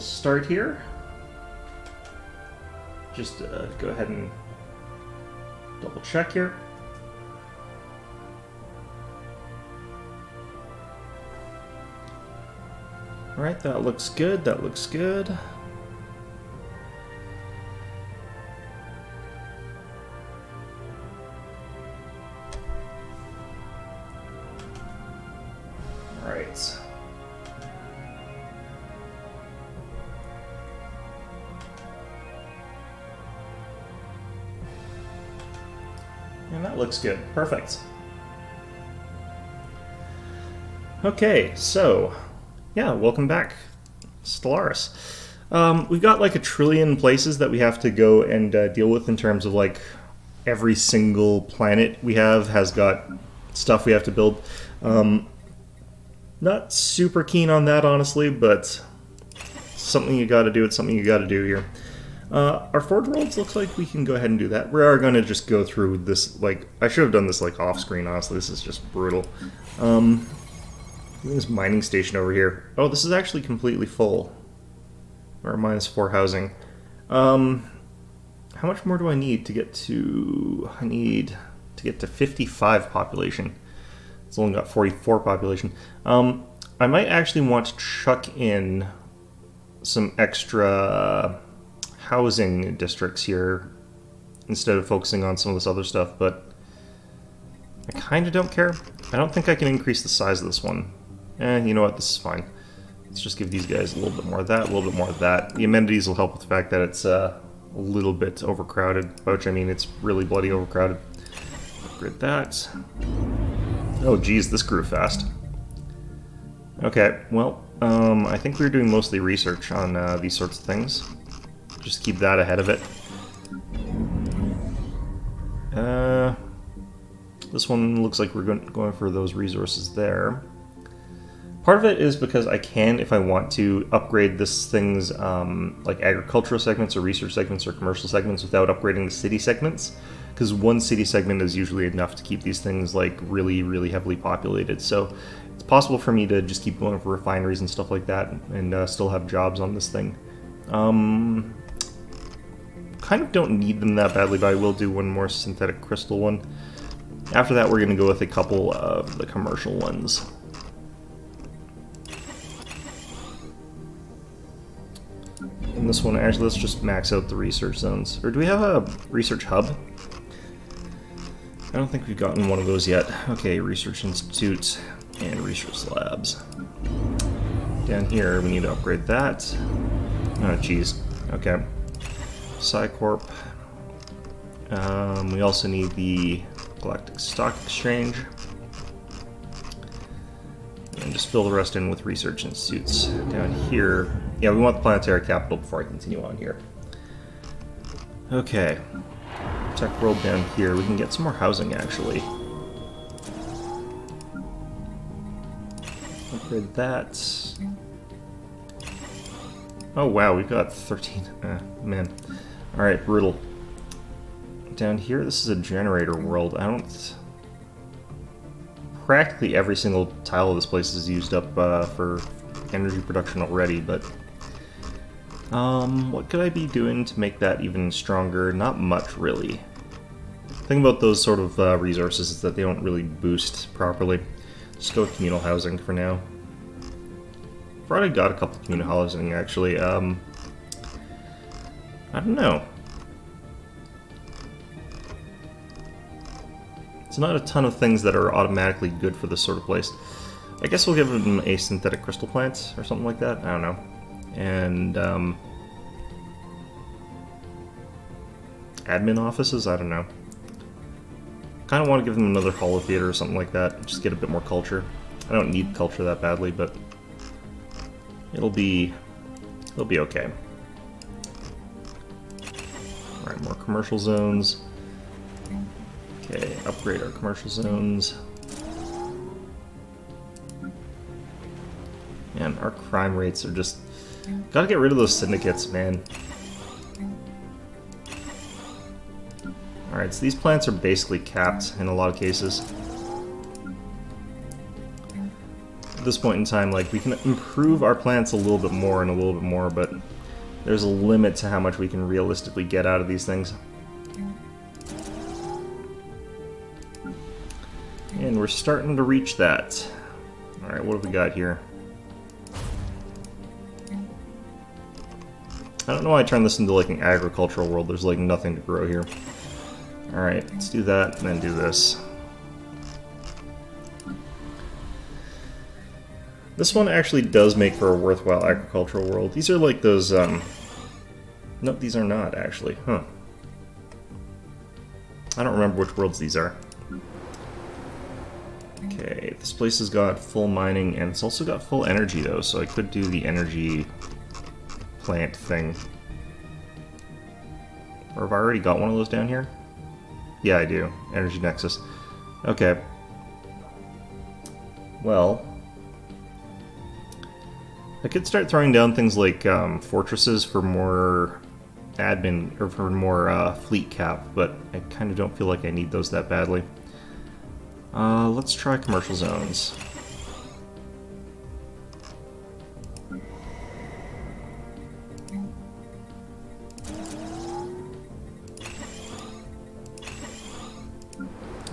start here. Just go ahead and double check here. Alright, that looks good, that looks good. Alright. And that looks good. Perfect. Okay, so yeah, welcome back, Stellaris. We've got like 1 trillion places that we have to go and deal with in terms of like every single planet we have has got stuff we have to build. Not super keen on that, honestly, but something you gotta do. It's something you gotta do here. Our forge worlds looks like we can go ahead and do that. We are going to just go through this, like, I should have done this like off screen, honestly. This is just brutal. This mining station over here. Oh, this is actually completely full. Or -4 housing. How much more do I need to get to... I need to get to 55 population. It's only got 44 population. I might actually want to chuck in some extra housing districts here instead of focusing on some of this other stuff, but I kind of don't care. I don't think I can increase the size of this one. You know what, this is fine. Let's just give these guys a little bit more of that, a little bit more of that. The amenities will help with the fact that it's a little bit overcrowded, by which I mean it's really bloody overcrowded. Upgrade that. Oh geez, this grew fast. Okay, well, I think we're doing mostly research on these sorts of things. Just keep that ahead of it. This one looks like we're going for those resources there. Part of it is because I can, if I want to, upgrade this thing's like agricultural segments or research segments or commercial segments without upgrading the city segments. Because one city segment is usually enough to keep these things like really, really heavily populated. So it's possible for me to just keep going for refineries and stuff like that and still have jobs on this thing. Kind of don't need them that badly, but I will do one more synthetic crystal one. After that, we're going to go with a couple of the commercial ones. And this one, actually, let's just max out the research zones. Or do we have a research hub? I don't think we've gotten one of those yet. Okay, research institutes and research labs. Down here, we need to upgrade that. Oh, geez. Okay. Psycorp. We also need the Galactic Stock Exchange. And just fill the rest in with research institutes. Down here, yeah, we want the planetary capital before I continue on here. Okay. Tech world down here. We can get some more housing, actually. Upgrade that. Oh wow, we've got 13. Man. Alright, brutal. Down here, this is a generator world. I don't... Practically every single tile of this place is used up for energy production already, but... what could I be doing to make that even stronger? Not much, really. The thing about those sort of resources is that they don't really boost properly. Just go with communal housing for now. I've already got a couple of communal housing, actually. I don't know. It's not a ton of things that are automatically good for this sort of place. I guess we'll give them a synthetic crystal plant or something like that. I don't know. And admin offices? I don't know. Kind of want to give them another holo theater or something like that. Just get a bit more culture. I don't need culture that badly, but it'll be okay. Alright, more commercial zones. Okay, upgrade our commercial zones. Man, our crime rates are just... Gotta get rid of those syndicates, man. Alright, so these plants are basically capped in a lot of cases. this point in time, like, we can improve our plants a little bit more and a little bit more, but there's a limit to how much we can realistically get out of these things. And we're starting to reach that. Alright, what have we got here? I don't know why I turned this into like an agricultural world. There's like nothing to grow here. Alright, let's do that and then do this. This one actually does make for a worthwhile agricultural world. These are like those, no, these are not, actually. Huh. I don't remember which worlds these are. Okay, this place has got full mining, and it's also got full energy, though, so I could do the energy plant thing. Or have I already got one of those down here? Yeah, I do. Energy Nexus. Okay. Well, I could start throwing down things like fortresses for more admin, or for more fleet cap, but I kind of don't feel like I need those that badly. Let's try commercial zones.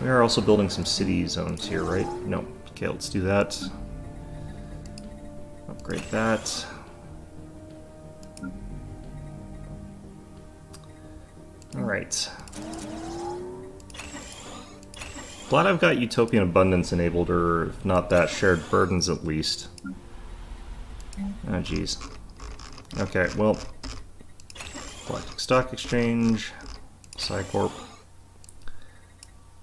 We are also building some city zones here, right? No. Okay, let's do that. Upgrade that. Alright. Glad I've got Utopian Abundance enabled, or if not that, Shared Burdens at least. Oh, jeez. Okay, well... Galactic Stock Exchange, Psycorp,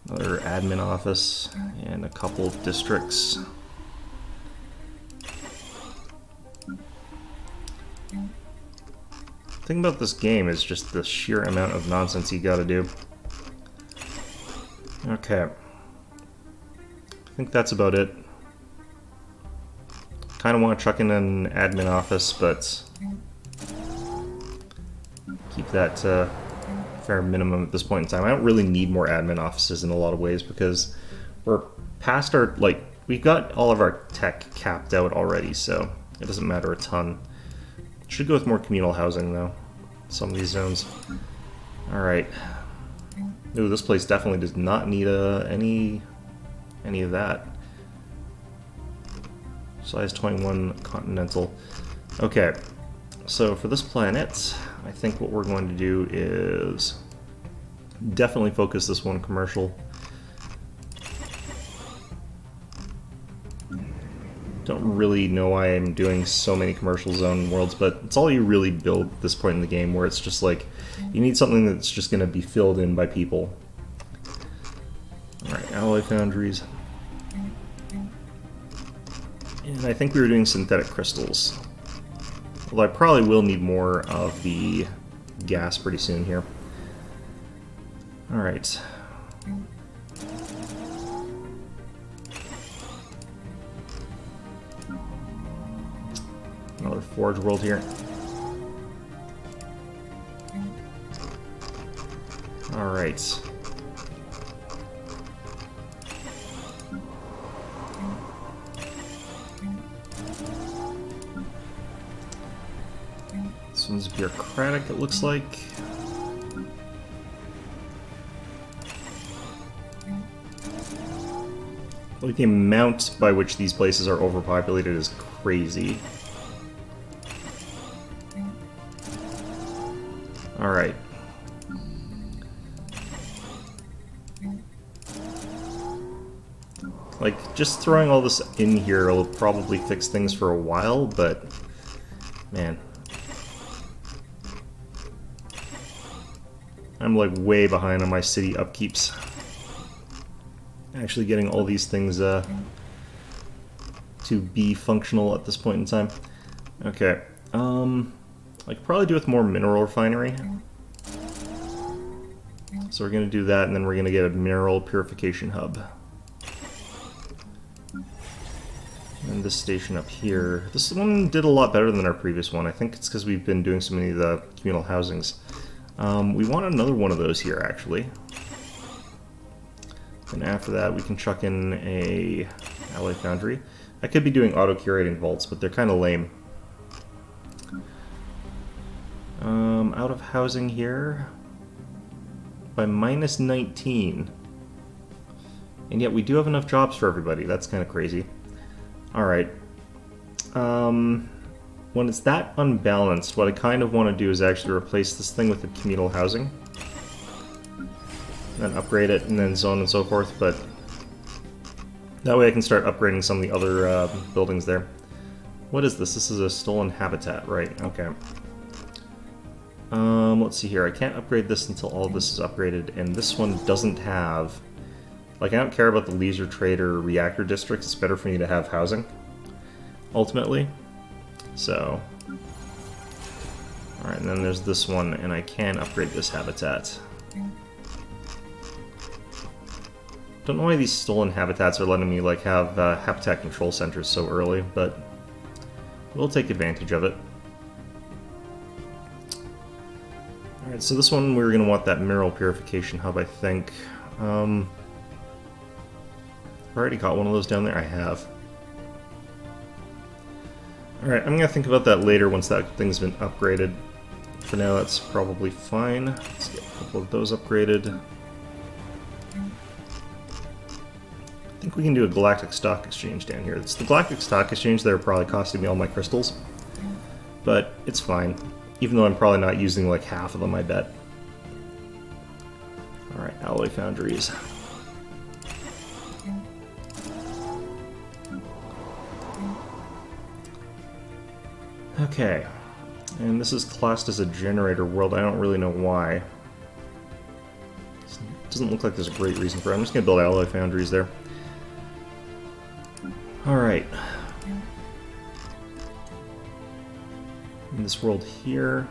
another admin office, and a couple of districts. The thing about this game is just the sheer amount of nonsense you gotta do. Okay. I think that's about it. Kind of want to chuck in an admin office, but keep that fair minimum at this point in time. I don't really need more admin offices in a lot of ways because we're past our, like, we've got all of our tech capped out already, so it doesn't matter a ton. Should go with more communal housing though, some of these zones. Alright. Ooh, this place definitely does not need any of that. Size 21 continental. Okay, so for this planet, I think what we're going to do is definitely focus this one commercial. Don't really know why I'm doing so many commercial zone worlds, but it's all you really build at this point in the game, where it's just like, you need something that's just going to be filled in by people. Alright, alloy foundries. And I think we were doing synthetic crystals. Although I probably will need more of the gas pretty soon here. Alright. Another forge world here. Alright. This one's bureaucratic, it looks like. Like, the amount by which these places are overpopulated is crazy. Alright. Like, just throwing all this in here will probably fix things for a while, but... man. I'm like way behind on my city upkeeps. Actually getting all these things to be functional at this point in time. Okay. I could probably do with more mineral refinery. So we're going to do that, and then we're going to get a mineral purification hub. And this station up here. This one did a lot better than our previous one. I think it's because we've been doing so many of the communal housings. We want another one of those here, actually. And after that, we can chuck in a alloy foundry. I could be doing auto-curating vaults, but they're kind of lame. Out of housing here by minus 19. And yet we do have enough jobs for everybody. That's kind of crazy. Alright. When it's that unbalanced, what I kind of want to do is actually replace this thing with the communal housing. Then upgrade it, and then so on and so forth, but that way I can start upgrading some of the other buildings there. What is this? This is a stolen habitat, right? Okay. Let's see here. I can't upgrade this until all of this is upgraded, and this one doesn't have... Like, I don't care about the leisure trade or reactor districts. It's better for me to have housing, ultimately. So... Alright, and then there's this one, and I can upgrade this habitat. Don't know why these stolen habitats are letting me, like, have habitat control centers so early, but we'll take advantage of it. Alright, so this one we're going to want that mineral purification hub, I think. I've already got one of those down there. I have. Alright, I'm going to think about that later once that thing's been upgraded. For now, that's probably fine. Let's get a couple of those upgraded. I think we can do a galactic stock exchange down here. It's the galactic stock exchange that are probably costing me all my crystals. But it's fine. Even though I'm probably not using like half of them, I bet. Alright, alloy foundries. Okay. And this is classed as a generator world. I don't really know why. It doesn't look like there's a great reason for it. I'm just going to build alloy foundries there. Alright. In this world here.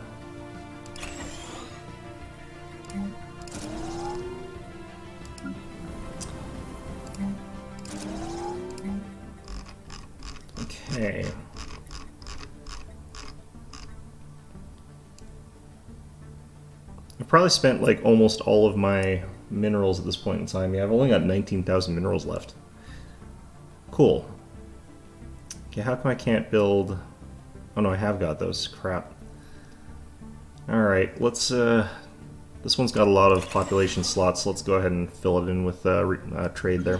Okay. I've probably spent like almost all of my minerals at this point in time. Yeah, I've only got 19,000 minerals left. Cool. Okay, how come I can't build... Oh no, I have got those. Crap. Alright, let's... This one's got a lot of population slots, so let's go ahead and fill it in with trade there.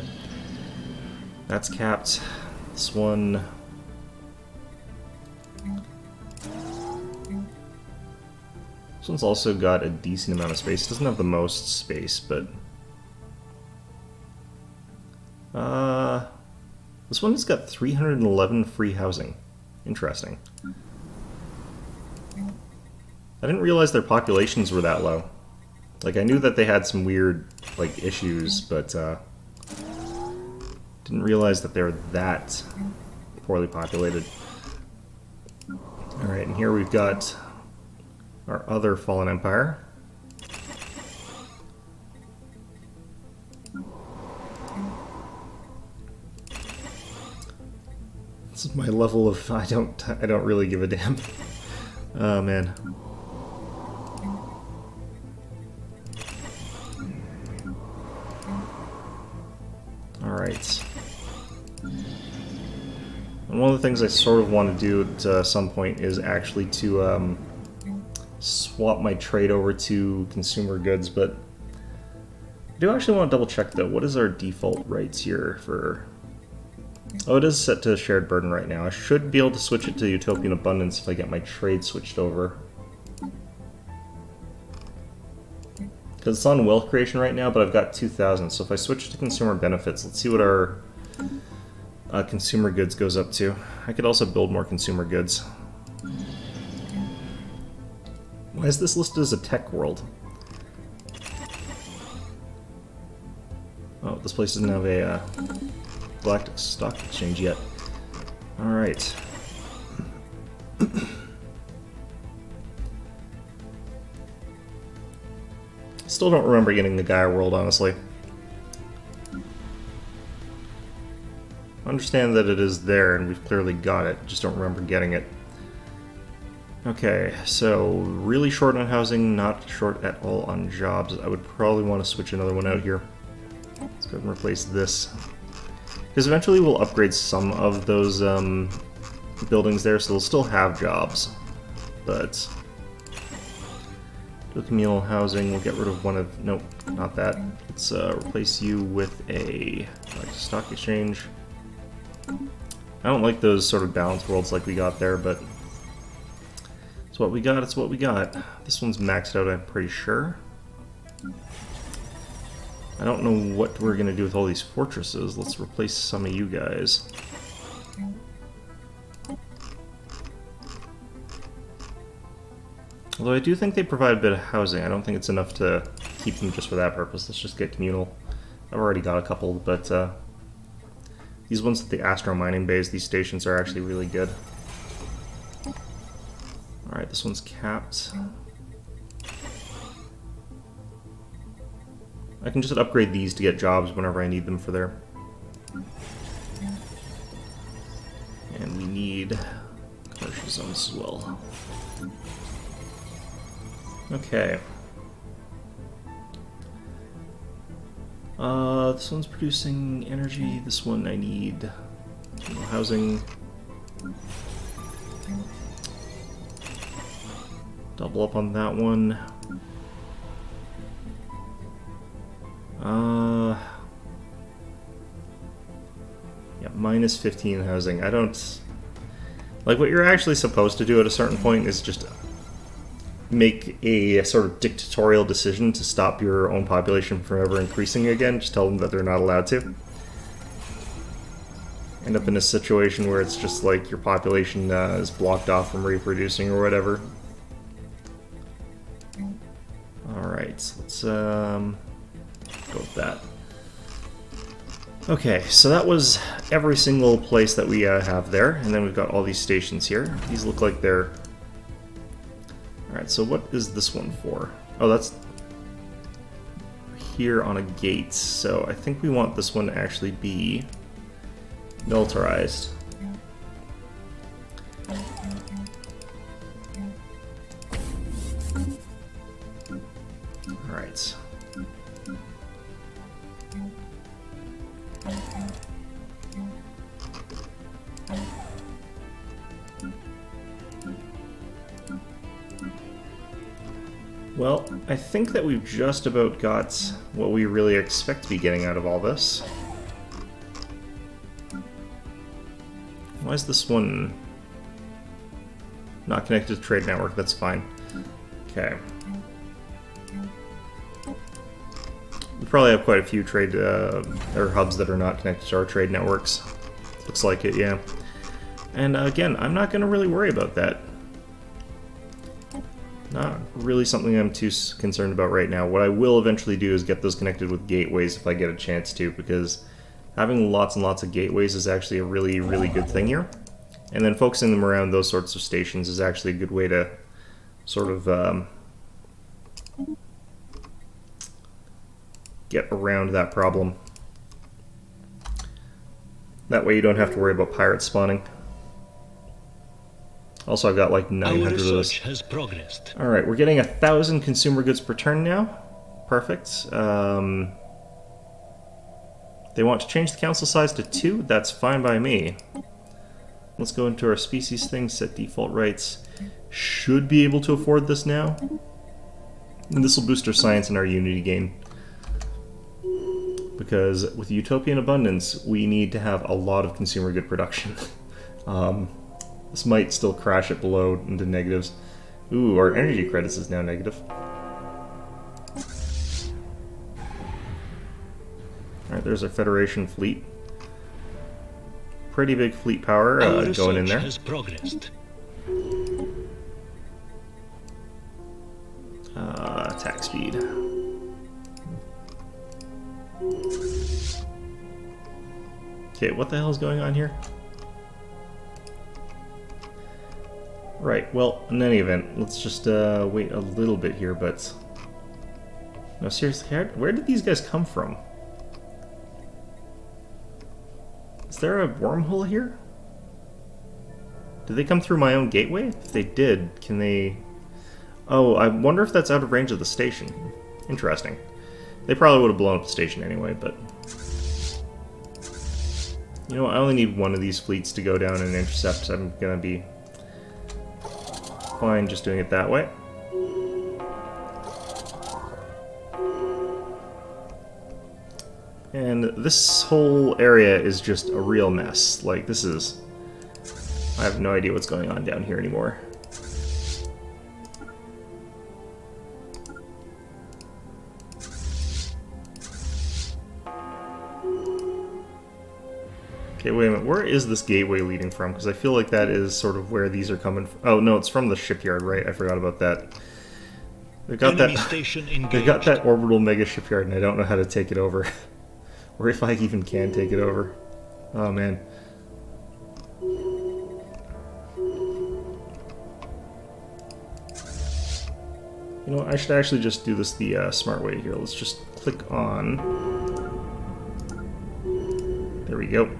That's capped. This one... This one's also got a decent amount of space. It doesn't have the most space, but... This one's got 311 free housing. Interesting. I didn't realize their populations were that low. Like, I knew that they had some weird, like, issues, but, didn't realize that they were that poorly populated. Alright, and here we've got our other fallen empire. This is my level of I don't really give a damn. Oh man. Alright. And one of the things I sort of want to do at some point is actually to swap my trade over to consumer goods, but I do actually want to double check though. What is our default rates here for... Oh, it is set to shared burden right now. I should be able to switch it to utopian abundance if I get my trade switched over. Because it's on wealth creation right now, but I've got 2,000, so if I switch to consumer benefits, let's see what our consumer goods goes up to. I could also build more consumer goods. Why is this listed as a tech world? Oh, this place doesn't have a galactic stock exchange yet. Alright. Still don't remember getting the Gaia world, honestly. I understand that it is there, and we've clearly got it, just don't remember getting it. Okay, so really short on housing, not short at all on jobs. I would probably want to switch another one out here. Let's go ahead and replace this. Because eventually we'll upgrade some of those buildings there, so they'll still have jobs. But the communal housing, we'll get rid of one of... Nope, not that. Let's replace you with a stock exchange. I don't like those sort of balanced worlds like we got there, but it's what we got, it's what we got. This one's maxed out, I'm pretty sure. I don't know what we're going to do with all these fortresses. Let's replace some of you guys. Although I do think they provide a bit of housing. I don't think it's enough to keep them just for that purpose. Let's just get communal. I've already got a couple, but these ones at the Astro Mining Bays, these stations are actually really good. Alright, this one's capped. I can just upgrade these to get jobs whenever I need them for there. And we need commercial zones as well. Okay. This one's producing energy. This one I need housing. Double up on that one. Yeah, minus 15 housing. I don't... Like, what you're actually supposed to do at a certain point is just make a sort of dictatorial decision to stop your own population from ever increasing again. Just tell them that they're not allowed to. End up in a situation where it's just like your population is blocked off from reproducing or whatever. Alright, let's go with that. Okay, so that was every single place that we have there, and then we've got all these stations here. These look like they're... Alright, so what is this one for? Oh, that's here on a gate, so I think we want this one to actually be militarized. Alright. Well, I think that we've just about got what we really expect to be getting out of all this. Why is this one not connected to trade network? That's fine. Okay. We probably have quite a few trade or hubs that are not connected to our trade networks. Looks like it, yeah. And again, I'm not going to really worry about that. Not really something I'm too concerned about right now. What I will eventually do is get those connected with gateways if I get a chance to, because having lots and lots of gateways is actually a really, really good thing here. And then focusing them around those sorts of stations is actually a good way to sort of get around that problem. That way you don't have to worry about pirates spawning. Also, I've got like 900 of those. Has progressed. Alright, we're getting 1,000 consumer goods per turn now. Perfect. They want to change the council size to 2. That's fine by me. Let's go into our species thing, set default rights. Should be able to afford this now. And this will boost our science and our unity gain. Because with utopian abundance, we need to have a lot of consumer good production. This might still crash it below into negatives. Ooh, our energy credits is now negative. Alright, there's our Federation fleet. Pretty big fleet power going in there. Has progressed. Attack speed. Okay, what the hell is going on here? Right, well, in any event, let's just wait a little bit here, but... No, seriously, where did these guys come from? Is there a wormhole here? Did they come through my own gateway? If they did, can they... Oh, I wonder if that's out of range of the station. Interesting. They probably would have blown up the station anyway, but... You know, I only need one of these fleets to go down and intercept. I'm gonna be fine just doing it that way. And this whole area is just a real mess. Like, this is... I have no idea what's going on down here anymore. Okay, wait a minute. Where is this gateway leading from? Because I feel like that is sort of where these are coming from. Oh, no, it's from the shipyard, right? I forgot about that. They've got Enemy that... station They've engaged. got that orbital mega shipyard, and I don't know how to take it over. Or if I even can take it over. Oh, man. You know what, I should actually just do this the smart way here. Let's just click on... There we go.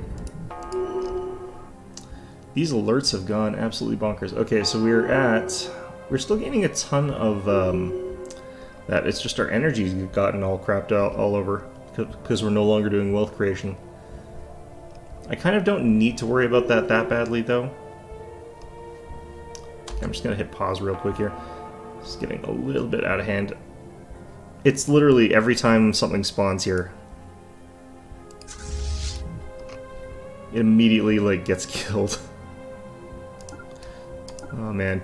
These alerts have gone absolutely bonkers. Okay, so we're still getting a ton of that. It's just our energy's gotten all crapped out all over because we're no longer doing wealth creation. I kind of don't need to worry about that badly, though. Okay, I'm just gonna hit pause real quick here. It's getting a little bit out of hand. It's literally every time something spawns here, it immediately, like, gets killed. Oh, man.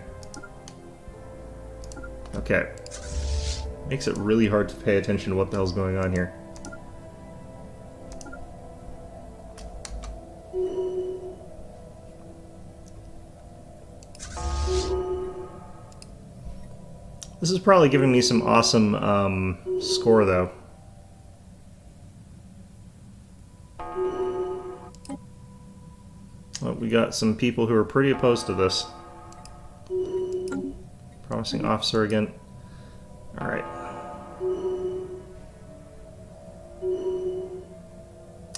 Okay. Makes it really hard to pay attention to what the hell's going on here. This is probably giving me some awesome score, though. Well, we got some people who are pretty opposed to this. Promising officer again. Alright.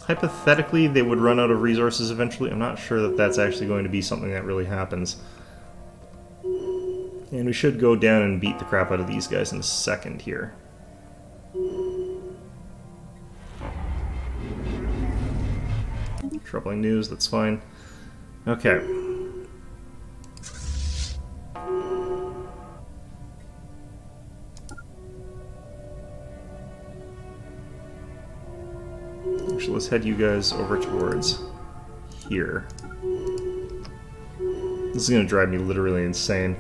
Hypothetically, they would run out of resources eventually. I'm not sure that that's actually going to be something that really happens. And we should go down and beat the crap out of these guys in a second here. Troubling news, that's fine. Okay. Actually, let's head you guys over towards here. This is going to drive me literally insane.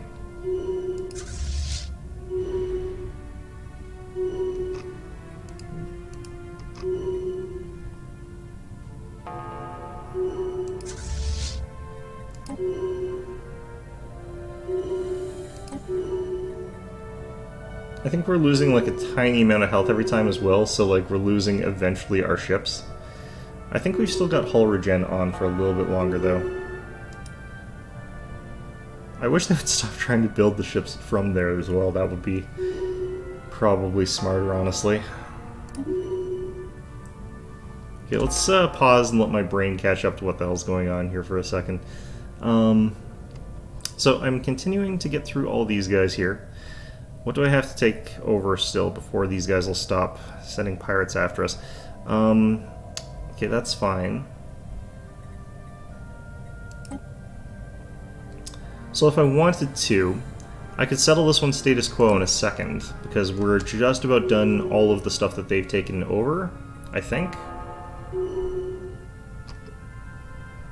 I think we're losing like a tiny amount of health every time as well, so like we're losing eventually our ships. I think we've still got hull regen on for a little bit longer though. I wish they would stop trying to build the ships from there as well. That would be probably smarter, honestly. Okay, let's pause and let my brain catch up to what the hell's going on here for a second. So I'm continuing to get through all these guys here. What do I have to take over still before these guys will stop sending pirates after us? Okay, that's fine. So if I wanted to, I could settle this one status quo in a second, because we're just about done all of the stuff that they've taken over, I think. I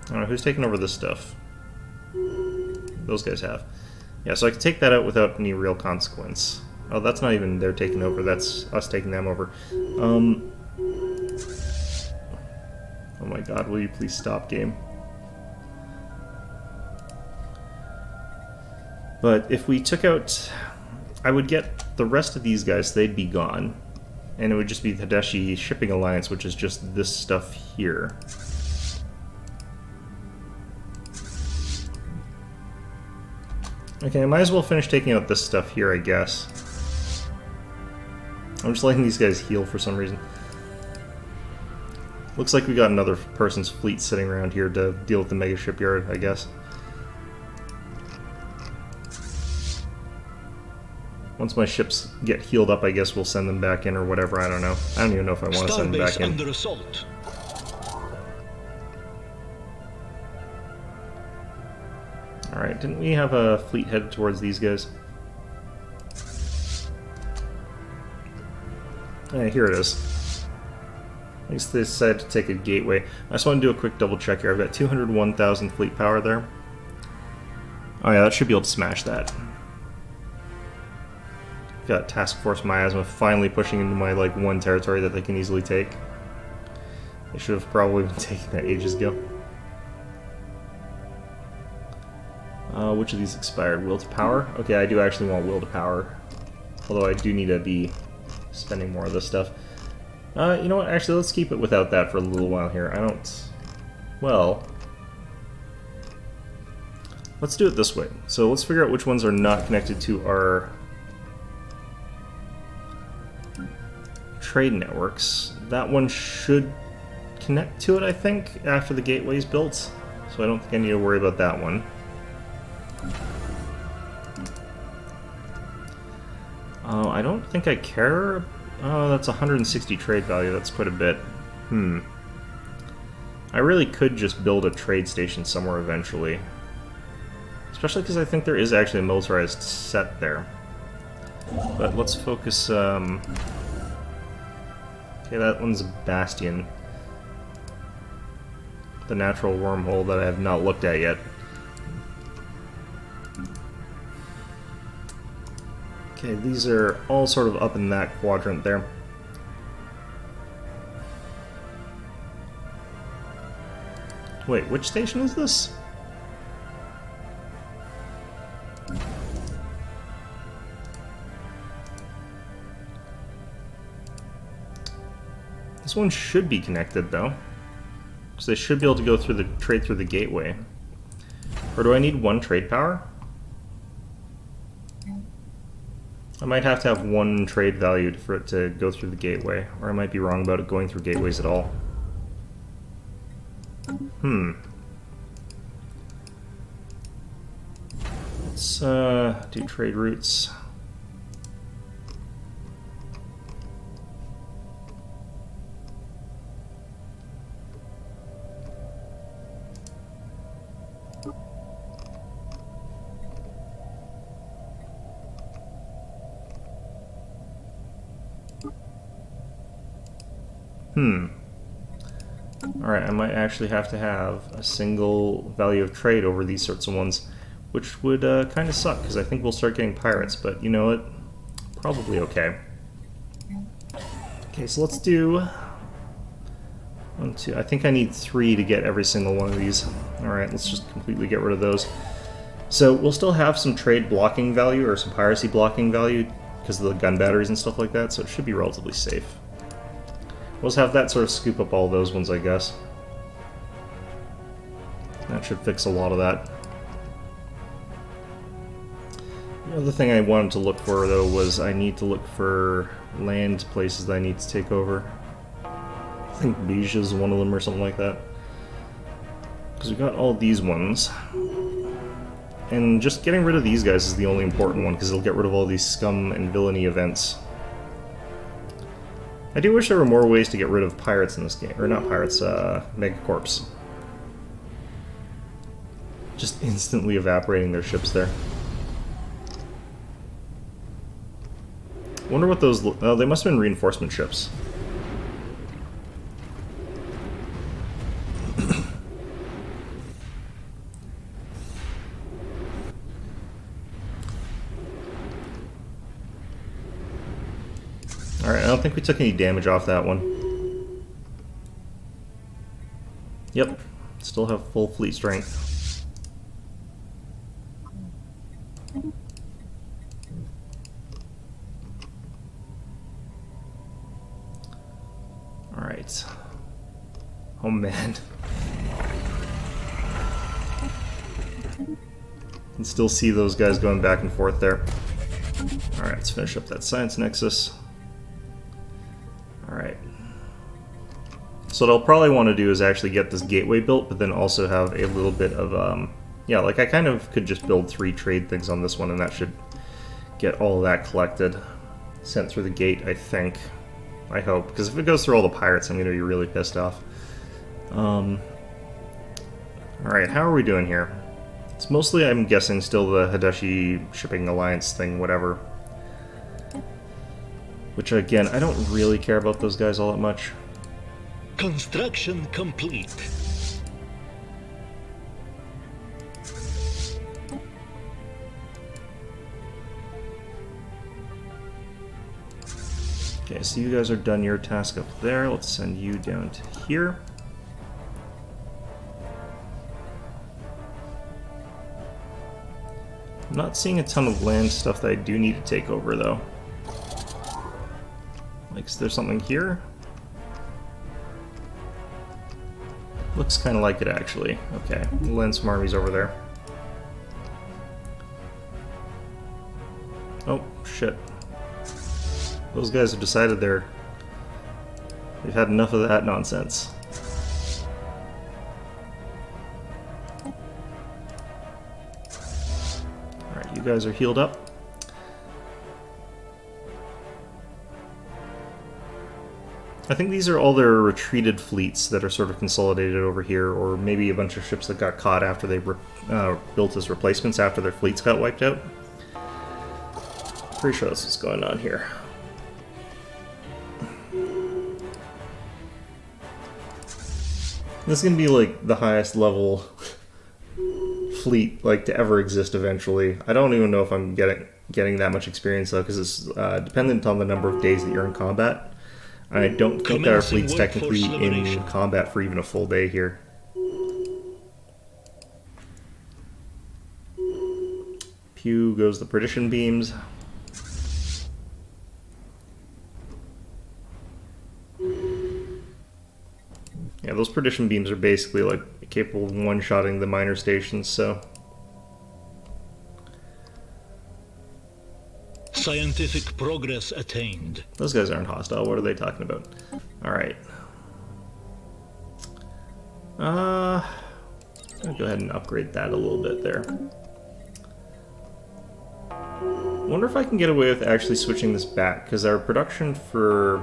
don't know, who's taken over this stuff? Those guys have. Yeah, so I can take that out without any real consequence. Oh, that's not even their taking over, that's us taking them over. Oh my god, will you please stop, game? But if we took out... I would get the rest of these guys, they'd be gone. And it would just be the Hadeshi Shipping Alliance, which is just this stuff here. Okay, I might as well finish taking out this stuff here, I guess. I'm just letting these guys heal for some reason. Looks like we got another person's fleet sitting around here to deal with the mega shipyard, I guess. Once my ships get healed up, I guess we'll send them back in or whatever, I don't know. I don't even know if I want to send them back in. Under assault. Alright, didn't we have a fleet headed towards these guys? Yeah, here it is. At least they decided to take a gateway. I just want to do a quick double check here. I've got 201,000 fleet power there. Oh yeah, that should be able to smash that. Got Task Force Miasma finally pushing into my, like, one territory that they can easily take. They should have probably been taking that ages ago. Which of these expired? Will to Power? Okay, I do actually want Will to Power. Although I do need to be spending more of this stuff. You know what? Actually, let's keep it without that for a little while here. I don't... Well... Let's do it this way. So let's figure out which ones are not connected to our trade networks. That one should connect to it, I think, after the gateway's built. So I don't think I need to worry about that one. I don't think I care. Oh, that's 160 trade value. That's quite a bit. I really could just build a trade station somewhere eventually. Especially because I think there is actually a militarized set there. But let's focus... Okay, that one's a bastion. The natural wormhole that I have not looked at yet. Okay, these are all sort of up in that quadrant there. Wait, which station is this? This one should be connected, though. So they should be able to go through the trade through the gateway. Or do I need one trade power? I might have to have one trade value for it to go through the gateway. Or I might be wrong about it going through gateways at all. Let's do trade routes. Alright, I might actually have to have a single value of trade over these sorts of ones, which would kind of suck, because I think we'll start getting pirates, but you know what? Probably okay. Okay, so let's do... 1, 2... I think I need 3 to get every single one of these. Alright, let's just completely get rid of those. So we'll still have some trade blocking value, or some piracy blocking value, because of the gun batteries and stuff like that, so it should be relatively safe. We'll just have that sort of scoop up all those ones, I guess. That should fix a lot of that. The other thing I wanted to look for, though, was I need to look for land places that I need to take over. I think Beige is one of them or something like that. Because we got all these ones. And just getting rid of these guys is the only important one, because it'll get rid of all these scum and villainy events. I do wish there were more ways to get rid of pirates in this game. Or not pirates, Megacorps. Just instantly evaporating their ships there. Wonder what those... Oh, they must have been reinforcement ships. Alright, I don't think we took any damage off that one. Yep, still have full fleet strength. Alright. Oh man. You can still see those guys going back and forth there. Alright, let's finish up that science nexus. Alright. So what I'll probably want to do is actually get this gateway built, but then also have a little bit of, yeah, like I kind of could just build 3 trade things on this one, and that should get all of that collected. Sent through the gate, I think. I hope. Because if it goes through all the pirates, I'm going to be really pissed off. Alright, how are we doing here? It's mostly, I'm guessing, still the Hideshi Shipping Alliance thing, whatever. Which, again, I don't really care about those guys all that much. Construction complete. Okay, so you guys are done your task up there. Let's send you down to here. I'm not seeing a ton of land stuff that I do need to take over, though. Like, is there something here? Looks kind of like it, actually. Okay, we'll land some armies over there. Oh, shit. Those guys have decided they've had enough of that nonsense. Alright, you guys are healed up. I think these are all their retreated fleets that are sort of consolidated over here, or maybe a bunch of ships that got caught after they were built as replacements after their fleets got wiped out. Pretty sure that's what's going on here. This is going to be like the highest level fleet like to ever exist eventually. I don't even know if I'm getting that much experience though, because it's dependent on the number of days that you're in combat. I don't think that our fleet's technically in combat for even a full day here. Pew goes the perdition beams. Yeah, those perdition beams are basically like capable of one-shotting the minor stations, so... Scientific progress attained. Those guys aren't hostile. What are they talking about? Alright. I'll go ahead and upgrade that a little bit there. I wonder if I can get away with actually switching this back, because our production for...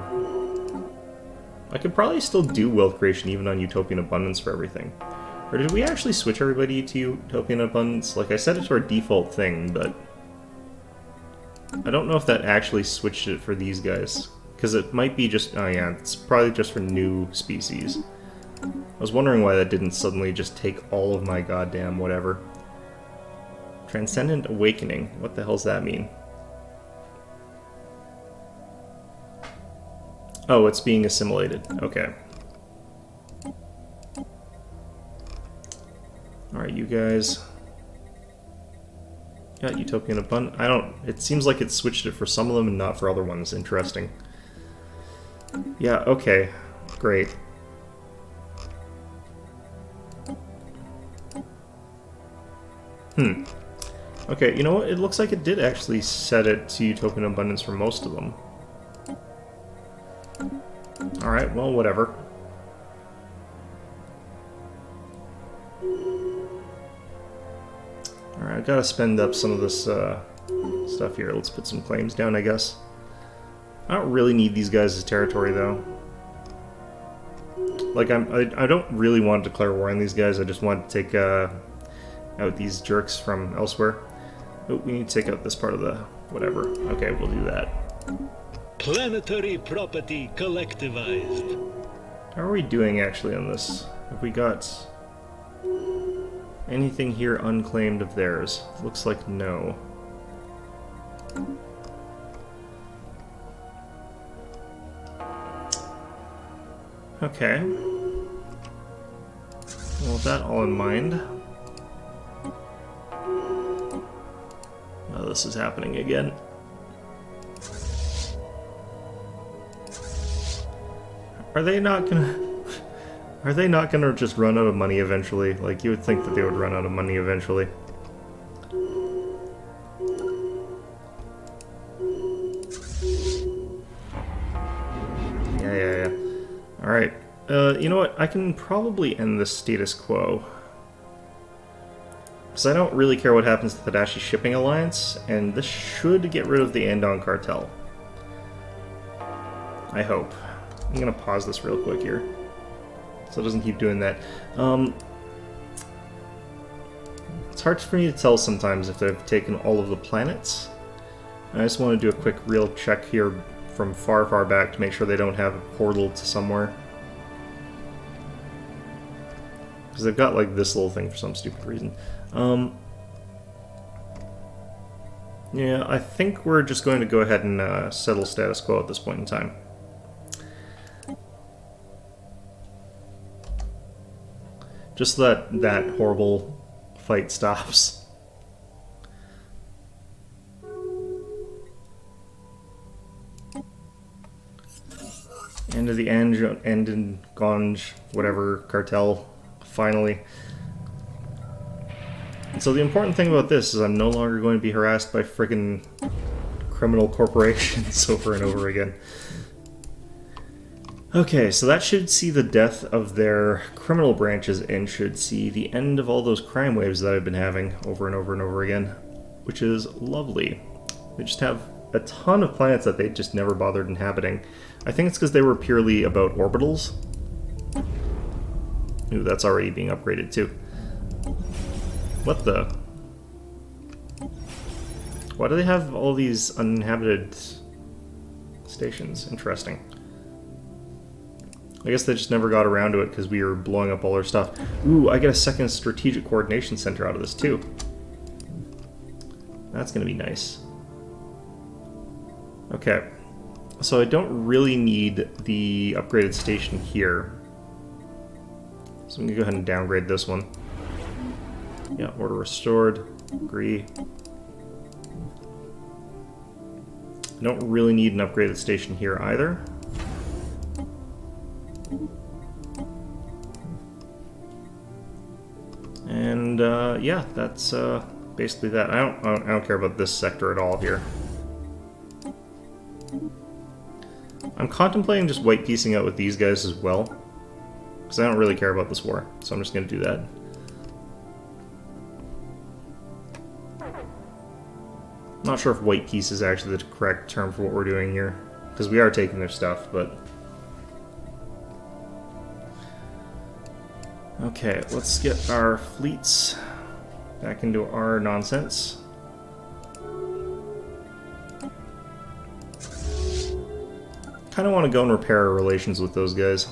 I could probably still do wealth creation even on Utopian Abundance for everything. Or did we actually switch everybody to Utopian Abundance? Like, I set it to our default thing, but... I don't know if that actually switched it for these guys. Because it might be just... Oh yeah, it's probably just for new species. I was wondering why that didn't suddenly just take all of my goddamn whatever. Transcendent Awakening. What the hell's that mean? Oh, it's being assimilated. Okay. Alright, you guys... Got Utopian Abundance. I don't... It seems like it switched it for some of them and not for other ones. Interesting. Yeah, okay. Great. Okay, you know what? It looks like it did actually set it to Utopian Abundance for most of them. Alright, well, whatever. Alright, I've got to spend up some of this stuff here. Let's put some claims down, I guess. I don't really need these guys as territory, though. Like, I don't really want to declare war on these guys. I just want to take out these jerks from elsewhere. Oh, we need to take out this part of the whatever. Okay, we'll do that. Planetary property collectivized. How are we doing, actually, on this? Have we got anything here unclaimed of theirs? Looks like no. Okay. Well, with that all in mind... Oh, this is happening again. Are they not gonna... Are they not gonna just run out of money eventually? Like, you would think that they would run out of money eventually. Yeah. Alright. You know what? I can probably end this status quo. Because I don't really care what happens to the Hideshi Shipping Alliance, and this should get rid of the Andon Cartel. I hope. I'm gonna pause this real quick here, so it doesn't keep doing that. It's hard for me to tell sometimes if they've taken all of the planets. I just want to do a quick real check here from far, far back to make sure they don't have a portal to somewhere. Because they've got like this little thing for some stupid reason. Yeah, I think we're just going to go ahead and settle status quo at this point in time. Just so that horrible fight stops. End of the end in Ganj, whatever, cartel, finally. And so the important thing about this is I'm no longer going to be harassed by friggin' criminal corporations over and over again. Okay, so that should see the death of their criminal branches and should see the end of all those crime waves that I've been having over and over and over again, which is lovely. They just have a ton of planets that they just never bothered inhabiting. I think it's because they were purely about orbitals. Ooh, that's already being upgraded too. What the? Why do they have all these uninhabited stations? Interesting. I guess they just never got around to it because we were blowing up all our stuff. Ooh, I get a second strategic coordination center out of this too. That's going to be nice. Okay. So I don't really need the upgraded station here. So I'm going to go ahead and downgrade this one. Yeah, order restored. Agree. I don't really need an upgraded station here either. And yeah, that's basically that. I don't care about this sector at all here. I'm contemplating just white piecing out with these guys as well, because I don't really care about this war, so I'm just going to do that. Not sure if white piece is actually the correct term for what we're doing here, because we are taking their stuff, but... Okay, let's get our fleets back into our nonsense. Kind of want to go and repair our relations with those guys.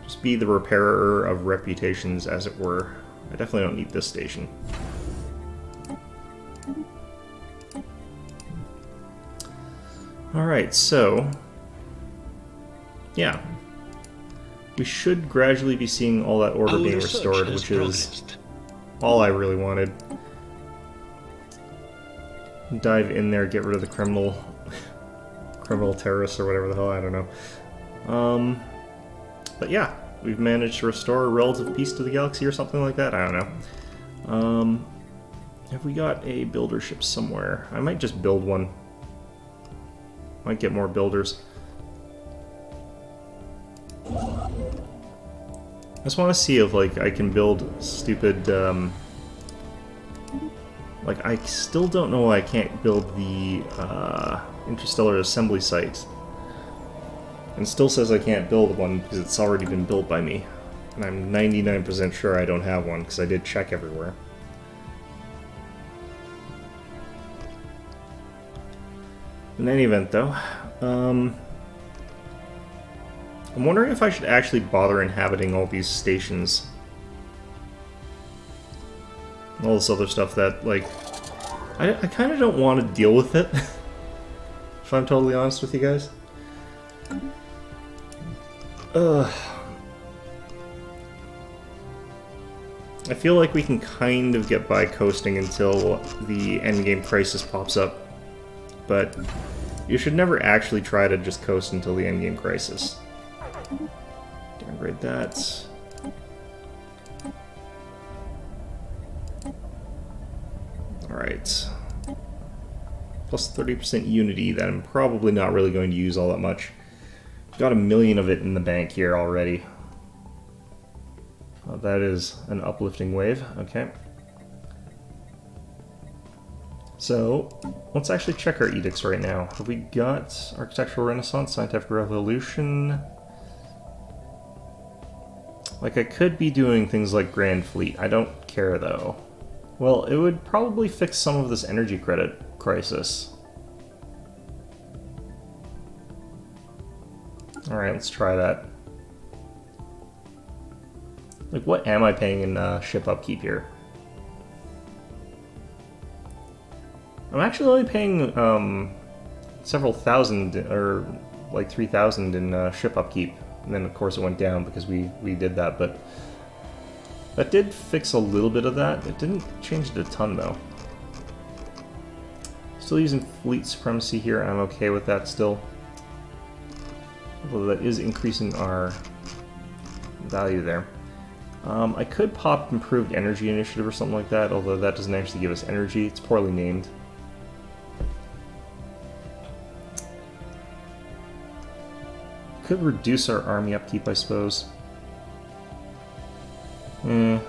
Just be the repairer of reputations, as it were. I definitely don't need this station. Alright, so... yeah. We should gradually be seeing all that order being restored, which is all I really wanted. Dive in there, get rid of the criminal terrorists or whatever the hell, I don't know. But yeah, we've managed to restore relative peace to the galaxy or something like that, I don't know. Have we got a builder ship somewhere? I might just build one. Might get more builders. I just want to see if, like, I can build stupid, like, I still don't know why I can't build the, interstellar assembly site. And it still says I can't build one because it's already been built by me. And I'm 99% sure I don't have one because I did check everywhere. In any event, though, I'm wondering if I should actually bother inhabiting all these stations. All this other stuff that, like, I kind of don't want to deal with it, if I'm totally honest with you guys. I feel like we can kind of get by coasting until the endgame crisis pops up, but you should never actually try to just coast until the endgame crisis. Downgrade that. Alright. Plus 30% unity that I'm probably not really going to use all that much. Got 1 million of it in the bank here already. That is an uplifting wave. Okay. So, let's actually check our edicts right now. Have we got Architectural Renaissance, Scientific Revolution? Like, I could be doing things like Grand Fleet. I don't care, though? Well, it would probably fix some of this energy credit crisis. Alright, let's try that. Like, what am I paying in ship upkeep here? I'm actually only paying several thousand, or like 3,000 in ship upkeep. And then, of course, it went down because we did that, but that did fix a little bit of that. It didn't change it a ton, though. Still using fleet supremacy here, and I'm okay with that still. Although that is increasing our value there. I could pop improved energy initiative or something like that, although that doesn't actually give us energy. It's poorly named. Could reduce our army upkeep, I suppose. Yeah,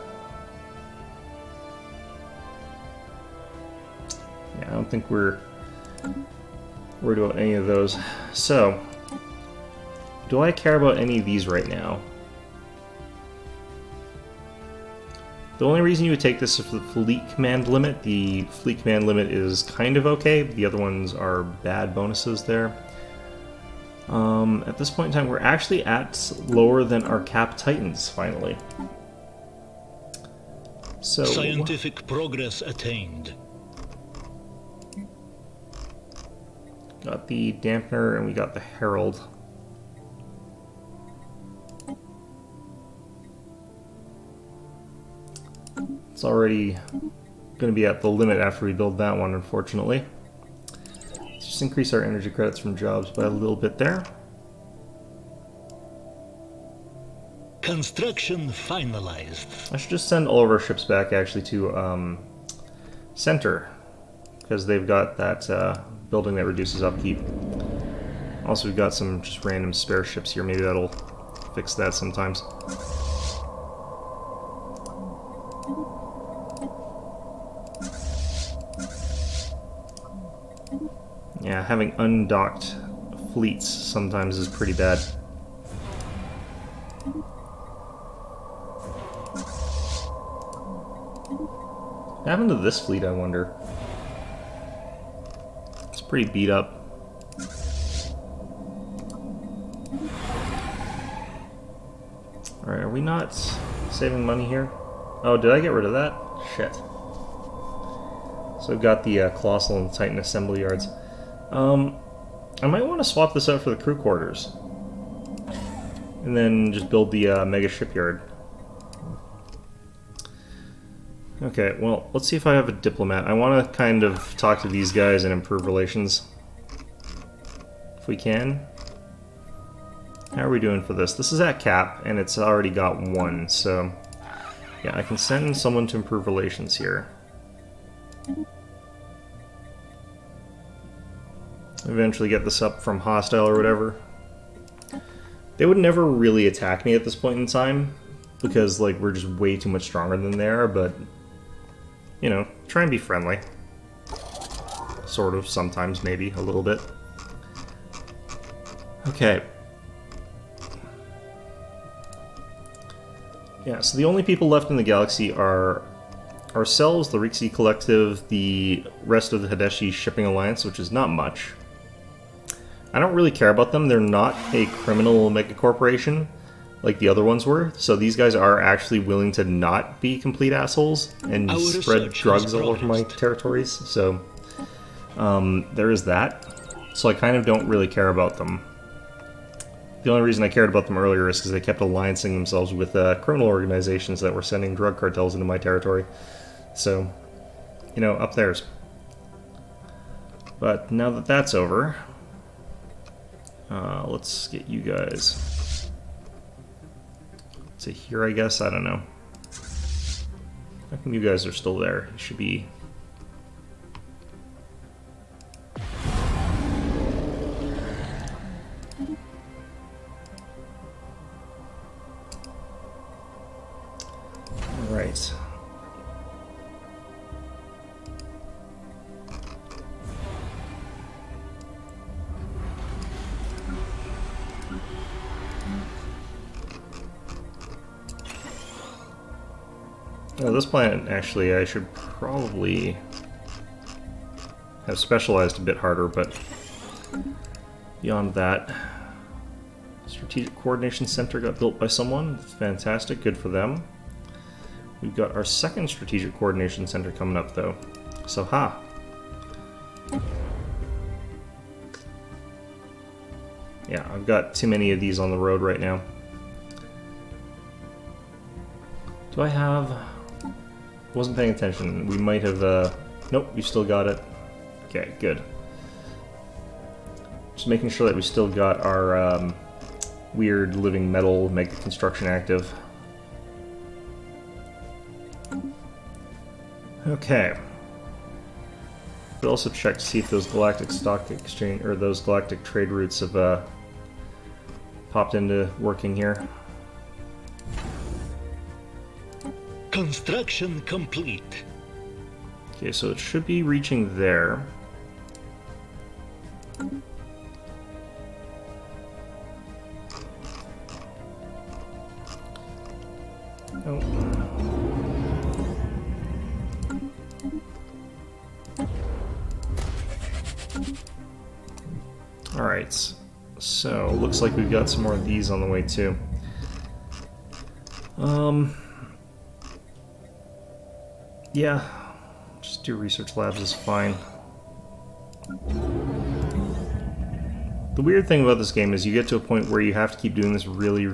I don't think we're worried about any of those. So, do I care about any of these right now? The only reason you would take this is for the fleet command limit. The fleet command limit is kind of okay. The other ones are bad bonuses there. At this point in time, we're actually at lower than our cap titans, finally. So, Scientific progress attained. Got the dampener and we got the herald. It's already going to be at the limit after we build that one, unfortunately. Let's just increase our energy credits from jobs by a little bit there. Construction finalized. I should just send all of our ships back, actually, to Center, because they've got that building that reduces upkeep. Also, we've got some just random spare ships here. Maybe that'll fix that sometimes. Yeah, having undocked fleets sometimes is pretty bad. What happened to this fleet, I wonder? It's pretty beat up. Alright, are we not saving money here? Oh, did I get rid of that? Shit. So we've got the Colossal and Titan assembly yards. I might want to swap this out for the crew quarters. And then just build the mega shipyard. Okay, well, let's see if I have a diplomat. I want to kind of talk to these guys and improve relations. If we can. How are we doing for this? This is at cap, and it's already got one, so... yeah, I can send someone to improve relations here. Eventually get this up from hostile or whatever. They would never really attack me at this point in time, because, like, we're just way too much stronger than they are, but... you know, try and be friendly. Sort of, sometimes, maybe, a little bit. Okay. Yeah, so the only people left in the galaxy are ourselves, the Rixie Collective, the rest of the Hadeshi Shipping Alliance, which is not much. I don't really care about them. They're not a criminal megacorporation like the other ones were, so these guys are actually willing to not be complete assholes and spread drugs all over my territories, so there is that. So I kind of don't really care about them. The only reason I cared about them earlier is because they kept alliancing themselves with criminal organizations that were sending drug cartels into my territory. So, you know, up theirs. But now that that's over, let's get you guys to here, I guess. I don't know. How come you guys are still there? You should be... Right. Oh, this planet, actually, I should probably have specialized a bit harder, but beyond that, Strategic Coordination Center got built by someone. That's fantastic, good for them. We've got our second Strategic Coordination Center coming up, though. So, ha! Yeah, I've got too many of these on the road right now. Do I have... Wasn't paying attention. We might have, Nope, we still got it. Okay, good. Just making sure that we still got our, weird living metal mega construction active. Okay. We'll also check to see if those galactic stock exchange, or those galactic trade routes have, popped into working here. Construction complete. Okay, so it should be reaching there. Oh. Alright, so looks like we've got some more of these on the way too. Yeah, just do research labs is fine. The weird thing about this game is you get to a point where you have to keep doing this really,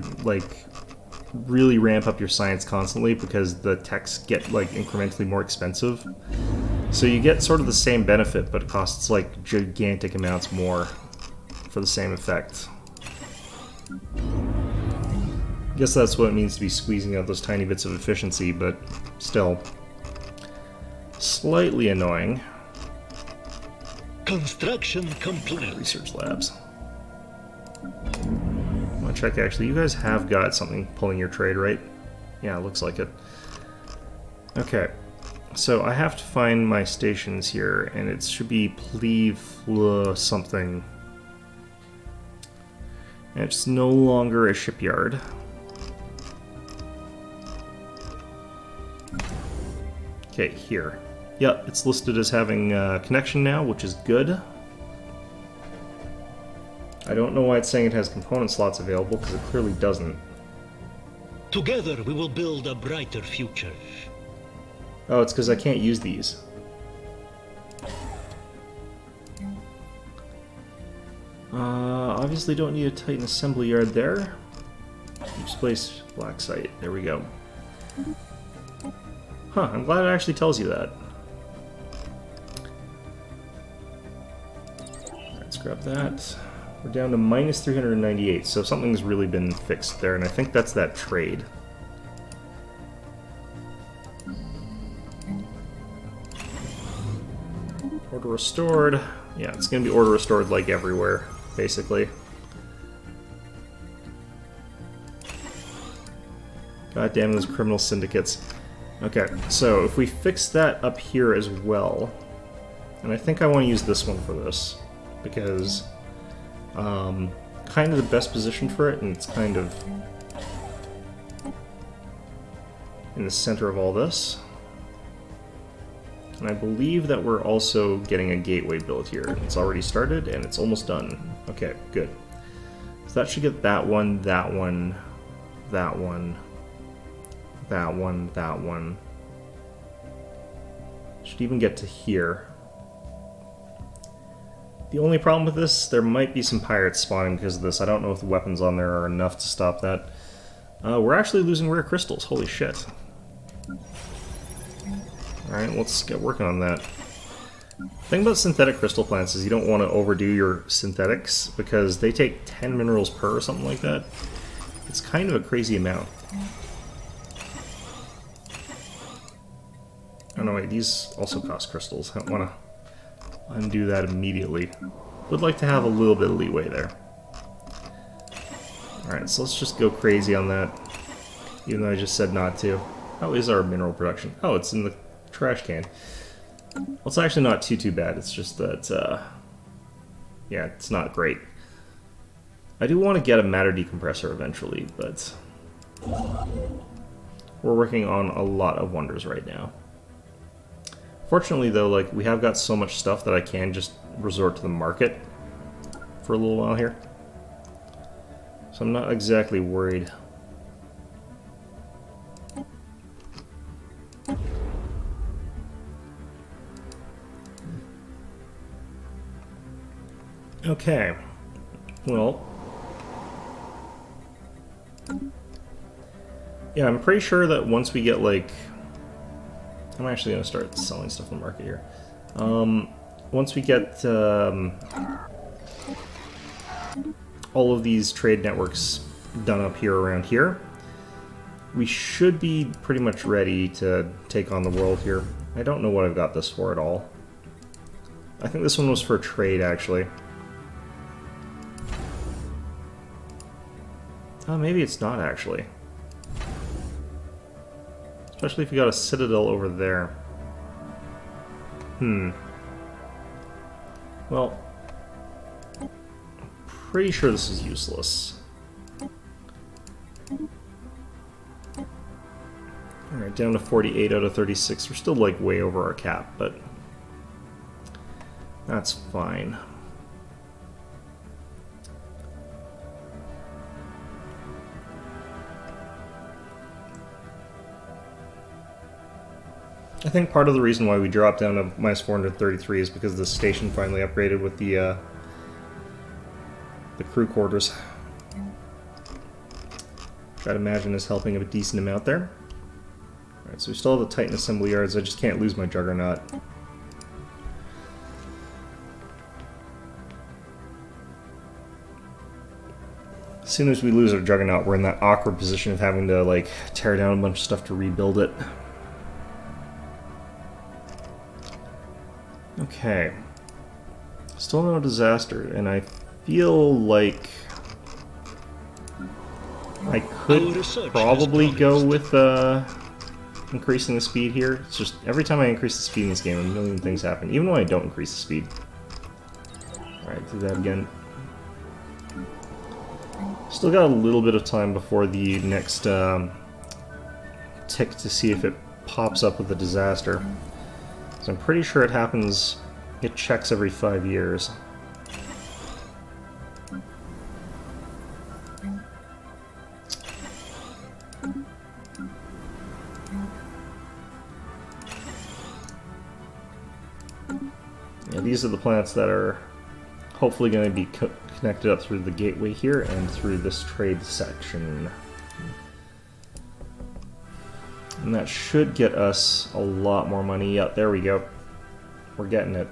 really ramp up your science constantly because the techs get, incrementally more expensive. So you get sort of the same benefit, but it costs, gigantic amounts more for the same effect. I guess that's what it means to be squeezing out those tiny bits of efficiency, but still. Slightly annoying. Construction complete. Research labs. I want to check, actually, you guys have got something pulling your trade, right? Yeah, it looks like it. Okay, so I have to find my stations here, and it should be Pleve something. And it's no longer a shipyard. Okay, here. Yep, it's listed as having connection now, which is good. I don't know why it's saying it has component slots available, because it clearly doesn't. Together we will build a brighter future. Oh, it's because I can't use these. Obviously don't need a Titan assembly yard there. Deep Space Black Site. There we go. Huh, I'm glad it actually tells you that. Let's grab that. We're down to minus 398, so something's really been fixed there, and I think that's that trade. Order restored. Yeah, it's going to be order restored like everywhere, basically. God damn those criminal syndicates. Okay, so if we fix that up here as well, and I think I want to use this one for this, because kind of the best position for it, and it's kind of in the center of all this. And I believe that we're also getting a gateway built here. It's already started, and it's almost done. Okay, good. So that should get that one, that one, that one, that one, that one. Should even get to here. The only problem with this, there might be some pirates spawning because of this. I don't know if the weapons on there are enough to stop that. We're actually losing rare crystals. Holy shit. Alright, let's get working on that. The thing about synthetic crystal plants is you don't want to overdo your synthetics because they take 10 minerals per or something like that. It's kind of a crazy amount. Oh no, wait, these also cost crystals. I don't want to undo that immediately. Would like to have a little bit of leeway there. Alright, so let's just go crazy on that, even though I just said not to. How is our mineral production? Oh, it's in the trash can. Well, it's actually not too bad. It's just that, yeah, it's not great. I do want to get a matter decompressor eventually, but We're working on a lot of wonders right now. Fortunately, though, like, we have got so much stuff that I can just resort to the market for a little while here. So I'm not exactly worried. Okay. Well, yeah, I'm pretty sure that once we get, like... I'm actually going to start selling stuff on the market here. Once we get all of these trade networks done up here around here, we should be pretty much ready to take on the world here. I don't know what I've got this for at all. I think this one was for trade, actually. Oh, maybe it's not, actually. Especially if you got a citadel over there. Well, I'm pretty sure this is useless. Alright, down to 48 out of 36. We're still, like, way over our cap, but that's fine. I think part of the reason why we dropped down to minus 433 is because the station finally upgraded with the crew quarters. Which I'd imagine is helping a decent amount there. Alright, so we still have the Titan assembly yards, I just can't lose my Juggernaut. As soon as we lose our Juggernaut, we're in that awkward position of having to, like, tear down a bunch of stuff to rebuild it. Okay. Still no disaster, and I feel like I could probably go with increasing the speed here. It's just every time I increase the speed in this game, a million things happen, even when I don't increase the speed. Alright, do that again. Still got a little bit of time before the next tick to see if it pops up with a disaster. So I'm pretty sure it happens, it checks every 5 years. Yeah, these are the planets that are hopefully going to be connected up through the gateway here and through this trade section. And that should get us a lot more money. Yep, there we go. We're getting it.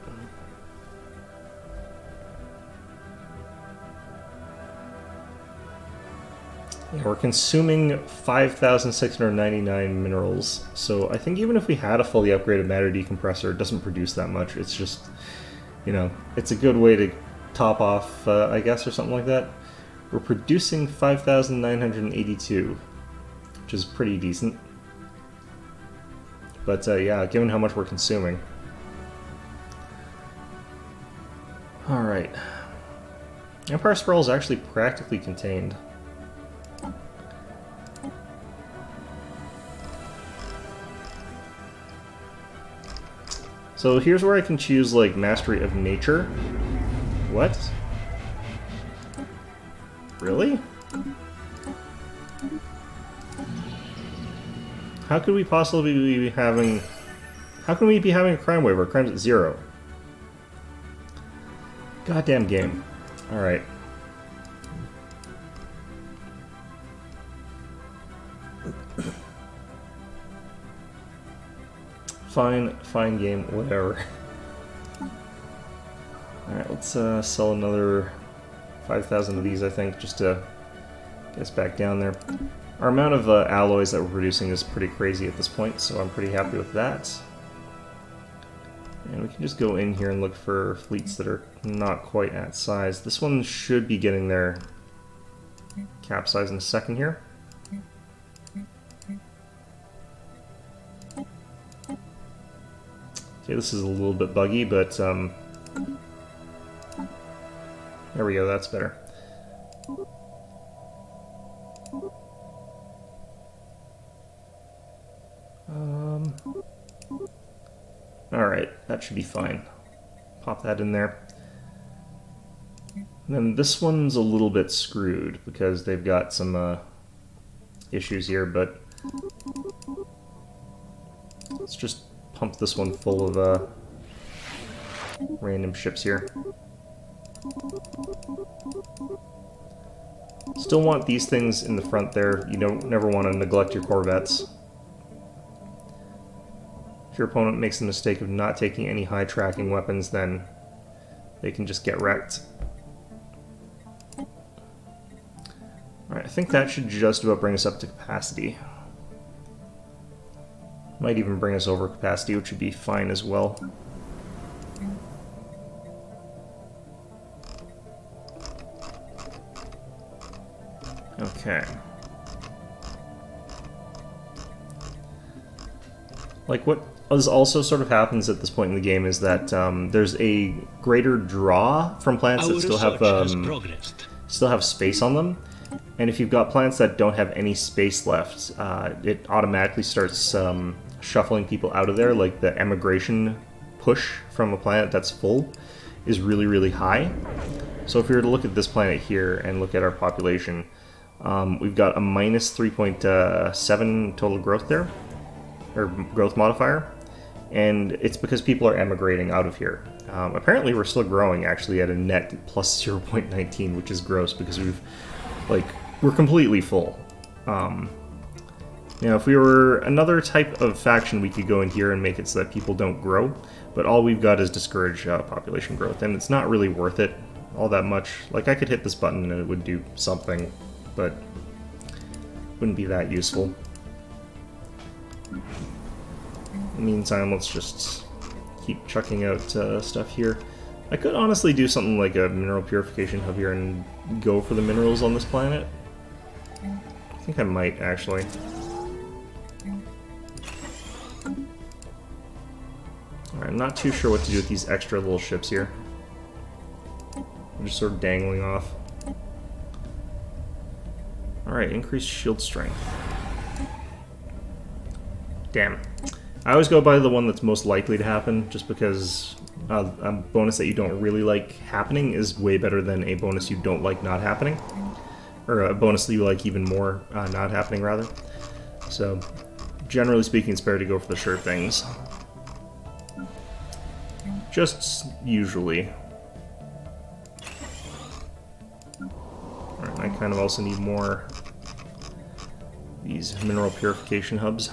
Yeah, we're consuming 5,699 minerals. So I think even if we had a fully upgraded matter decompressor, it doesn't produce that much. It's just, you know, it's a good way to top off, I guess, or something like that. We're producing 5,982, which is pretty decent. But yeah, given how much we're consuming. Alright. Empire Sprawl is actually practically contained. So here's where I can choose, like, Mastery of Nature. What? Really? How could we possibly be having... How can we be having a crime wave? Our crime's at 0. Goddamn game. Alright. Fine game, whatever. Alright, let's sell another 5,000 of these, I think, just to get us back down there. Our amount of alloys that we're producing is pretty crazy at this point, so I'm pretty happy with that. And we can just go in here and look for fleets that are not quite at size. This one should be getting their cap size in a second here. Okay, this is a little bit buggy, but there we go, that's better. Alright, that should be fine. Pop that in there. And then this one's a little bit screwed because they've got some issues here, but let's just pump this one full of random ships here. Still want these things in the front there. You don't never want to neglect your corvettes. If your opponent makes the mistake of not taking any high tracking weapons, then they can just get wrecked. Alright, I think that should just about bring us up to capacity. Might even bring us over capacity, which would be fine as well. Okay. Like, what also sort of happens at this point in the game is that there's a greater draw from planets that still have space on them. And if you've got planets that don't have any space left, it automatically starts shuffling people out of there. Like, the emigration push from a planet that's full is really, really high. So if we were to look at this planet here and look at our population, we've got a minus 3.7 total growth there, or growth modifier, and it's because people are emigrating out of here. Apparently we're still growing, actually, at a net plus 0.19, which is gross because we're completely full. Now, if we were another type of faction, we could go in here and make it so that people don't grow, but all we've got is discourage population growth, and it's not really worth it all that much. Like, I could hit this button and it would do something, but wouldn't be that useful. In the meantime, let's just keep chucking out stuff here. I could honestly do something like a mineral purification hub here and go for the minerals on this planet. I think I might, actually. Alright, I'm not too sure what to do with these extra little ships here. They're just sort of dangling off. Alright, increased shield strength. Damn. I always go by the one that's most likely to happen, just because a bonus that you don't really like happening is way better than a bonus you don't like not happening. Or a bonus that you like even more not happening, rather. So, generally speaking, it's better to go for the sure things. Just usually. Alright, I kind of also need more these mineral purification hubs.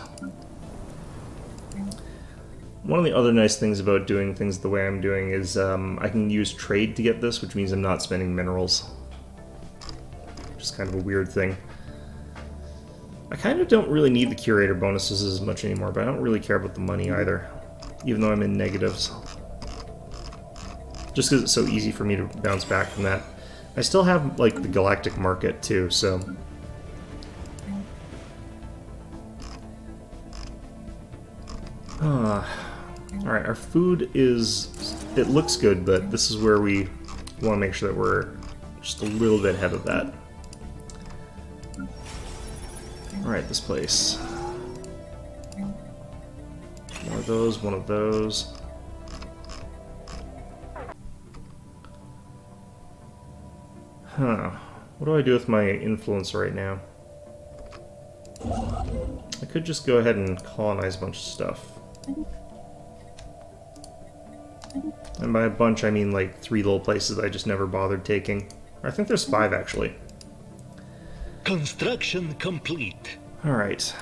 One of the other nice things about doing things the way I'm doing is I can use trade to get this, which means I'm not spending minerals. Which is kind of a weird thing. I kind of don't really need the curator bonuses as much anymore, but I don't really care about the money either, even though I'm in negatives. Just because it's so easy for me to bounce back from that. I still have, like, the galactic market too, so... Alright, our food is... it looks good, but this is where we want to make sure that we're just a little bit ahead of that. Alright, this place. One of those, one of those. Huh. What do I do with my influence right now? I could just go ahead and colonize a bunch of stuff. And by a bunch, I mean like 3 little places I just never bothered taking. I think there's 5, actually. Construction complete. Alright.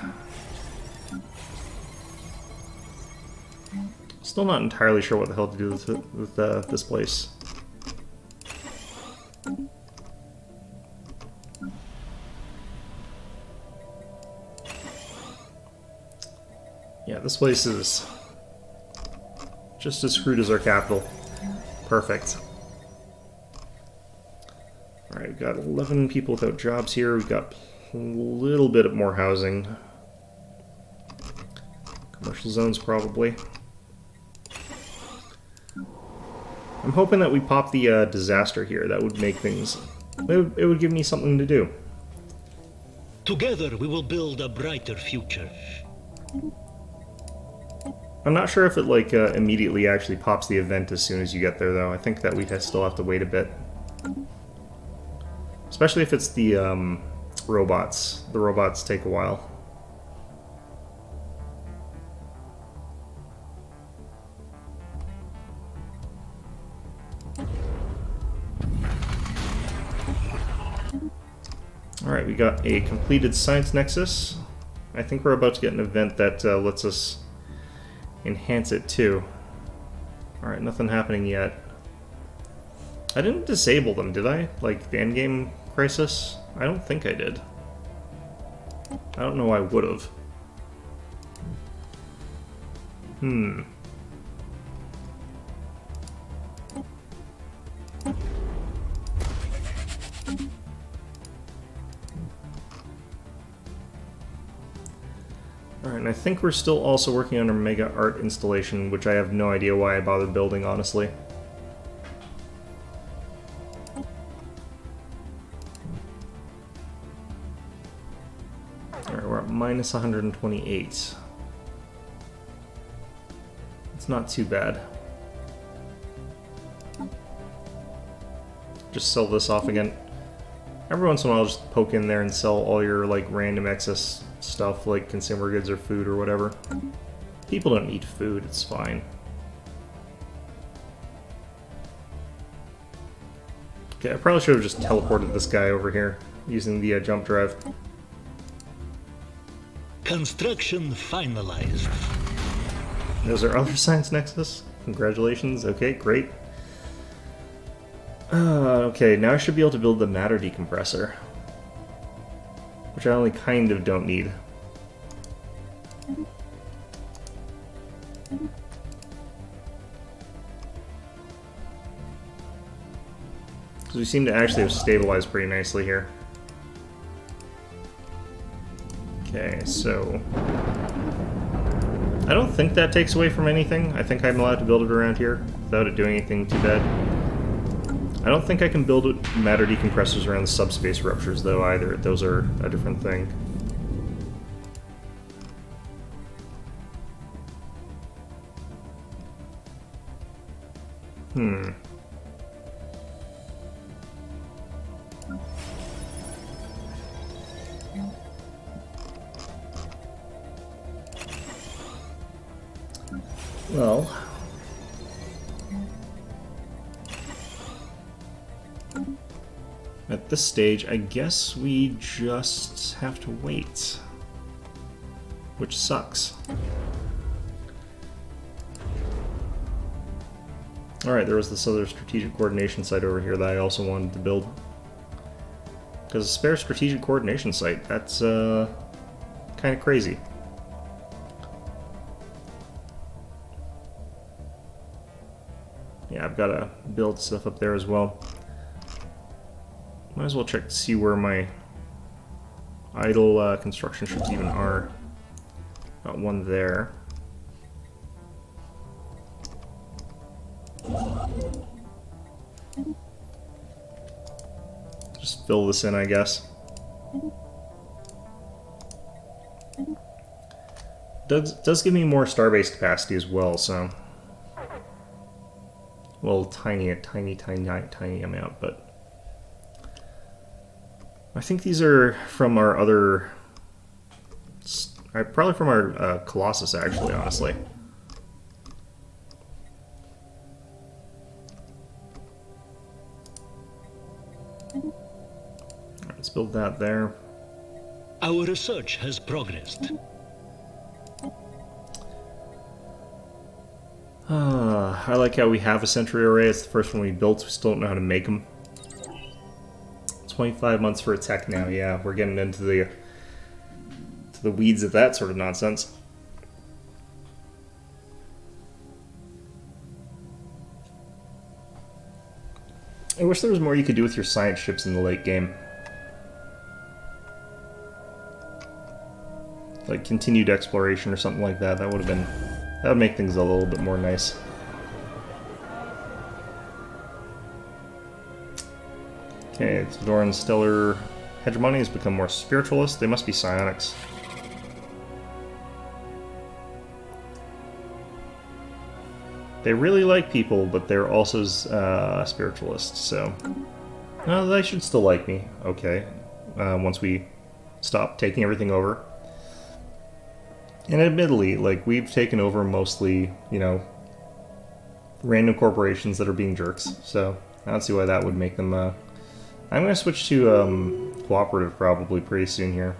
Still not entirely sure what the hell to do with this place. Yeah, this place is just as screwed as our capital. Perfect. Alright, we've got 11 people without jobs here. We've got a little bit more housing. Commercial zones, probably. I'm hoping that we pop the disaster here. That would make things... it would give me something to do. Together we will build a brighter future. I'm not sure if it like immediately actually pops the event as soon as you get there, though. I think that we'd still have to wait a bit, especially if it's the robots. The robots take a while. Alright, we got a completed Science Nexus. I think we're about to get an event that lets us enhance it too. Alright, nothing happening yet. I didn't disable them, did I? Like the endgame crisis? I don't think I did. I don't know I would've. Alright, and I think we're still also working on our Mega Art installation, which I have no idea why I bothered building, honestly. Alright, we're at minus 128. It's not too bad. Just sell this off again. Every once in a while, just poke in there and sell all your like random excess stuff, like consumer goods or food or whatever. People don't need food, it's fine. Okay, I probably should have just teleported this guy over here using the jump drive. Construction finalized. Those are other Science Nexus. Congratulations. Okay, great. Okay, now I should be able to build the matter decompressor, which I only kind of don't need. Because we seem to actually have stabilized pretty nicely here. Okay, so I don't think that takes away from anything. I think I'm allowed to build it around here without it doing anything too bad. I don't think I can build matter decompressors around the subspace ruptures, though, either. Those are a different thing. Well, at this stage, I guess we just have to wait, which sucks. Alright, there was this other strategic coordination site over here that I also wanted to build. Because a spare strategic coordination site, that's kind of crazy. Yeah, I've got to build stuff up there as well. Might as well check to see where my idle construction ships even are. Got one there. Just fill this in, I guess. Does give me more starbase capacity as well, so... Well, tiny amount, but... I think these are from our other... Probably from our Colossus, actually, honestly. Alright, let's build that there. Our research has progressed. I like how we have a sentry array. It's the first one we built. We still don't know how to make them. 25 months for a tech now. Yeah, we're getting into the weeds of that sort of nonsense. I wish there was more you could do with your science ships in the late game. Like continued exploration or something like that. That would make things a little bit more nice. Okay, Doran's stellar hegemony has become more spiritualist. They must be psionics. They really like people, but they're also spiritualists, so... No, they should still like me. Okay. Once we stop taking everything over. And admittedly, like, we've taken over mostly, you know, random corporations that are being jerks, so I don't see why that would make them, I'm gonna switch to, cooperative probably pretty soon here.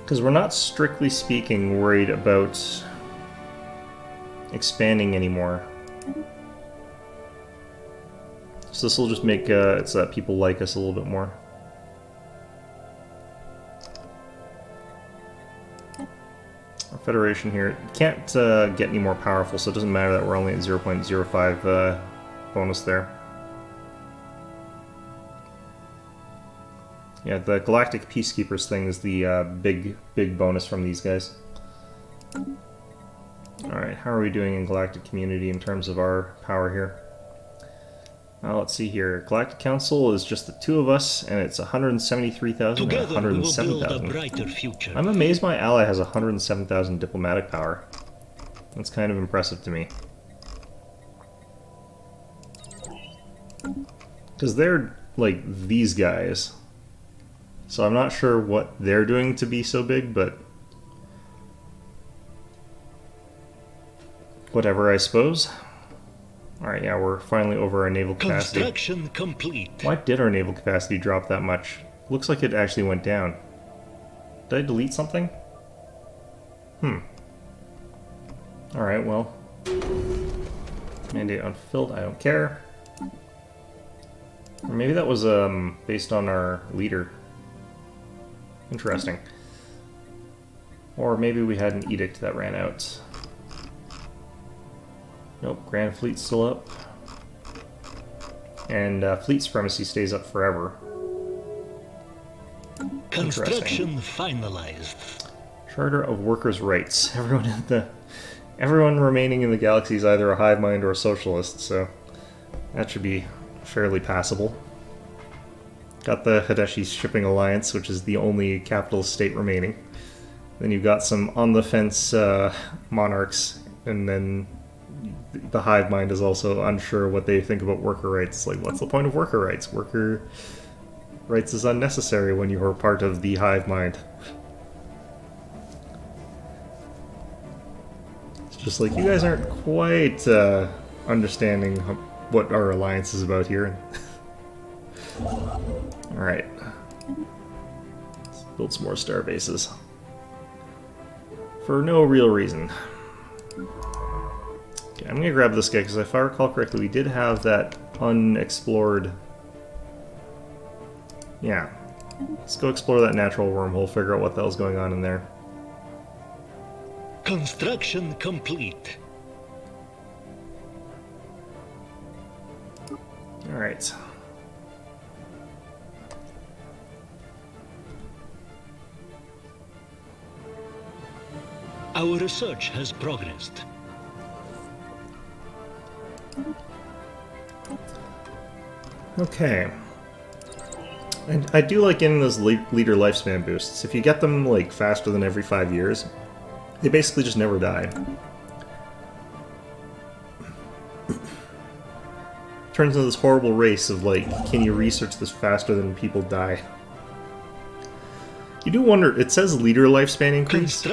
Because we're not, strictly speaking, worried about expanding anymore. So this will just make it so that people like us a little bit more. Our Federation here can't get any more powerful, so it doesn't matter that we're only at 0.05 bonus there. Yeah, the Galactic Peacekeepers thing is the big bonus from these guys. Alright, how are we doing in Galactic Community in terms of our power here? Let's see here. Galactic Council is just the two of us, and it's 173,000 and 107,000. I'm amazed my ally has 107,000 diplomatic power. That's kind of impressive to me. Because they're, like, these guys. So I'm not sure what they're doing to be so big, but... whatever, I suppose. Alright, yeah, we're finally over our naval capacity. Construction complete. Why did our naval capacity drop that much? Looks like it actually went down. Did I delete something? Alright, well. Mandate unfilled, I don't care. Or maybe that was based on our leader. Interesting. Or maybe we had an edict that ran out. Nope, Grand Fleet's still up. And Fleet Supremacy stays up forever. Construction finalized. Charter of Workers' Rights. Everyone remaining in the galaxy is either a hive mind or a socialist, so that should be fairly passable. Got the Hadeshi Shipping Alliance, which is the only capitalist state remaining. Then you've got some on-the-fence monarchs, and then the hive mind is also unsure what they think about worker rights. Like, what's the point of worker rights? Worker rights is unnecessary when you are part of the hive mind. It's just like, you guys aren't quite understanding what our alliance is about here. Alright. Let's build some more star bases. For no real reason. Okay, I'm gonna grab this guy, because if I recall correctly, we did have that unexplored... Yeah. Let's go explore that natural wormhole, figure out what the hell's going on in there. Construction complete. Alright. Our research has progressed. Okay. And I do like getting those leader lifespan boosts. If you get them, like, faster than every 5 years, they basically just never die. Turns into this horrible race of, like, can you research this faster than people die? You do wonder, it says leader lifespan increase,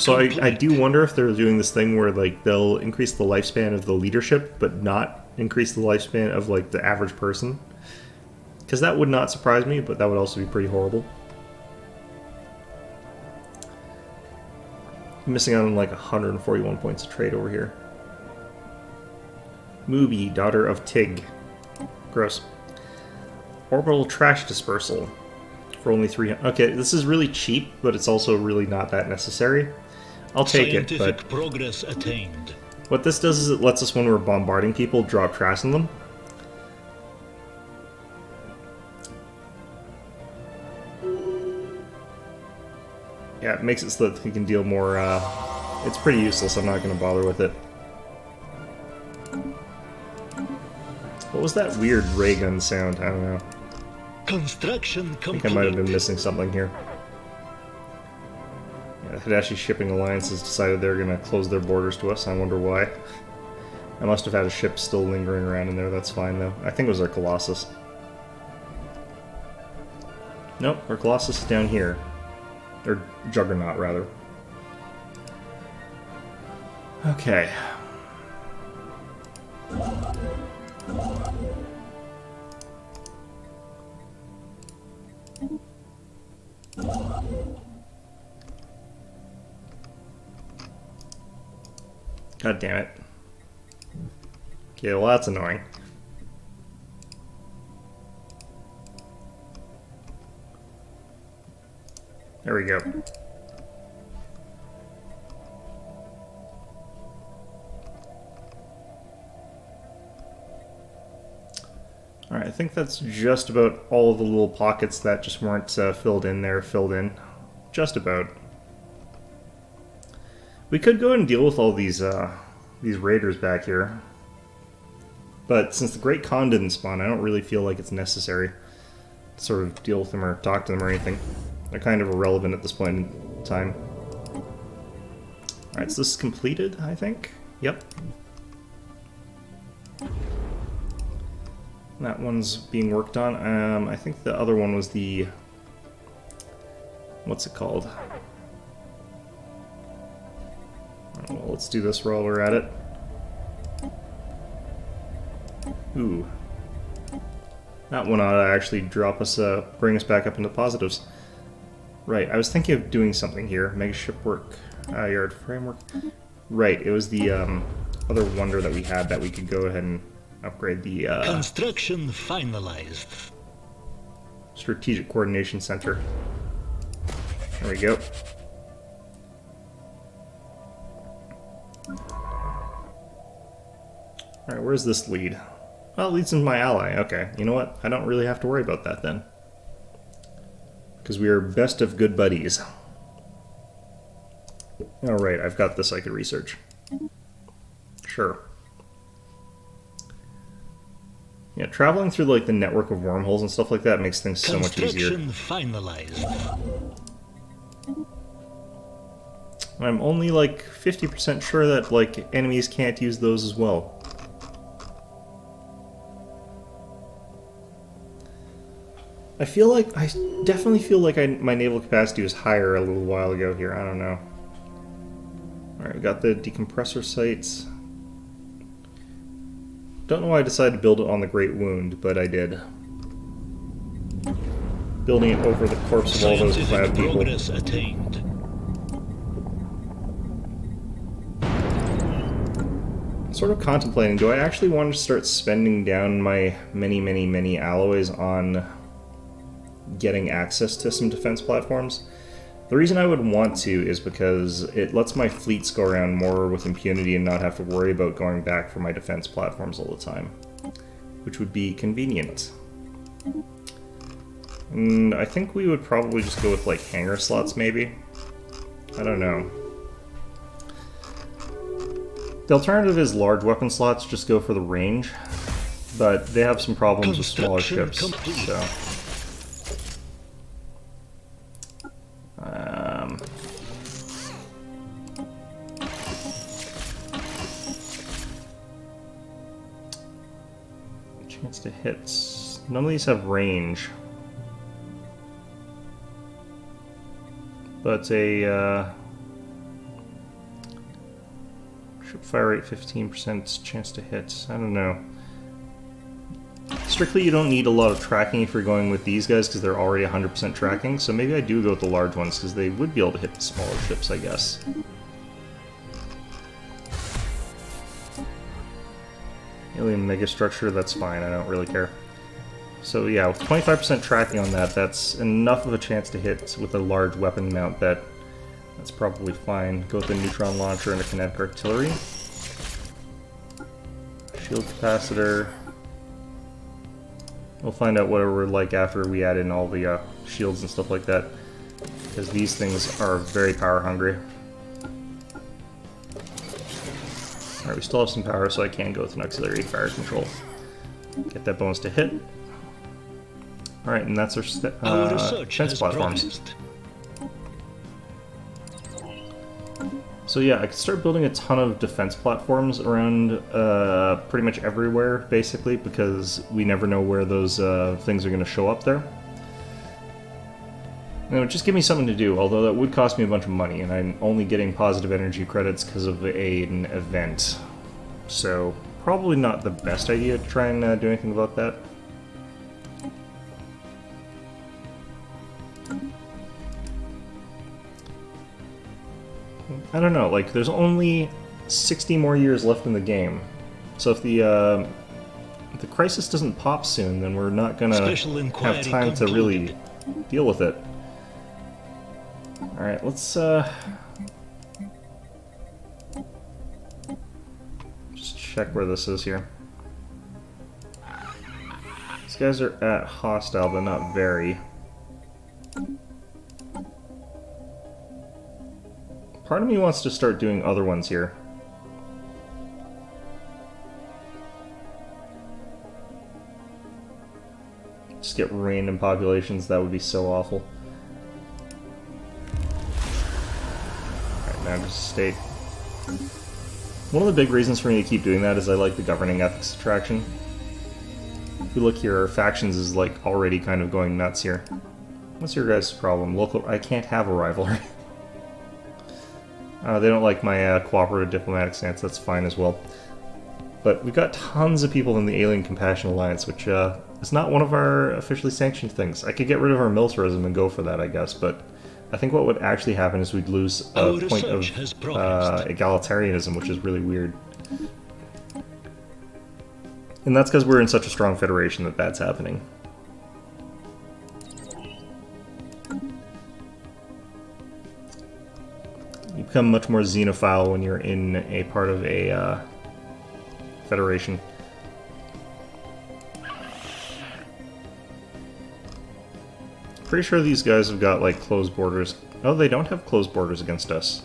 so I do wonder if they're doing this thing where, like, they'll increase the lifespan of the leadership, but not increase the lifespan of, like, the average person. Because that would not surprise me, but that would also be pretty horrible. I'm missing out on, like, 141 points of trade over here. Mubi, daughter of Tig. Gross. Orbital trash dispersal. For only 300. Okay, this is really cheap, but it's also really not that necessary. I'll take it, but... Scientific progress attained. What this does is it lets us, when we're bombarding people, drop trash on them. Yeah, it makes it so that he can deal more, it's pretty useless, I'm not going to bother with it. What was that weird ray gun sound? I don't know. Construction complete. I think I might have been missing something here. Hidashi Shipping Alliance has decided they're going to close their borders to us. I wonder why. I must have had a ship still lingering around in there. That's fine, though. I think it was our Colossus. Nope, our Colossus is down here. Or Juggernaut, rather. Okay. God damn it. Okay, well that's annoying. There we go. Alright, I think that's just about all of the little pockets that just weren't filled in there, filled in. Just about. We could go and deal with all these raiders back here. But since the Great Khan didn't spawn, I don't really feel like it's necessary to sort of deal with them or talk to them or anything. They're kind of irrelevant at this point in time. Alright, so this is completed, I think? Yep. That one's being worked on. I think the other one was the... What's it called? Well, let's do this while we're at it. Ooh. That one ought to actually drop us, bring us back up into positives. Right, I was thinking of doing something here. Mega shipwork, yard framework. Right, it was the other wonder that we had that we could go ahead and upgrade the construction finalized. Strategic Coordination Center. There we go. Alright, where's this lead? Well, it leads into my ally. Okay, you know what? I don't really have to worry about that then. Because we are best of good buddies. Alright, I've got this I could research. Sure. Yeah, traveling through like the network of wormholes and stuff like that makes things so much easier. Construction finalized. I'm only like 50% sure that like enemies can't use those as well. I feel like, I definitely feel like my naval capacity was higher a little while ago here, I don't know. Alright, we got the decompressor sites. Don't know why I decided to build it on the Great Wound, but I did. Building it over the corpse of all those 5 people. Progress attained. Sort of contemplating, do I actually want to start spending down my many alloys on getting access to some defense platforms? The reason I would want to is because it lets my fleets go around more with impunity and not have to worry about going back for my defense platforms all the time, which would be convenient. And I think we would probably just go with like hangar slots maybe. I don't know. The alternative is large weapon slots, just go for the range, but they have some problems with smaller ships, so... Chance to hit. None of these have range. But a ship fire rate 15% chance to hit. I don't know. Strictly, you don't need a lot of tracking if you're going with these guys because they're already 100% tracking. So maybe I do go with the large ones because they would be able to hit the smaller ships, I guess. Alien megastructure, that's fine, I don't really care. So yeah, with 25% tracking on that, that's enough of a chance to hit with a large weapon mount that that's probably fine. Go with the neutron launcher and a kinetic artillery. Shield capacitor. We'll find out what we're like after we add in all the shields and stuff like that, because these things are very power hungry. Alright, we still have some power, so I can go with an auxiliary fire control. Get that bonus to hit. Alright, and that's our defense platforms. So yeah, I could start building a ton of defense platforms around pretty much everywhere, basically, because we never know where those things are going to show up there. And it would just give me something to do, although that would cost me a bunch of money, and I'm only getting positive energy credits because of an event. So, probably not the best idea to try and do anything about that. I don't know, like, there's only 60 more years left in the game. So if the crisis doesn't pop soon, then we're not gonna have time to really deal with it. Alright, let's just check where this is here. These guys are at hostile, but not very. Part of me wants to start doing other ones here. Just get random populations, that would be so awful. Alright, now just state. One of the big reasons for me to keep doing that is I like the governing ethics attraction. If you look here, our factions is like already kind of going nuts here. What's your guys' problem? Local, I can't have a rivalry. They don't like my cooperative diplomatic stance, that's fine as well. But we've got tons of people in the Alien Compassion Alliance, which is not one of our officially sanctioned things. I could get rid of our militarism and go for that, I guess, but I think what would actually happen is we'd lose a point of egalitarianism, which is really weird. And that's because we're in such a strong federation that that's happening. You become much more xenophile when you're in a part of a federation. Pretty sure these guys have got, like, closed borders. Oh, they don't have closed borders against us.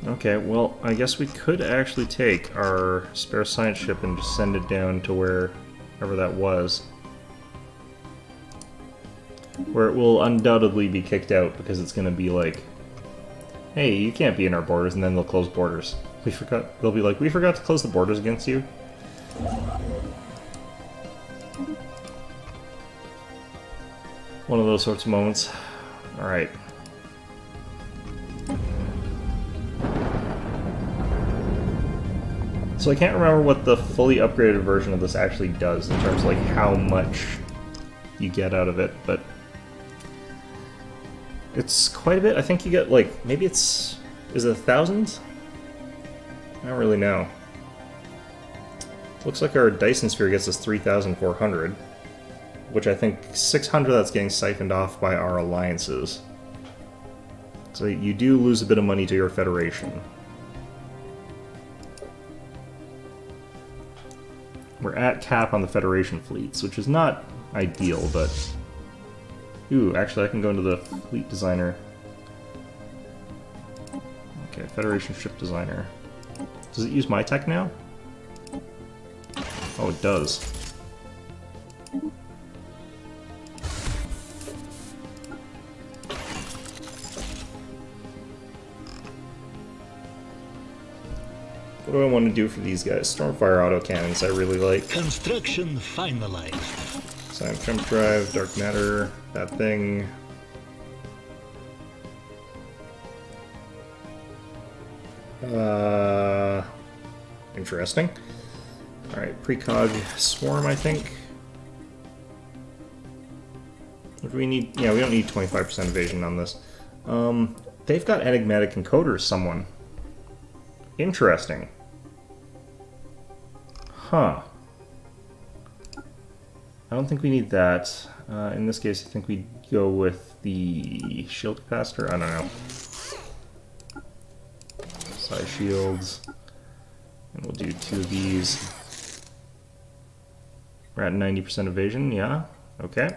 Okay, well, I guess we could actually take our spare science ship and just send it down to wherever that was. Where it will undoubtedly be kicked out because it's going to be like, hey, you can't be in our borders, and then they'll close borders. They'll be like, we forgot to close the borders against you. One of those sorts of moments. Alright. So I can't remember what the fully upgraded version of this actually does in terms of like how much you get out of it, but it's quite a bit. I think you get like, maybe it's, is it 1,000? I don't really know. Looks like our Dyson Sphere gets us 3,400, which I think 600 that's getting siphoned off by our alliances. So you do lose a bit of money to your federation. We're at cap on the Federation fleets, which is not ideal, but... Ooh, actually I can go into the fleet designer. Okay, Federation ship designer. Does it use my tech now? Oh, it does. What do I want to do for these guys? Stormfire autocannons I really like. Construction finalized. Science jump drive, dark matter, that thing. Interesting. Alright, precog swarm, I think. What do we need? Yeah, we don't need 25% evasion on this. They've got enigmatic encoders, someone. Interesting. Huh. I don't think we need that. In this case, I think we go with the shield capacitor. I don't know. Side shields. And we'll do 2 of these. We're at 90% evasion, yeah. Okay.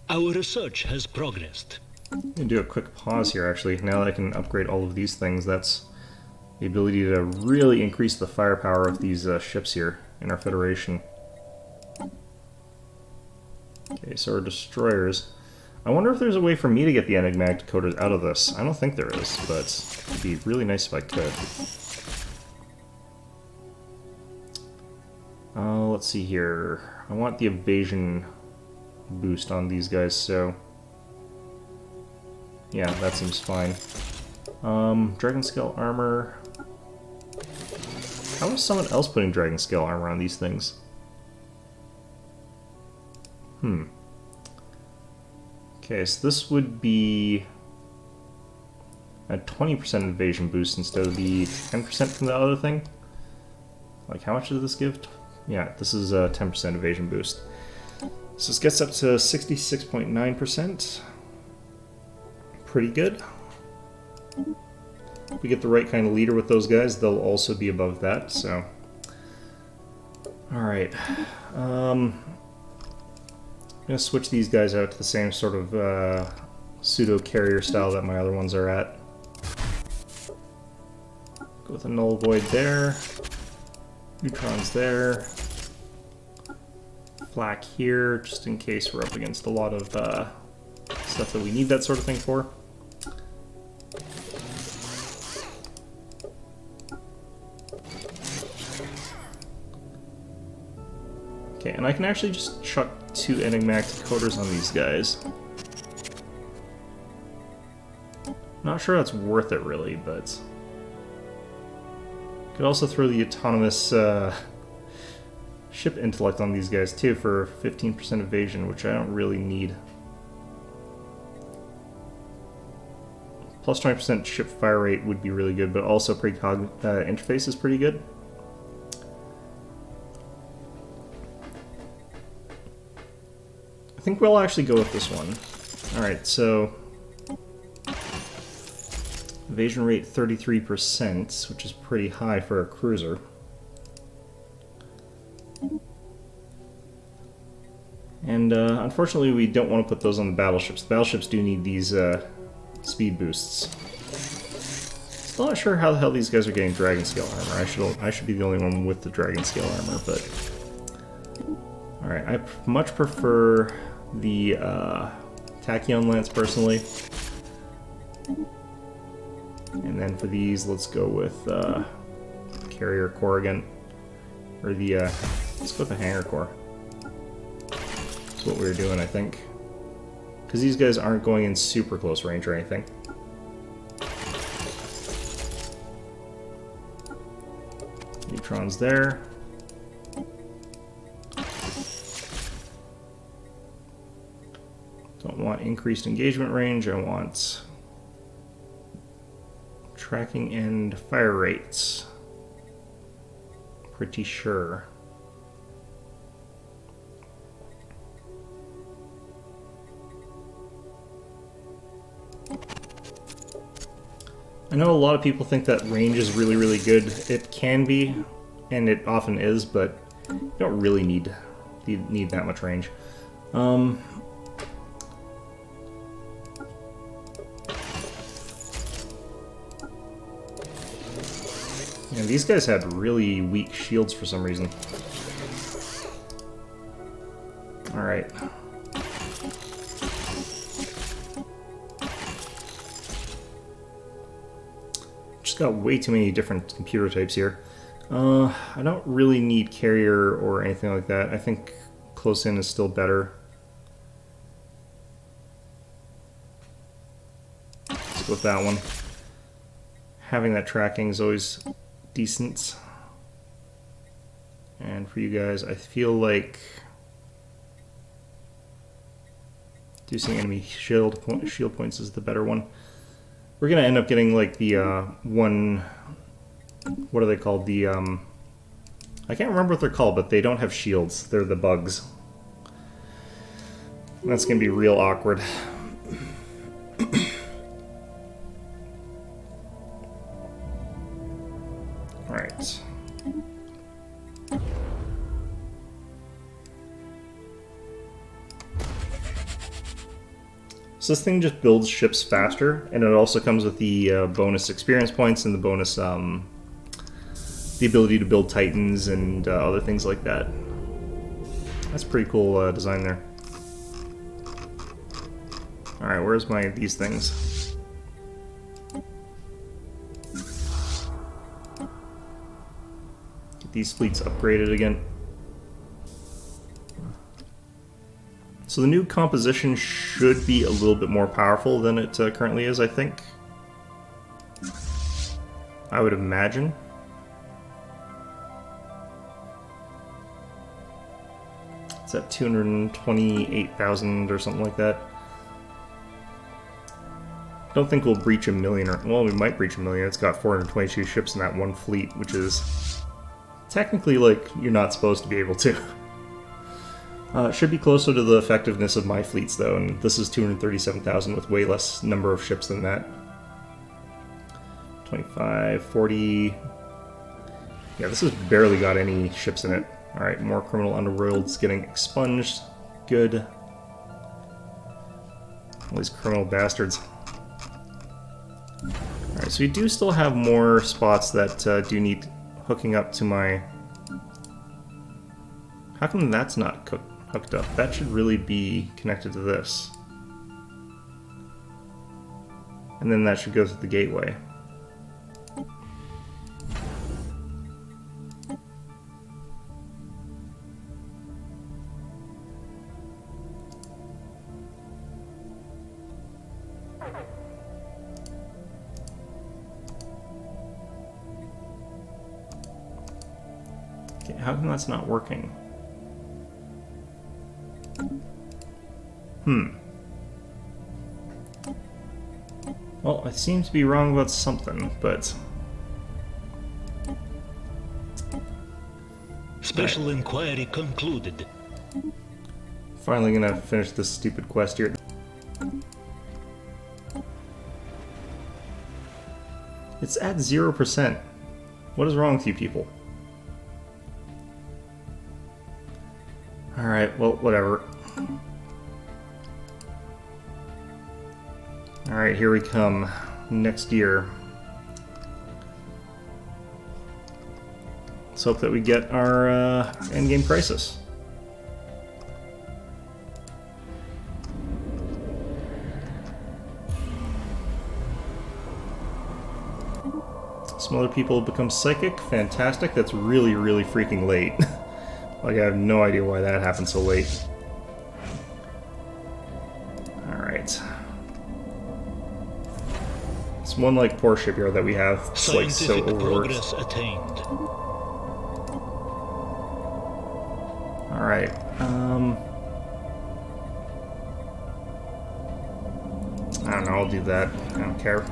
Our research has progressed. I'm gonna do a quick pause here, actually. Now that I can upgrade all of these things, that's the ability to really increase the firepower of these ships here in our Federation. Okay, so our destroyers. I wonder if there's a way for me to get the enigmatic decoders out of this. I don't think there is, but it'd be really nice if I could. Let's see here. I want the evasion boost on these guys, so... yeah, that seems fine. Dragon Scale armor... how is someone else putting Dragon Scale armor on these things? Okay, so this would be a 20% evasion boost instead of the 10% from the other thing. Like, how much does this give? Yeah, this is a 10% evasion boost. So this gets up to 66.9%. Pretty good. If we get the right kind of leader with those guys, they'll also be above that, so... alright. I'm going to switch these guys out to the same sort of pseudo-carrier style that my other ones are at. Go with a null void there. Neutrons there. Flak here, just in case we're up against a lot of stuff that we need that sort of thing for. Okay, and I can actually just chuck 2 enigmatic decoders on these guys. Not sure that's worth it really, but... could also throw the autonomous ship intellect on these guys too for 15% evasion, which I don't really need. Plus 20% ship fire rate would be really good, but also precog interface is pretty good. I think we'll actually go with this one. Alright, so... evasion rate 33%, which is pretty high for a cruiser. And unfortunately we don't want to put those on the battleships. The battleships do need these speed boosts. Still not sure how the hell these guys are getting Dragon Scale armor. I should be the only one with the Dragon Scale armor, but... alright, I much prefer the Tachyon Lance personally. And then for these, let's go with Carrier Core again. Or the, let's go with the Hangar Core. That's what we were doing, I think. Because these guys aren't going in super close range or anything. Neutrons there. Don't want increased engagement range, I want tracking and fire rates. Pretty sure. I know a lot of people think that range is really, really good. It can be, and it often is, but you don't really need that much range. Yeah, these guys had really weak shields for some reason. Alright. Just got way too many different computer types here. I don't really need carrier or anything like that. I think close in is still better. Let's go with that one. Having that tracking is always decent. And for you guys, I feel like reducing enemy shield points is the better one. We're gonna end up getting like the one. What are they called? The I can't remember what they're called, but they don't have shields. They're the bugs. That's gonna be real awkward. Alright. So this thing just builds ships faster, and it also comes with the bonus experience points and the bonus, the ability to build Titans and other things like that. That's pretty cool design there. Alright, where's these things? Get these fleets upgraded again. So the new composition should be a little bit more powerful than it currently is, I think. I would imagine. It's at 228,000 or something like that. Don't think we'll breach a million, or well, we might breach a million. It's got 422 ships in that one fleet, which is technically like you're not supposed to be able to. It should be closer to the effectiveness of my fleets though, and this is 237,000 with way less number of ships than that. 25, 40... Yeah, this has barely got any ships in it. Alright, more criminal underworlds getting expunged. Good. All these criminal bastards. Alright, so we do still have more spots that do need hooking up to my... How come that's not hooked up? That should really be connected to this. And then that should go through the gateway. How come that's not working? Well, I seem to be wrong about something, but... Special inquiry concluded. Finally gonna finish this stupid quest here. It's at 0%. What is wrong with you people? Alright, well, whatever. Alright, here we come. Next year. Let's hope that we get our endgame crisis. Some other people become psychic. Fantastic. That's really, really freaking late. Like, I have no idea why that happened so late. Alright. It's one, like, poor shipyard that we have. It's, like, so Scientific overworked. progress attained. Alright, I don't know, I'll do that. I don't care.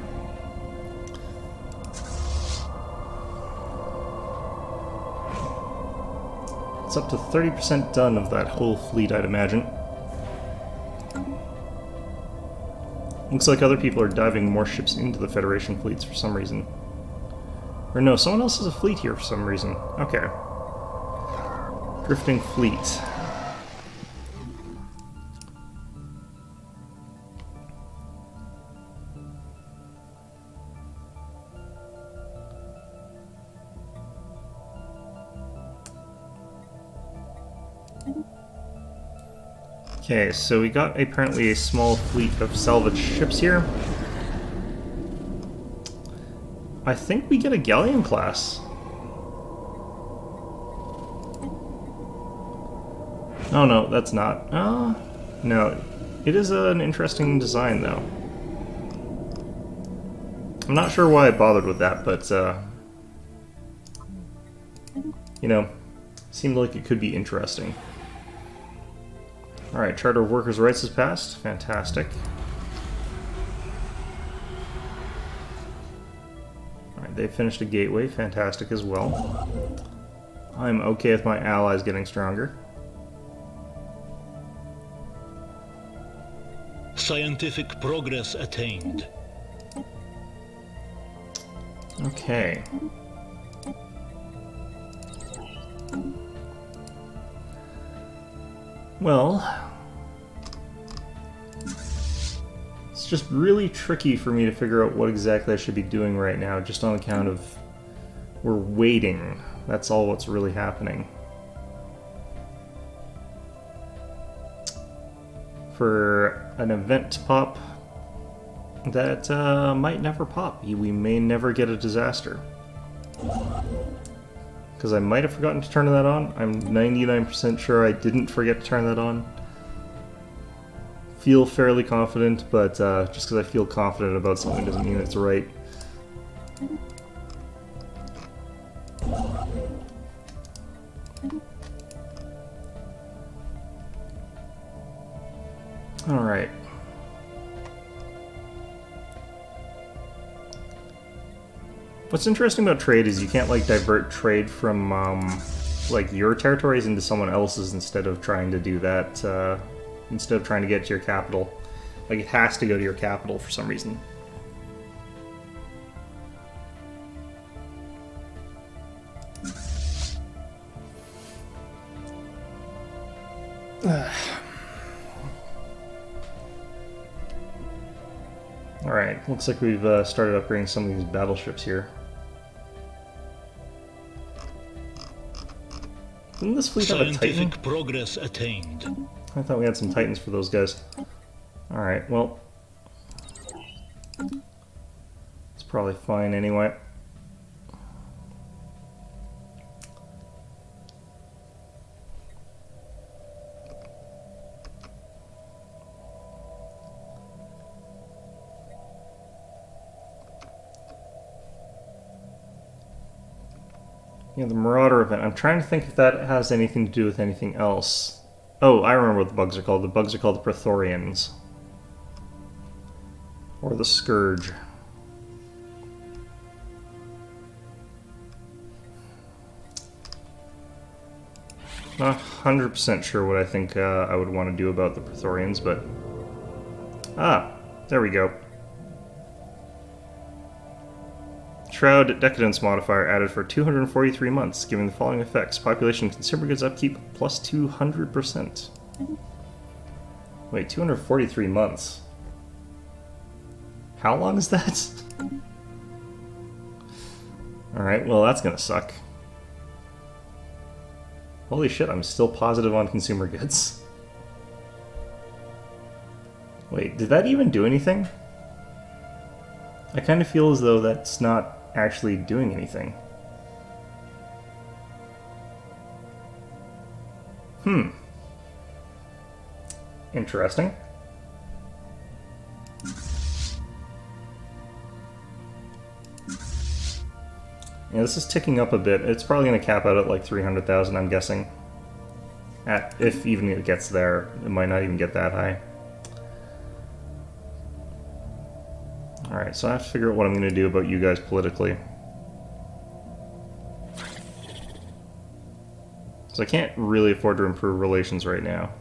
It's up to 30% done of that whole fleet, I'd imagine. Looks like other people are diving more ships into the Federation fleets for some reason. Or no, someone else has a fleet here for some reason. Okay. Drifting fleet. Okay, so we got apparently a small fleet of salvage ships here. I think we get a galleon class. Oh no, that's not. No. It is an interesting design though. I'm not sure why I bothered with that, but you know, seemed like it could be interesting. Alright, Charter of Workers' Rights has passed. Fantastic. Alright, they finished a gateway. Fantastic as well. I'm okay with my allies getting stronger. Scientific progress attained. Okay. Well, it's just really tricky for me to figure out what exactly I should be doing right now, just on account of we're waiting. That's all what's really happening. for an event to pop that might never pop. We may never get a disaster. Because I might have forgotten to turn that on. I'm 99% sure I didn't forget to turn that on. Feel fairly confident, but just because I feel confident about something doesn't mean it's right. Alright. What's interesting about trade is you can't, like, divert trade from, like, your territories into someone else's instead of trying to do that, instead of trying to get to your capital. Like, it has to go to your capital for some reason. Alright, looks like we've started upgrading some of these battleships here. Didn't this fleet have a Titan? Scientific progress attained. I thought we had some Titans for those guys. Alright, well. It's probably fine anyway. Yeah, the Marauder event. I'm trying to think if that has anything to do with anything else. Oh, I remember what the bugs are called. The bugs are called the Praetorians. Or the Scourge. Not 100% sure what I think I would want to do about the Praetorians, but... Ah, there we go. Shroud Decadence modifier added for 243 months, giving the following effects. Population and consumer goods upkeep plus 200%. Wait, 243 months? How long is that? Alright, well that's gonna suck. Holy shit, I'm still positive on consumer goods. Wait, did that even do anything? I kind of feel as though that's not actually doing anything. Interesting. Yeah, this is ticking up a bit. It's probably going to cap out at like 300,000, I'm guessing. If even it gets there, it might not even get that high. Alright, so I have to figure out what I'm going to do about you guys politically. So I can't really afford to improve relations right now.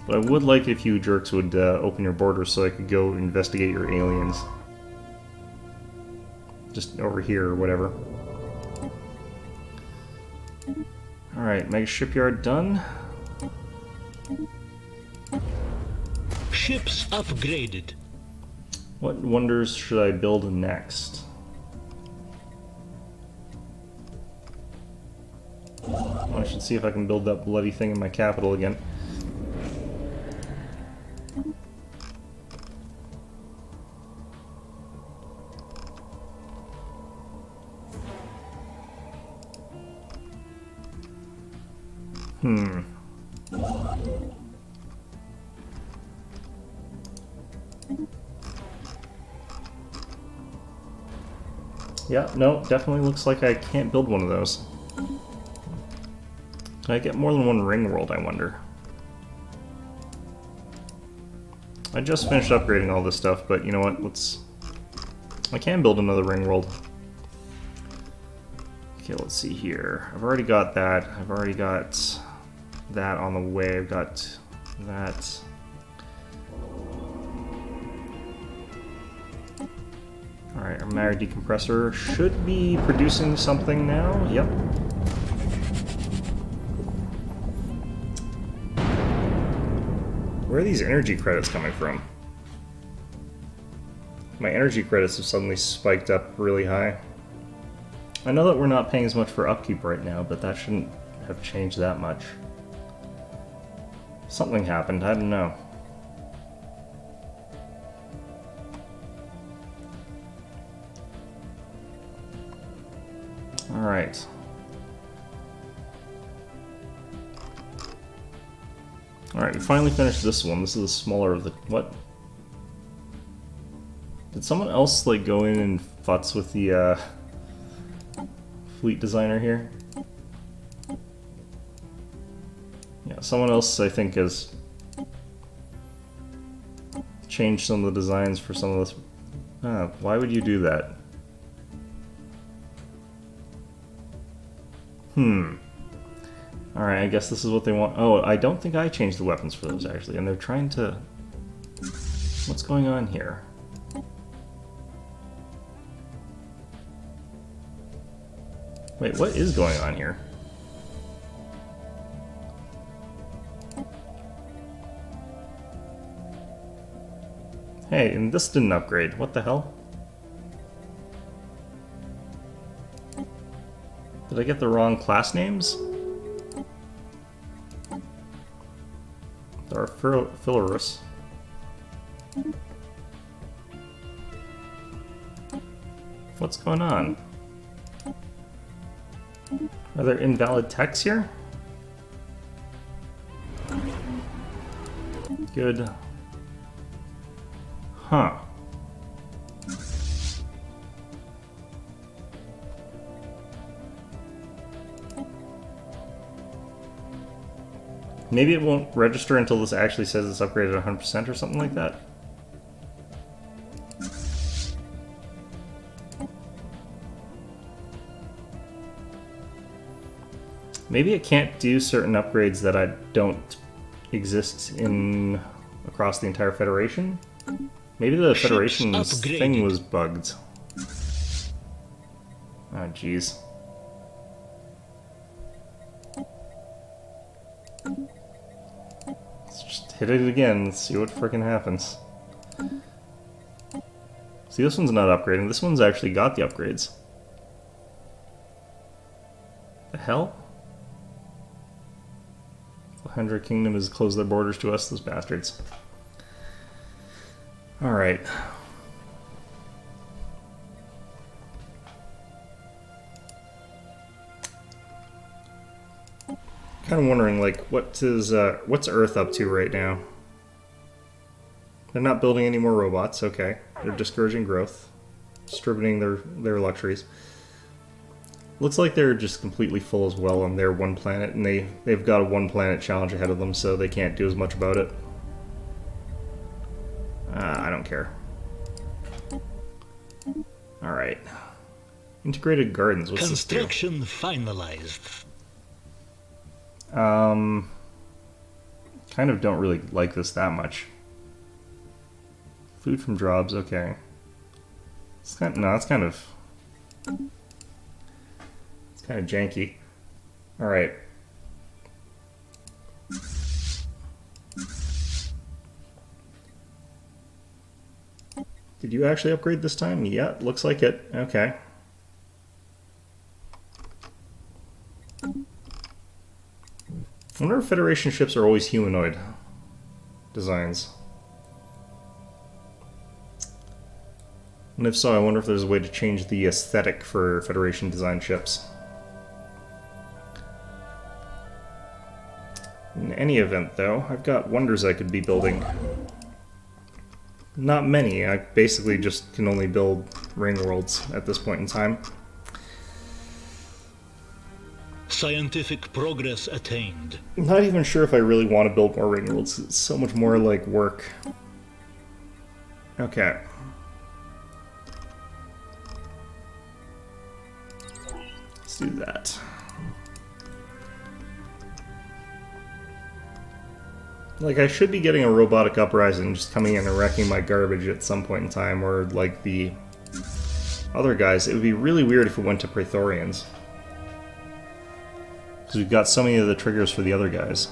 But I would like if you jerks would open your borders so I could go investigate your aliens. Just over here or whatever. Alright, Mega Shipyard done. Ships upgraded. What wonders should I build next? Well, I should see if I can build that bloody thing in my capital again. Yeah, no, definitely looks like I can't build one of those. Can I get more than one ring world, I wonder? I just finished upgrading all this stuff, but you know what, I can build another ring world. Okay, let's see here. I've already got that. I've already got that on the way. I've got that. Alright, our matter decompressor should be producing something now. Yep. Where are these energy credits coming from? My energy credits have suddenly spiked up really high. I know that we're not paying as much for upkeep right now, but that shouldn't have changed that much. Something happened, I don't know. Alright. Alright, we finally finished this one. This is the smaller of the... What? Did someone else, like, go in and futz with the, fleet designer here? Yeah, someone else, I think, has changed some of the designs for some of this. Why would you do that? Alright, I guess this is what they want. Oh, I don't think I changed the weapons for those, actually, and they're trying to... What's going on here? Wait, what is going on here? Hey, and this didn't upgrade. What the hell? Did I get the wrong class names? There are Stellaris. What's going on? Are there invalid texts here? Good. Huh. Maybe it won't register until this actually says it's upgraded 100% or something like that. Maybe it can't do certain upgrades that I don't exist in across the entire Federation. Maybe the Federation's thing was bugged. Oh, jeez. Let's just hit it again and see what frickin' happens. See, this one's not upgrading. This one's actually got the upgrades. The hell? The 100 Kingdom has closed their borders to us, those bastards. Alright. Kind of wondering, like, what's Earth up to right now? They're not building any more robots, okay. They're discouraging growth, distributing their luxuries. Looks like they're just completely full as well on their one planet, and they've got a one planet challenge ahead of them, so they can't do as much about it. I don't care. Alright. Integrated gardens, what's this do? Construction finalized. Kind of don't really like this that much. Food from jobs, okay. It's kind of janky. Alright. Did you actually upgrade this time? Yeah, looks like it. Okay. I wonder if Federation ships are always humanoid designs. And if so, I wonder if there's a way to change the aesthetic for Federation design ships. In any event, though, I've got wonders I could be building. Not many. I basically just can only build ring worlds at this point in time. Scientific progress attained. I'm not even sure if I really want to build more ring worlds. It's so much more like work. Okay. Let's do that. Like, I should be getting a robotic uprising just coming in and wrecking my garbage at some point in time, or like the other guys. It would be really weird if it went to Praetorians. Because we've got so many of the triggers for the other guys.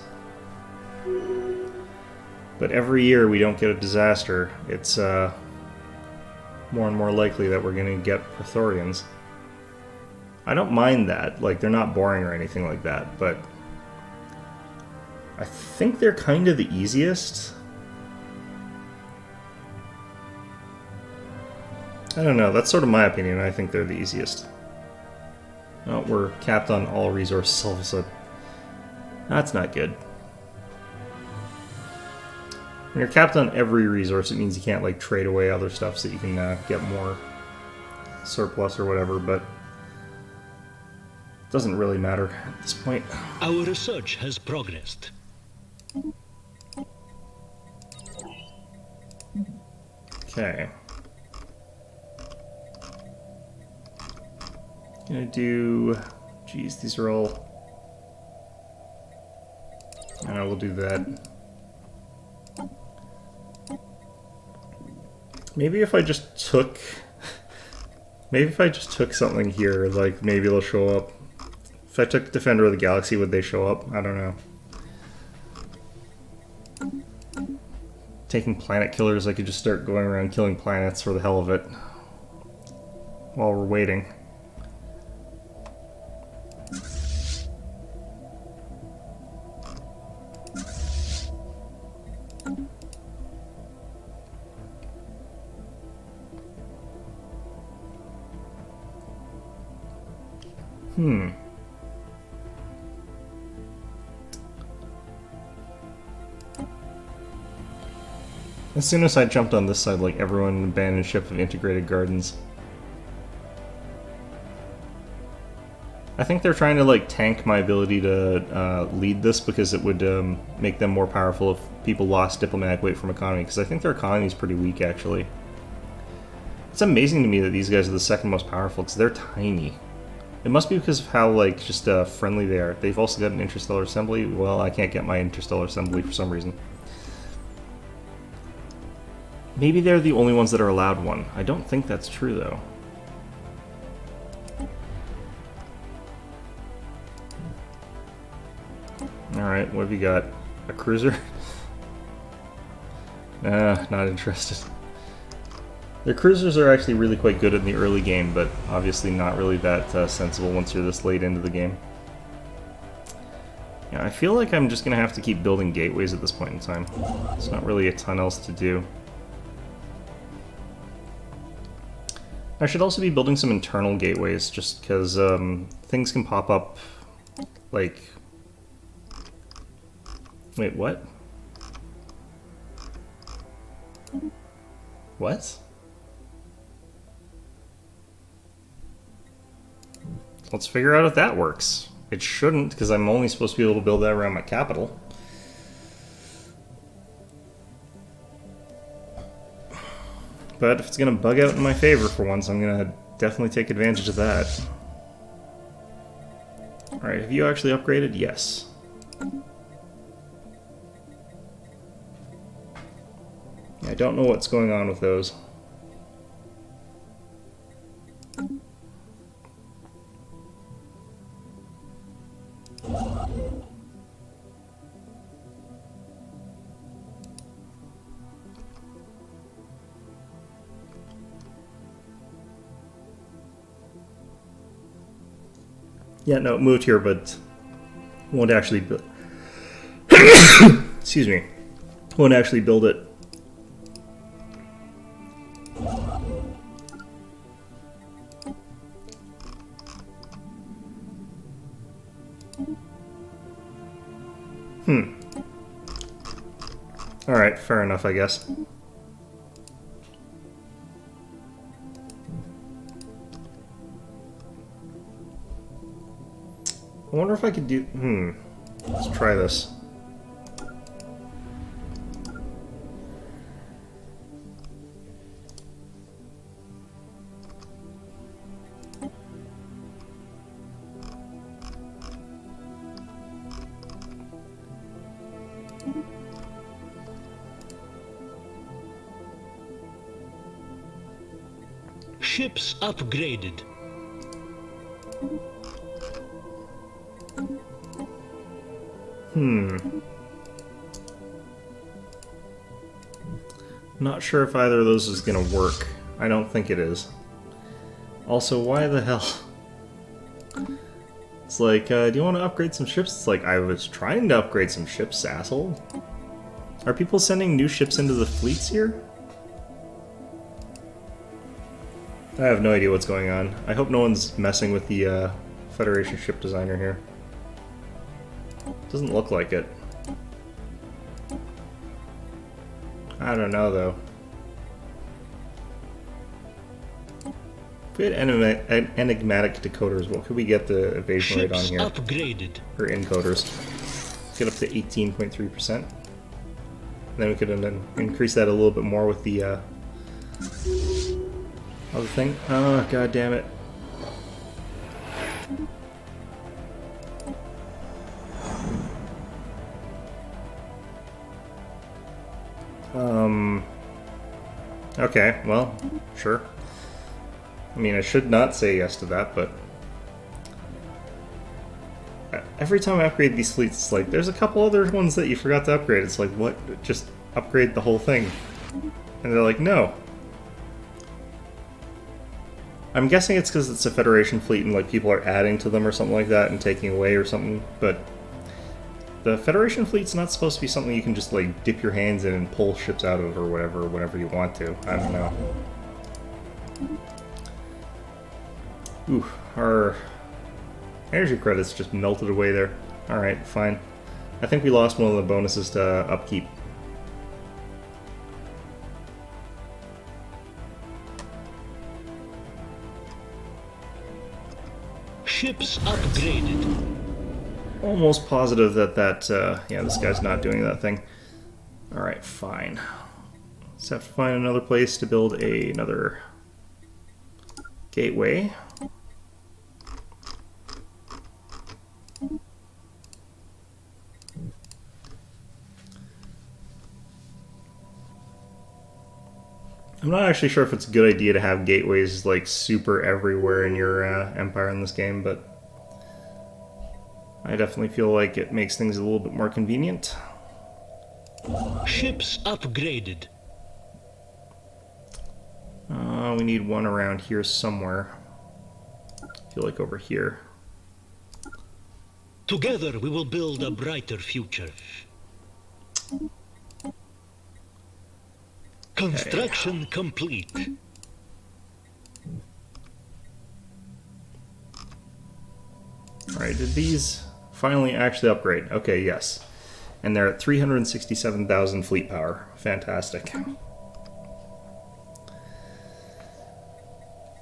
But every year we don't get a disaster, it's more and more likely that we're going to get Praetorians. I don't mind that. Like, they're not boring or anything like that, but I think they're kind of the easiest. I don't know. That's sort of my opinion. I think they're the easiest. Oh, we're capped on all resources all of a sudden. That's not good. When you're capped on every resource, it means you can't, like, trade away other stuff so you can get more surplus or whatever, but it doesn't really matter at this point. Our research has progressed. Okay. Gonna do... Geez, these are all... I know, we'll do that. Maybe if I just took... Maybe if I just took something here, like, maybe it'll show up. If I took Defender of the Galaxy, would they show up? I don't know. Taking planet killers, I could just start going around killing planets for the hell of it. While we're waiting. As soon as I jumped on this side, like, everyone abandoned ship of Integrated Gardens. I think they're trying to, like, tank my ability to lead this because it would make them more powerful if people lost diplomatic weight from economy, because I think their economy is pretty weak, actually. It's amazing to me that these guys are the second most powerful, because they're tiny. It must be because of how, like, just friendly they are. They've also got an interstellar assembly. Well, I can't get my interstellar assembly for some reason. Maybe they're the only ones that are allowed one. I don't think that's true, though. Alright, what have you got? A cruiser? Not interested. Their cruisers are actually really quite good in the early game, but obviously not really that sensible once you're this late into the game. Yeah, I feel like I'm just gonna have to keep building gateways at this point in time. There's not really a ton else to do. I should also be building some internal gateways, just because things can pop up, like... Wait, what? What? Let's figure out if that works. It shouldn't, because I'm only supposed to be able to build that around my capital. But if it's going to bug out in my favor for once, I'm going to definitely take advantage of that. Alright, have you actually upgraded? Yes. Yeah, I don't know what's going on with those. Yeah, no, it moved here, but won't actually build. Excuse me. Won't actually build it. Alright, fair enough, I guess. I wonder if I could do... Let's try this. Ships upgraded. Not sure if either of those is gonna work. I don't think it is. Also, why the hell? It's like, do you want to upgrade some ships? It's like, I was trying to upgrade some ships, asshole. Are people sending new ships into the fleets here? I have no idea what's going on. I hope no one's messing with the Federation ship designer here. Doesn't look like it. I don't know, though. If we had enigmatic decoders, what could we get the evasion rate on here? Upgraded. Or encoders. Get up to 18.3%. Then we could increase that a little bit more with the other thing. Oh, god damn it. Okay, well, sure. I mean, I should not say yes to that, but every time I upgrade these fleets, it's like, there's a couple other ones that you forgot to upgrade. It's like, what? Just upgrade the whole thing. And they're like, no. I'm guessing it's because it's a Federation fleet and like people are adding to them or something like that and taking away or something, but the Federation fleet's not supposed to be something you can just like dip your hands in and pull ships out of or whatever, whenever you want to. I don't know. Ooh, our energy credits just melted away there. Alright, fine. I think we lost one of the bonuses to upkeep. Ships upgraded. Almost positive that yeah, this guy's not doing that thing. Alright, fine. Let's have to find another place to build another gateway. I'm not actually sure if it's a good idea to have gateways like super everywhere in your empire in this game, but I definitely feel like it makes things a little bit more convenient. Ships upgraded. We need one around here somewhere. I feel like over here. Together we will build a brighter future. Construction complete. Alright, did these finally actually upgrade? Okay, yes. And they're at 367,000 fleet power. Fantastic.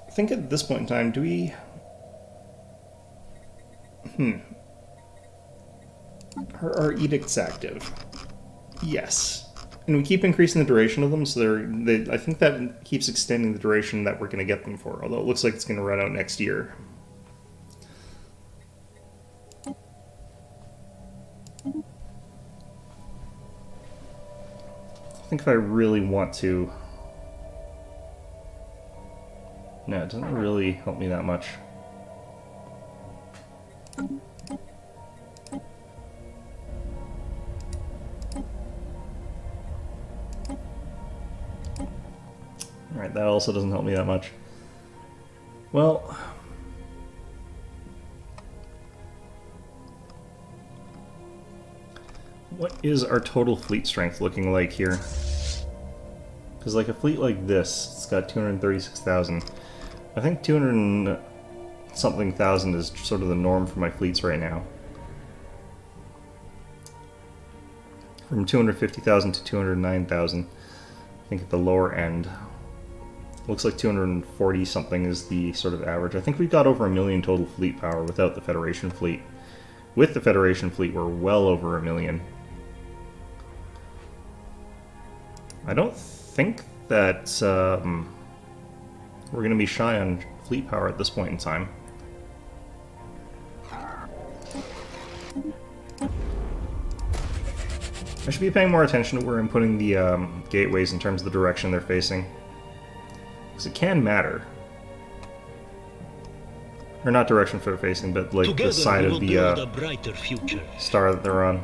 I think at this point in time, do we... Are edicts active? Yes. And we keep increasing the duration of them, so I think that keeps extending the duration that we're going to get them for, although it looks like it's going to run out next year. I think if I really want to... No, it doesn't really help me that much. Alright, that also doesn't help me that much. Well... what is our total fleet strength looking like here? Because like a fleet like this, it's got 236,000. I think 200 and something thousand is sort of the norm for my fleets right now. From 250,000 to 209,000, I think at the lower end. Looks like 240 something is the sort of average. I think we've got over 1 million total fleet power without the Federation fleet. With the Federation fleet, we're well over 1 million. I don't think that we're going to be shy on fleet power at this point in time. I should be paying more attention to where I'm putting the gateways in terms of the direction they're facing. Because it can matter. Or not direction they're facing, but like Together the side of the a brighter future. star that they're on.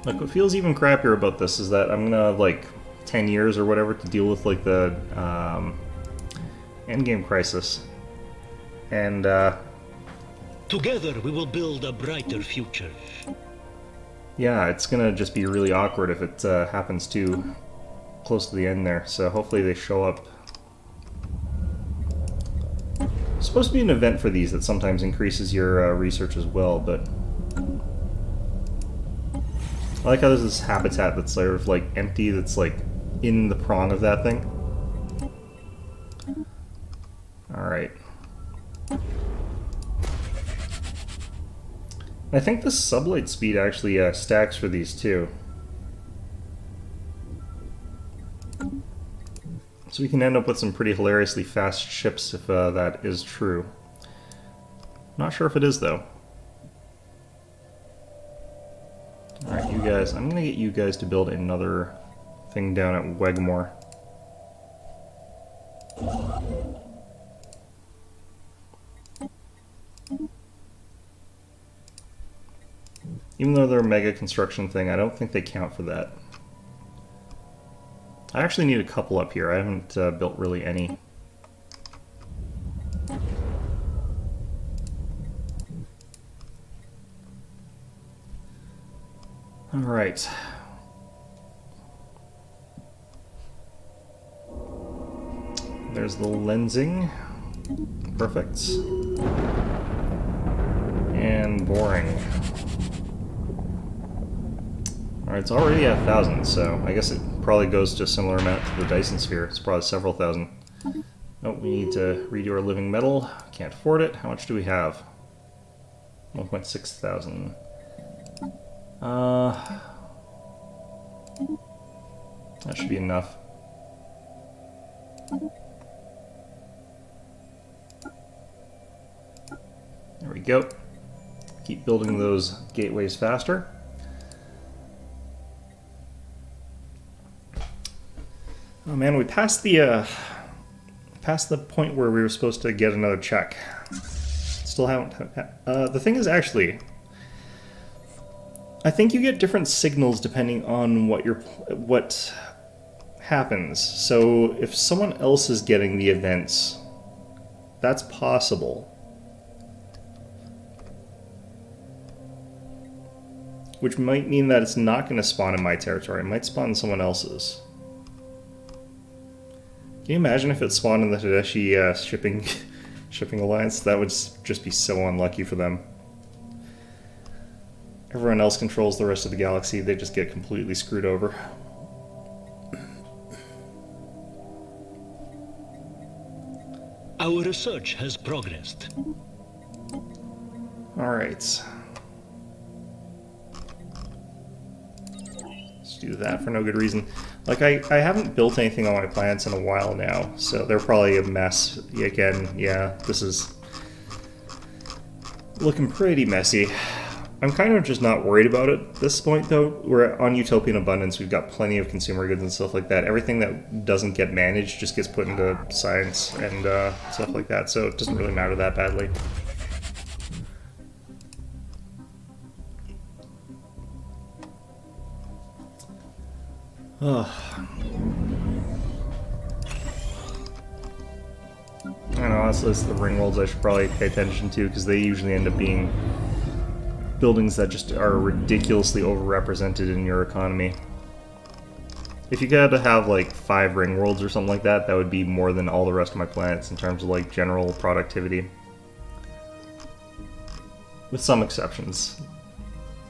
Like, what feels even crappier about this is that I'm gonna, like, 10 years or whatever to deal with like the endgame crisis. And Together we will build a brighter future. yeah, it's gonna just be really awkward if it happens too close to the end there. So hopefully they show up. It's supposed to be an event for these that sometimes increases your research as well, but I like how there's this habitat that's sort of like empty, that's like in the prong of that thing. Alright. I think the sublight speed actually stacks for these too. So we can end up with some pretty hilariously fast ships if that is true. Not sure if it is though. Alright, you guys, I'm gonna get you guys to build another thing down at Wegmore. Even though they're a mega construction thing, I don't think they count for that. I actually need a couple up here. I haven't built really any. Alright. There's the lensing. Perfect. And boring. Alright, it's already at 1,000, so I guess it probably goes to a similar amount to the Dyson Sphere. It's probably several thousand. Oh, we need to redo our living metal. Can't afford it. How much do we have? 1.6 thousand. That should be enough. There we go. Keep building those gateways faster. Oh man, we passed the point where we were supposed to get another check. Still haven't. The thing is, actually, I think you get different signals depending on what happens. So if someone else is getting the events, that's possible. Which might mean that it's not going to spawn in my territory. It might spawn in someone else's. Can you imagine if it spawned in the Tedeschi shipping alliance? That would just be so unlucky for them. Everyone else controls the rest of the galaxy. They just get completely screwed over. Our research has progressed. Alright. Let's do that for no good reason. Like, I haven't built anything on my planets in a while now, so they're probably a mess. Again, yeah, this is looking pretty messy. I'm kind of just not worried about it at this point, though. We're on Utopian Abundance, we've got plenty of consumer goods and stuff like that. Everything that doesn't get managed just gets put into science and stuff like that, so it doesn't really matter that badly. I don't know, honestly, it's the ring worlds I should probably pay attention to, because they usually end up being buildings that just are ridiculously overrepresented in your economy. If you got to have like 5 ring worlds or something like that, that would be more than all the rest of my planets in terms of like general productivity. With some exceptions.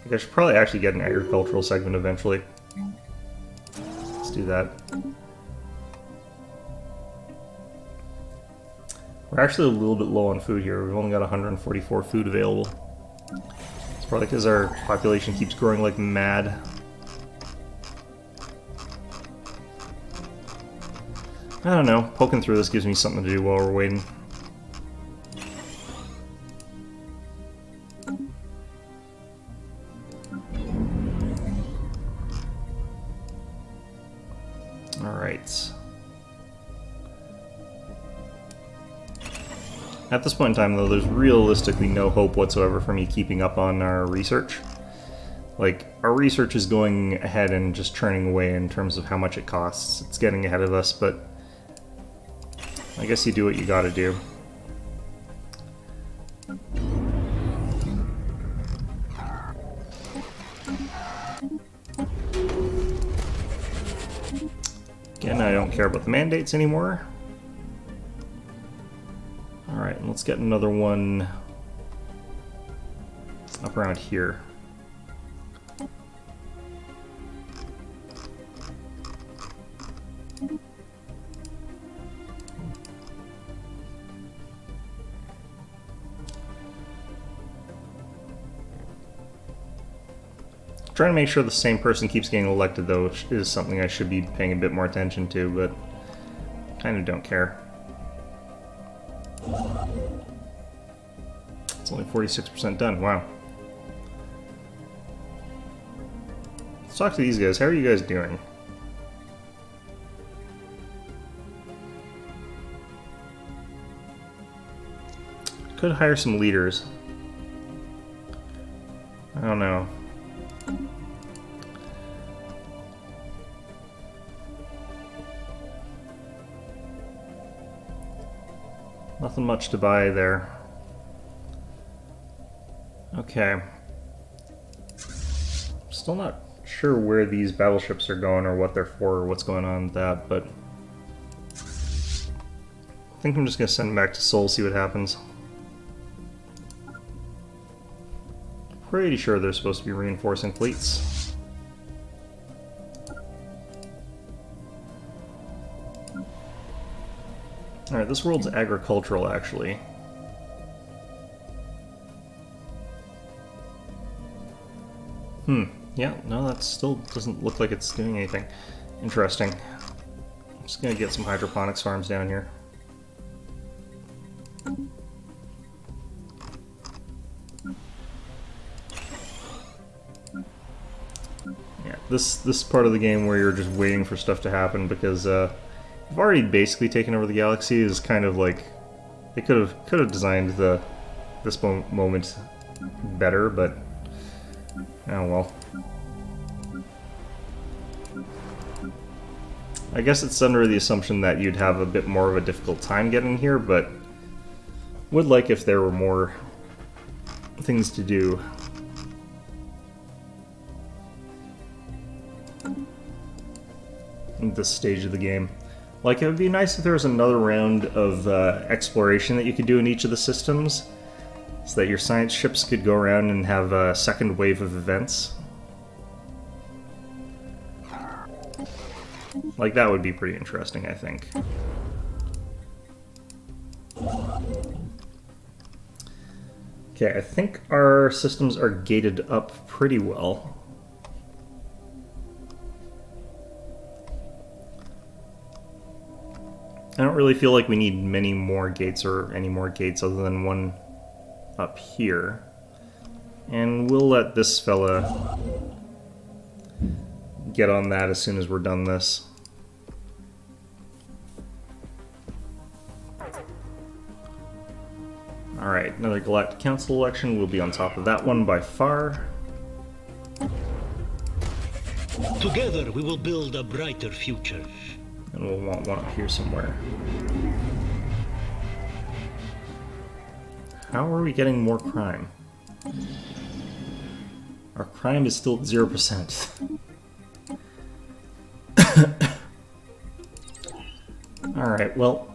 Like I should probably actually get an agricultural segment eventually. Let's do that. We're actually a little bit low on food here. We've only got 144 food available. It's probably because our population keeps growing like mad. I don't know. Poking through this gives me something to do while we're waiting. Alright. At this point in time, though, there's realistically no hope whatsoever for me keeping up on our research. Like, our research is going ahead and just churning away in terms of how much it costs. It's getting ahead of us, but I guess you do what you gotta do. Again, I don't care about the mandates anymore. Alright, let's get another one up around here. Trying to make sure the same person keeps getting elected, though, is something I should be paying a bit more attention to, but kind of don't care. It's only 46% done, wow. Let's talk to these guys. How are you guys doing? Could hire some leaders. I don't know. Nothing much to buy there. Okay. Still not sure where these battleships are going or what they're for or what's going on with that, but I think I'm just going to send them back to Seoul, see what happens. Pretty sure they're supposed to be reinforcing fleets. Alright, this world's agricultural, actually. Yeah, no, that still doesn't look like it's doing anything. Interesting. I'm just gonna get some hydroponics farms down here. Yeah, this part of the game where you're just waiting for stuff to happen because you've already basically taken over the galaxy is kind of like they could have designed this moment better, but oh well. I guess it's under the assumption that you'd have a bit more of a difficult time getting here, but would like if there were more things to do. At this stage of the game. Like, it would be nice if there was another round of exploration that you could do in each of the systems, so that your science ships could go around and have a second wave of events. Like, that would be pretty interesting, I think. Okay, I think our systems are gated up pretty well. I don't really feel like we need many more gates or any more gates other than one up here. And we'll let this fella get on that as soon as we're done this. Alright, another Galactic Council election. We'll be on top of that one by far. Together we will build a brighter future. And we'll want one up here somewhere. How are we getting more crime? Our crime is still at 0%. Alright, well...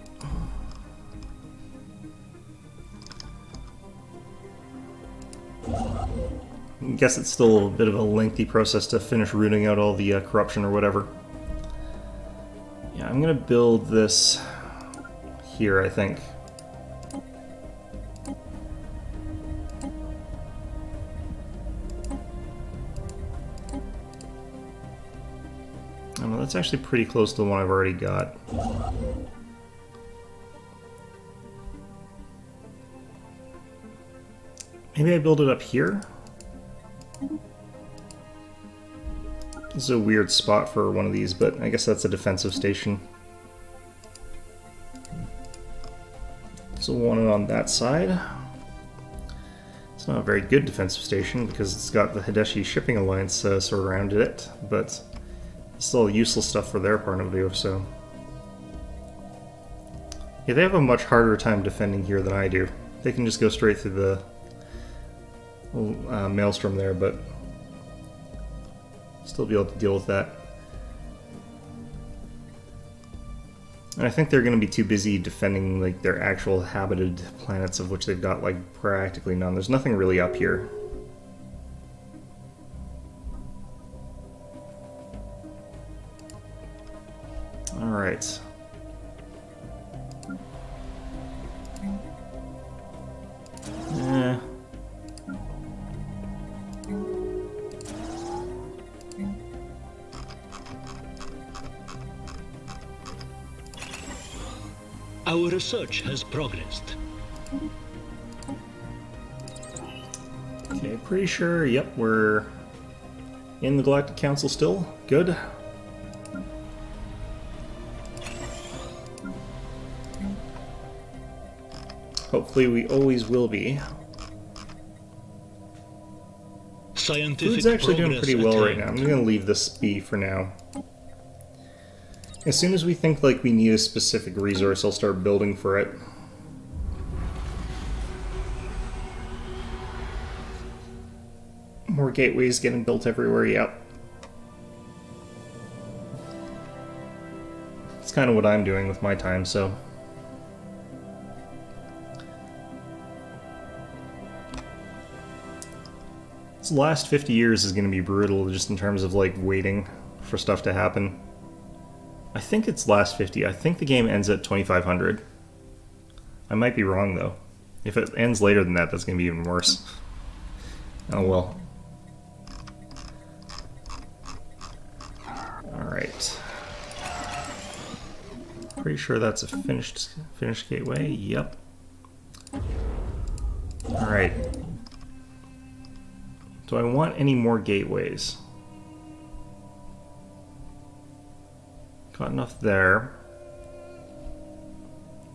I guess it's still a bit of a lengthy process to finish rooting out all the corruption or whatever. Yeah, I'm gonna build this here, I think. Oh, no, that's actually pretty close to the one I've already got. Maybe I build it up here? This is a weird spot for one of these, but I guess that's a defensive station. So one on that side. It's It's not a very good defensive station because it's got the Hideshi Shipping Alliance surrounded it, but it's still useless stuff for their part of the so. Yeah, they have a much harder time defending here than I do. They can just go straight through the maelstrom there, but still be able to deal with that. And I think they're going to be too busy defending like their actual habited planets, of which they've got like practically none. There's nothing really up here. All right. Our research has progressed. Okay, pretty sure, yep, we're in the Galactic Council still. Good. Hopefully we always will be. Scientific Food's actually doing pretty well right attained. now. I'm going to leave this be for now. As soon as we think like we need a specific resource, I'll start building for it. More gateways getting built everywhere, yep. It's kind of what I'm doing with my time, so... This last 50 years is going to be brutal, just in terms of like waiting for stuff to happen. I think it's last 50. I think the game ends at 2500. I might be wrong though. If it ends later than that, that's going to be even worse. Oh well. Alright. Pretty sure that's a finished gateway. Yep. Alright. Do I want any more gateways? Got enough there.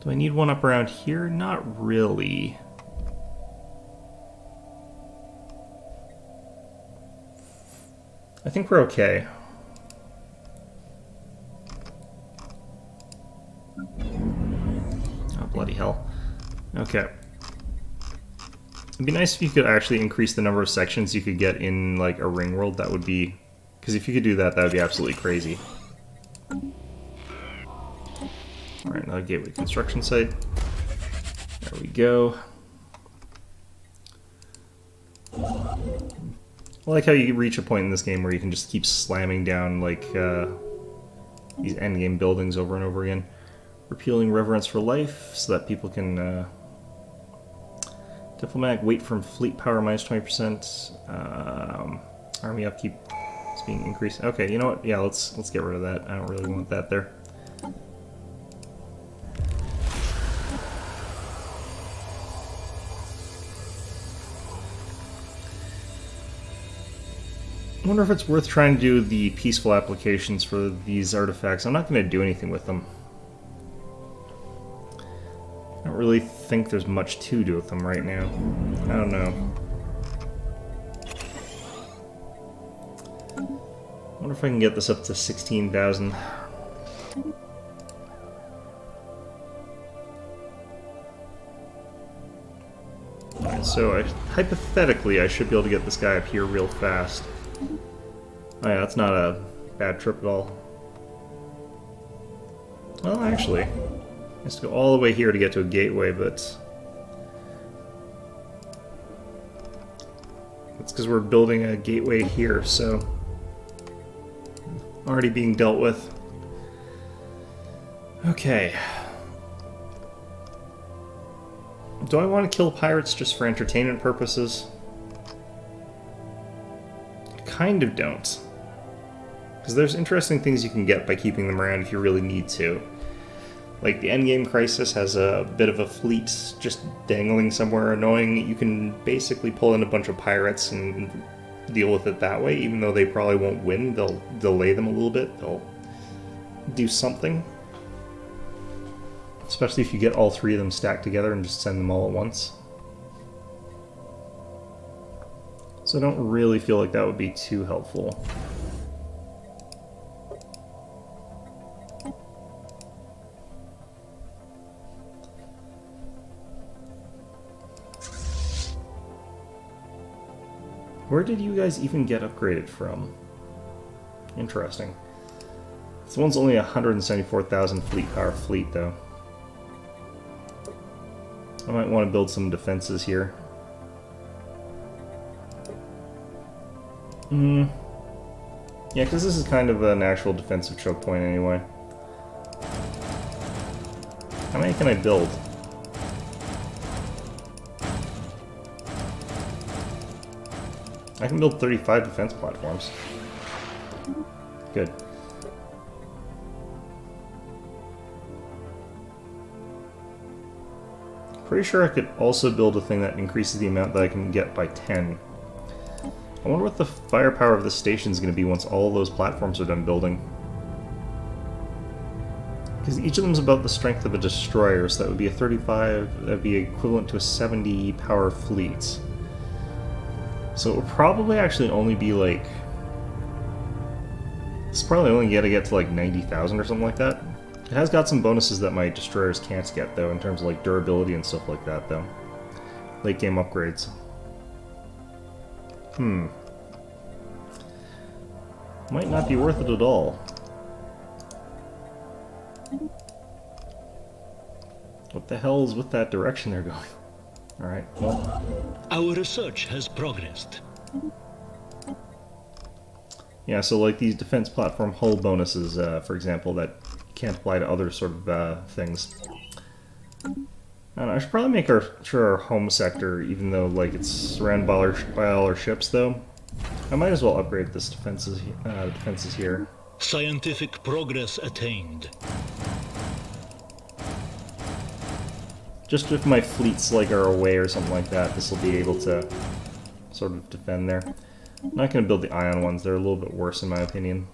Do I need one up around here? Not really. I think we're okay. Oh, bloody hell. Okay. It'd be nice if you could actually increase the number of sections you could get in, like, a ring world. That would be... Because if you could do that, that would be absolutely crazy. Alright, another gateway construction site. There we go. I like how you reach a point in this game where you can just keep slamming down, like, these endgame buildings over and over again. Repealing reverence for life, so that people can, diplomatic weight from fleet power minus 20%. Army upkeep is being increased. Okay, you know what? Yeah, let's get rid of that. I don't really want that there. I wonder if it's worth trying to do the peaceful applications for these artifacts. I'm not going to do anything with them. I don't really think there's much to do with them right now. I don't know. I wonder if I can get this up to 16,000. Alright, so hypothetically I should be able to get this guy up here real fast. Oh yeah, that's not a bad trip at all. Well, actually, I have to go all the way here to get to a gateway, but that's because we're building a gateway here, so already being dealt with. Okay. Do I want to kill pirates just for entertainment purposes? Kind of don't. Because there's interesting things you can get by keeping them around if you really need to. Like, the endgame crisis has a bit of a fleet just dangling somewhere annoying. You can basically pull in a bunch of pirates and deal with it that way, even though they probably won't win. They'll delay them a little bit. They'll do something. Especially if you get all three of them stacked together and just send them all at once. So I don't really feel like that would be too helpful. Where did you guys even get upgraded from? Interesting. This one's only 174,000 fleet power fleet, though. I might want to build some defenses here. Yeah, because this is kind of an actual defensive choke point anyway. How many can I build? I can build 35 defense platforms. Good. Pretty sure I could also build a thing that increases the amount that I can get by 10. I wonder what the firepower of the station is going to be once all those platforms are done building. Because each of them is about the strength of a destroyer, so that would be a 35, that would be equivalent to a 70 power fleet. So it would probably actually only be like... It's probably only going to get to like 90,000 or something like that. It has got some bonuses that my destroyers can't get, though, in terms of like durability and stuff like that, though. Late game upgrades. Might not be worth it at all. What the hell is with that direction they're going? Alright, well... Our research has progressed. Yeah, so like these defense platform hull bonuses, for example, that can't apply to other sort of things. I don't know, I should probably make our home sector, even though like it's surrounded by all our ships, though. I might as well upgrade this defenses here. Scientific progress attained. Just if my fleets like are away or something like that, this will be able to sort of defend there. I'm not going to build the ion ones; they're a little bit worse in my opinion.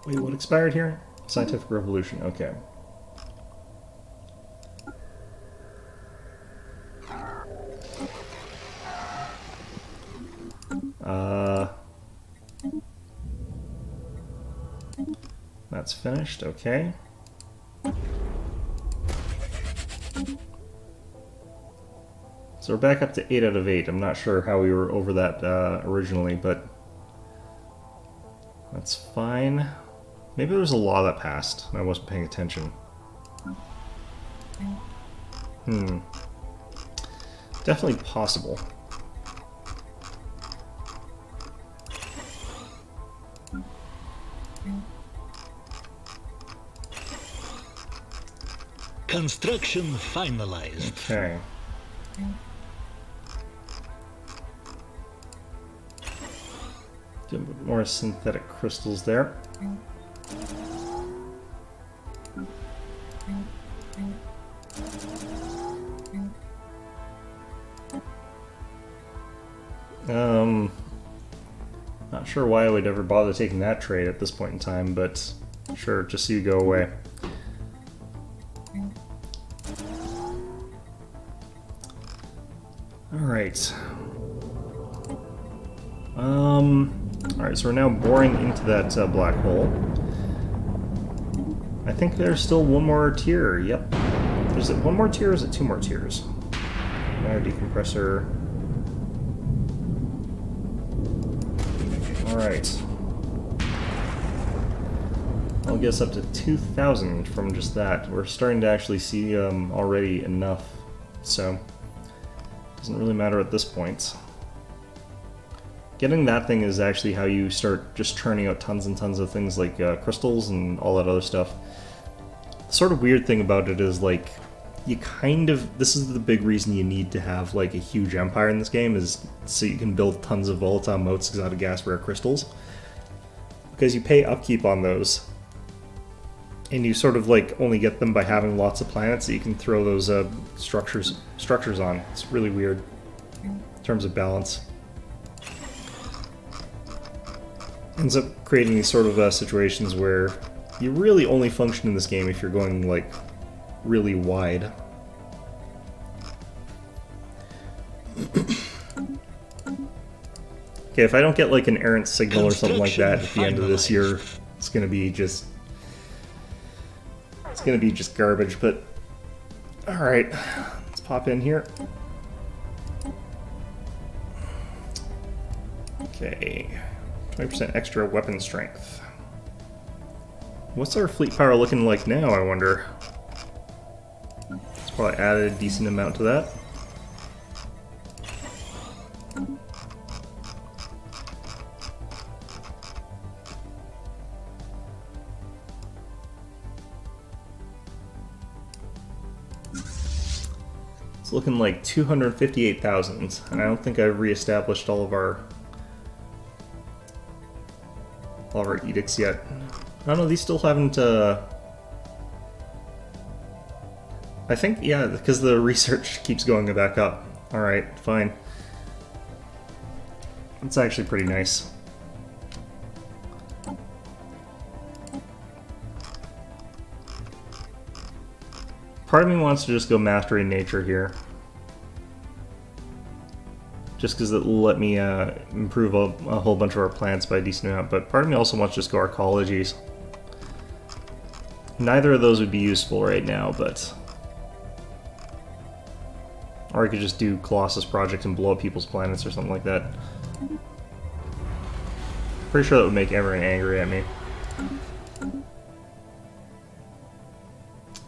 Wait, what expired here? Scientific Revolution. Okay. That's finished. Okay. So we're back up to 8 out of 8. I'm not sure how we were over that originally, but that's fine. Maybe there was a law that passed and I wasn't paying attention. Definitely possible. Construction finalized. Okay. Do a bit more synthetic crystals there. Not sure why I would ever bother taking that trade at this point in time, but sure, just so you go away. Alright. Alright, so we're now boring into that black hole. I think there's still one more tier, yep. Is it one more tier or is it 2 more tiers? Matter decompressor. Alright. I'll guess up to 2,000 from just that. We're starting to actually see already enough, so doesn't really matter at this point. Getting that thing is actually how you start just churning out tons and tons of things like crystals and all that other stuff. The sort of weird thing about it is like you kind of, this is the big reason you need to have like a huge empire in this game, is so you can build tons of volatile motes, exotic gas, rare crystals, because you pay upkeep on those and you sort of like only get them by having lots of planets that you can throw those structures on. It's really weird in terms of balance. Ends up creating these sort of situations where you really only function in this game if you're going like really wide. Okay, if I don't get like an errant signal or something like that at the end of this year, it's gonna be just... It's gonna be just garbage, but... Alright, let's pop in here. Okay, 20% extra weapon strength. What's our fleet power looking like now, I wonder? It's probably added a decent amount to that. It's looking like 258,000, and I don't think I've reestablished all of our edicts yet. I don't know, these still haven't, I think, yeah, because the research keeps going back up. Alright, fine. It's actually pretty nice. Part of me wants to just go Mastery in Nature here. Just because it'll let me improve a whole bunch of our plants by a decent amount, but part of me also wants to just go Arcologies. Neither of those would be useful right now, but... Or I could just do Colossus Project and blow up people's planets or something like that. Pretty sure that would make everyone angry at me.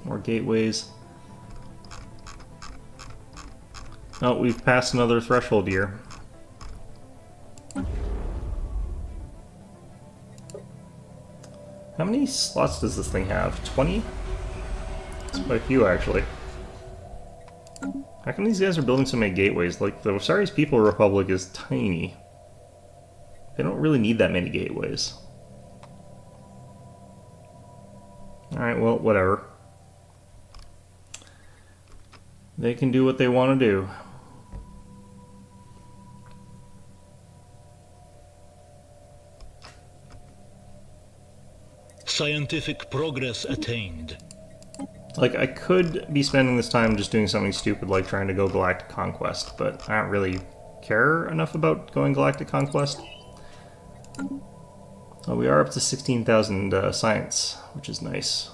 More gateways. Oh, we've passed another threshold here. How many slots does this thing have? 20? It's quite a few, actually. How come these guys are building so many gateways? Like, the Osiris People Republic is tiny. They don't really need that many gateways. Alright, well, whatever. They can do what they want to do. Scientific progress attained. Like, I could be spending this time just doing something stupid like trying to go Galactic Conquest, but I don't really care enough about going Galactic Conquest. Oh, we are up to 16,000 science, which is nice.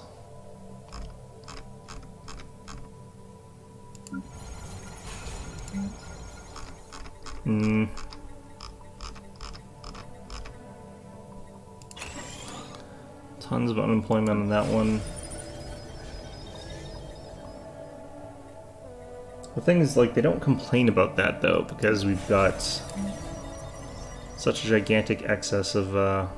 Tons of unemployment on that one. The thing is, like, they don't complain about that, though, because we've got such a gigantic excess of,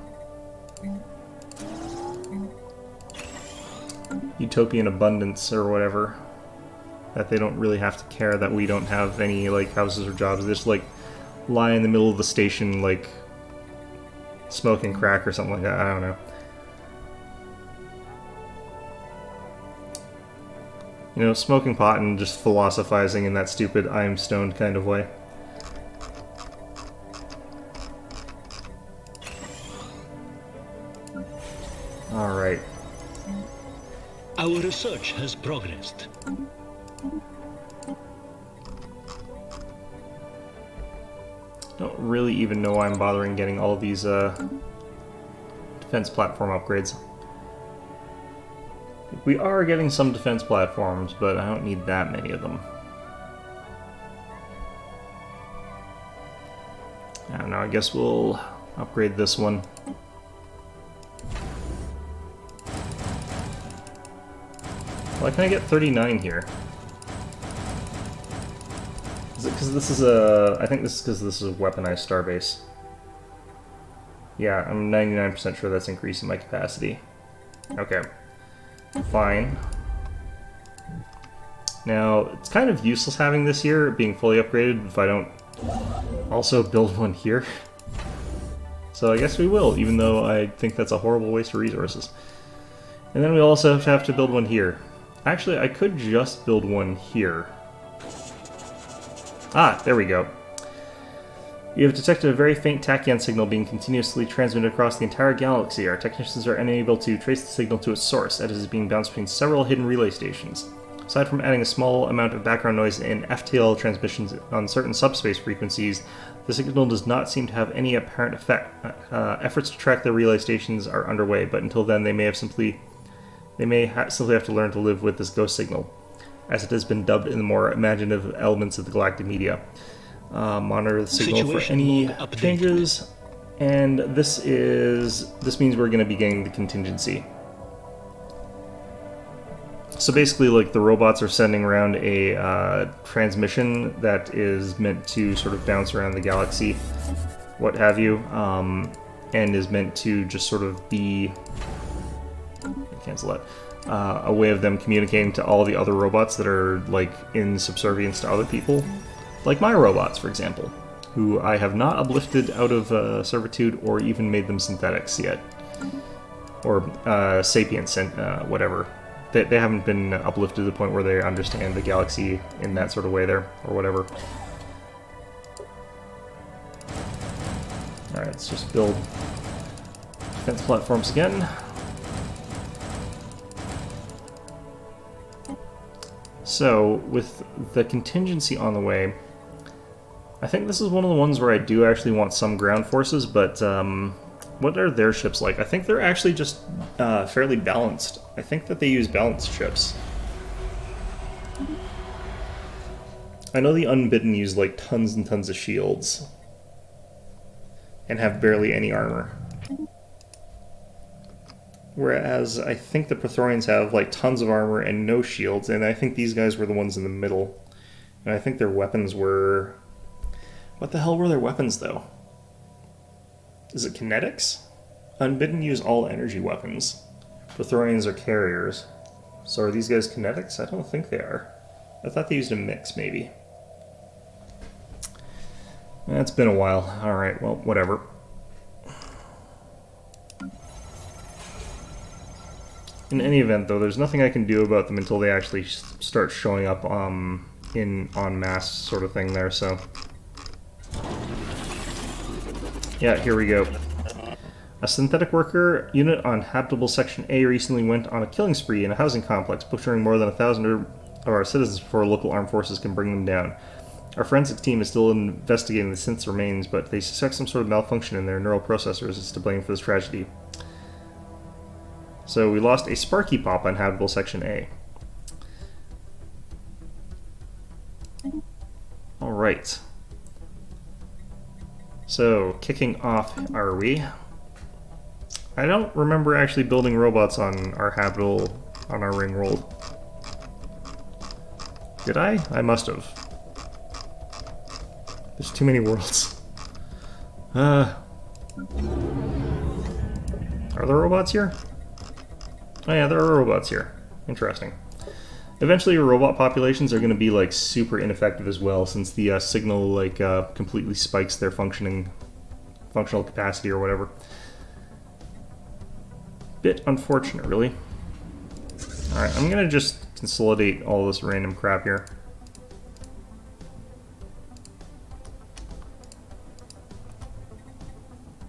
utopian abundance, or whatever, that they don't really have to care that we don't have any, like, houses or jobs. They just, like, lie in the middle of the station, like, smoking crack or something like that. I don't know. You know, smoking pot and just philosophizing in that stupid I am stoned kind of way. Alright. Our research has progressed. Don't really even know why I'm bothering getting all these defense platform upgrades. We are getting some defense platforms, but I don't need that many of them. I don't know, I guess we'll upgrade this one. Why can I get 39 here? Is it because this is a... I think this is because this is a weaponized starbase. Yeah, I'm 99% sure that's increasing my capacity. Okay. Fine. Now, it's kind of useless having this here being fully upgraded if I don't also build one here. So I guess we will, even though I think that's a horrible waste of resources. And then we also have to build one here. Actually, I could just build one here. Ah, there we go. You have detected a very faint tachyon signal being continuously transmitted across the entire galaxy. Our technicians are unable to trace the signal to its source, as it is being bounced between several hidden relay stations. Aside from adding a small amount of background noise in FTL transmissions on certain subspace frequencies, the signal does not seem to have any apparent effect. Efforts to track the relay stations are underway, but until then they may simply have to learn to live with this ghost signal, as it has been dubbed in the more imaginative elements of the galactic media. Monitor the signal for any changes, and this means we're going to be getting the contingency. So basically, like, the robots are sending around a transmission that is meant to sort of bounce around the galaxy, what have you, and is meant to just sort of be, cancel that, a way of them communicating to all the other robots that are, like, in subservience to other people. Like my robots, for example, who I have not uplifted out of servitude or even made them synthetics yet. Or sapient, whatever. They haven't been uplifted to the point where they understand the galaxy in that sort of way there, or whatever. Alright, let's just build defense platforms again. So, with the contingency on the way, I think this is one of the ones where I do actually want some ground forces, but what are their ships like? I think they're actually just fairly balanced. I think that they use balanced ships. I know the Unbidden use like tons and tons of shields and have barely any armor. Whereas I think the Praetorians have like tons of armor and no shields, and I think these guys were the ones in the middle. And I think their weapons were... What the hell were their weapons, though? Is it kinetics? Unbidden use all energy weapons. Praetorians are carriers. So are these guys kinetics? I don't think they are. I thought they used a mix, maybe. It's been a while. Alright, well, whatever. In any event, though, there's nothing I can do about them until they actually start showing up in en masse sort of thing there, so... Yeah, here we go. A synthetic worker unit on habitable Section A recently went on a killing spree in a housing complex, butchering more than 1,000 of our citizens before local armed forces can bring them down. Our forensics team is still investigating the synth's remains, but they suspect some sort of malfunction in their neural processors is to blame for this tragedy. So we lost a Sparky Pop on habitable Section A. Alright. So, kicking off, are we? I don't remember actually building robots on our ring world. Did I? I must have. There's too many worlds. Are there robots here? Oh yeah, there are robots here. Interesting. Eventually your robot populations are going to be like super ineffective as well, since the signal like completely spikes their functional capacity or whatever. Bit unfortunate, really. Alright, I'm going to just consolidate all this random crap here.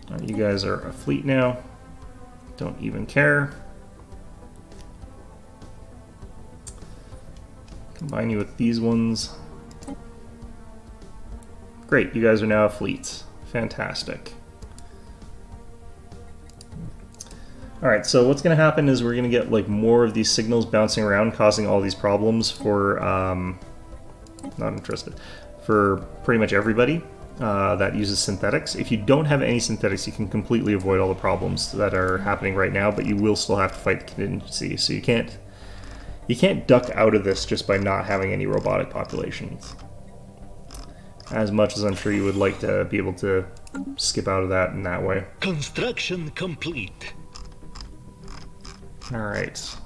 Alright, you guys are a fleet now. Don't even care. Combine you with these ones. Great, you guys are now a fleet. Fantastic. Alright, so what's going to happen is we're going to get like more of these signals bouncing around, causing all these problems for, not interested, for pretty much everybody that uses synthetics. If you don't have any synthetics, you can completely avoid all the problems that are happening right now, but you will still have to fight the contingency, so you can't duck out of this just by not having any robotic populations. As much as I'm sure you would like to be able to skip out of that in that way. Construction complete. Alright.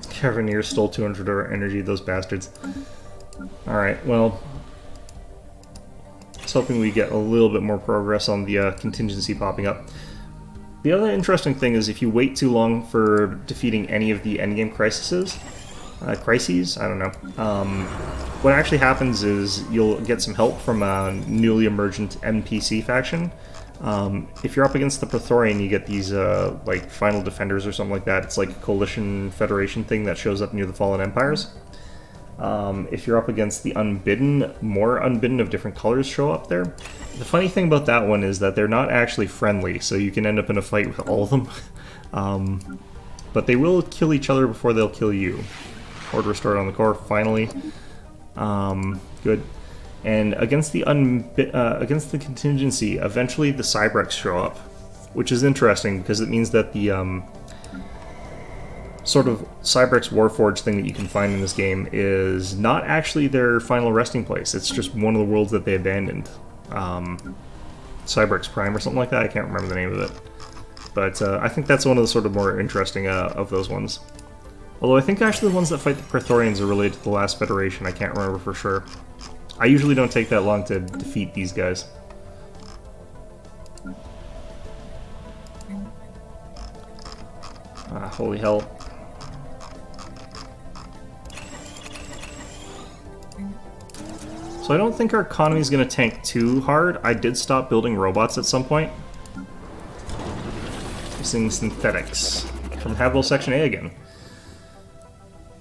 Caravaneers stole 200 of our energy, those bastards. Alright, well... I was hoping we get a little bit more progress on the contingency popping up. The other interesting thing is if you wait too long for defeating any of the endgame crises, I don't know. What actually happens is you'll get some help from a newly emergent NPC faction. If you're up against the Praetorian, you get these like final defenders or something like that. It's like a coalition federation thing that shows up near the fallen empires. If you're up against the Unbidden, more Unbidden of different colors show up there. The funny thing about that one is that they're not actually friendly, so you can end up in a fight with all of them. But they will kill each other before they'll kill you. Order restored on the core, finally. Good. And against the contingency, eventually the Cybrex show up, which is interesting because it means that the sort of Cybrex Warforged thing that you can find in this game is not actually their final resting place. It's just one of the worlds that they abandoned. Cybrex Prime or something like that. I can't remember the name of it. But I think that's one of the sort of more interesting of those ones. Although I think actually the ones that fight the Praetorians are related to the last Federation. I can't remember for sure. I usually don't take that long to defeat these guys. Holy hell. So I don't think our economy is going to tank too hard. I did stop building robots at some point. Using synthetics. From Habitable Section A again.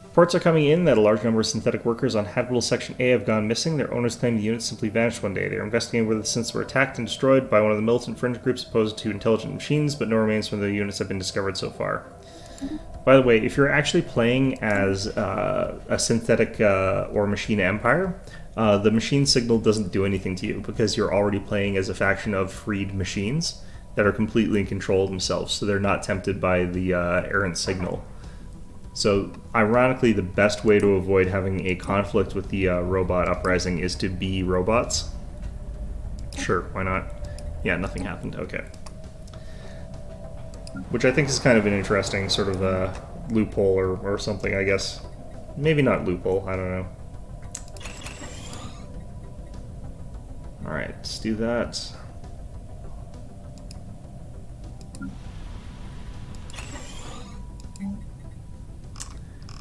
Reports are coming in that a large number of synthetic workers on Habitable Section A have gone missing. Their owners claim the units simply vanished one day. They are investigating whether the synths were attacked and destroyed by one of the militant fringe groups opposed to intelligent machines, but no remains from the units have been discovered so far. By the way, if you're actually playing as a synthetic or machine empire, the machine signal doesn't do anything to you because you're already playing as a faction of freed machines that are completely in control of themselves, so they're not tempted by the errant signal. So, ironically, the best way to avoid having a conflict with the robot uprising is to be robots. Sure, why not? Yeah, nothing happened. Okay. Which I think is kind of an interesting sort of loophole or something, I guess. Maybe not loophole, I don't know. Alright, let's do that.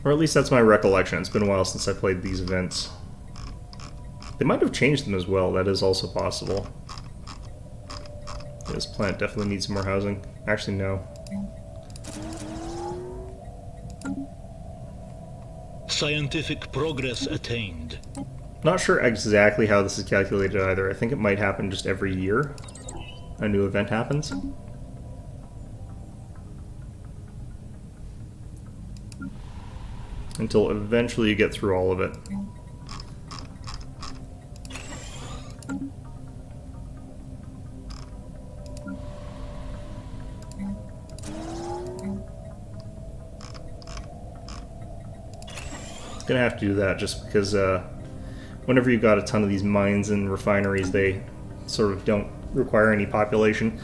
Or at least that's my recollection. It's been a while since I played these events. They might have changed them as well. That is also possible. This planet definitely needs more housing. Actually, no. Scientific progress attained. Not sure exactly how this is calculated either. I think it might happen just every year. A new event happens. Until eventually you get through all of it. Gonna have to do that just because whenever you've got a ton of these mines and refineries, they sort of don't require any population.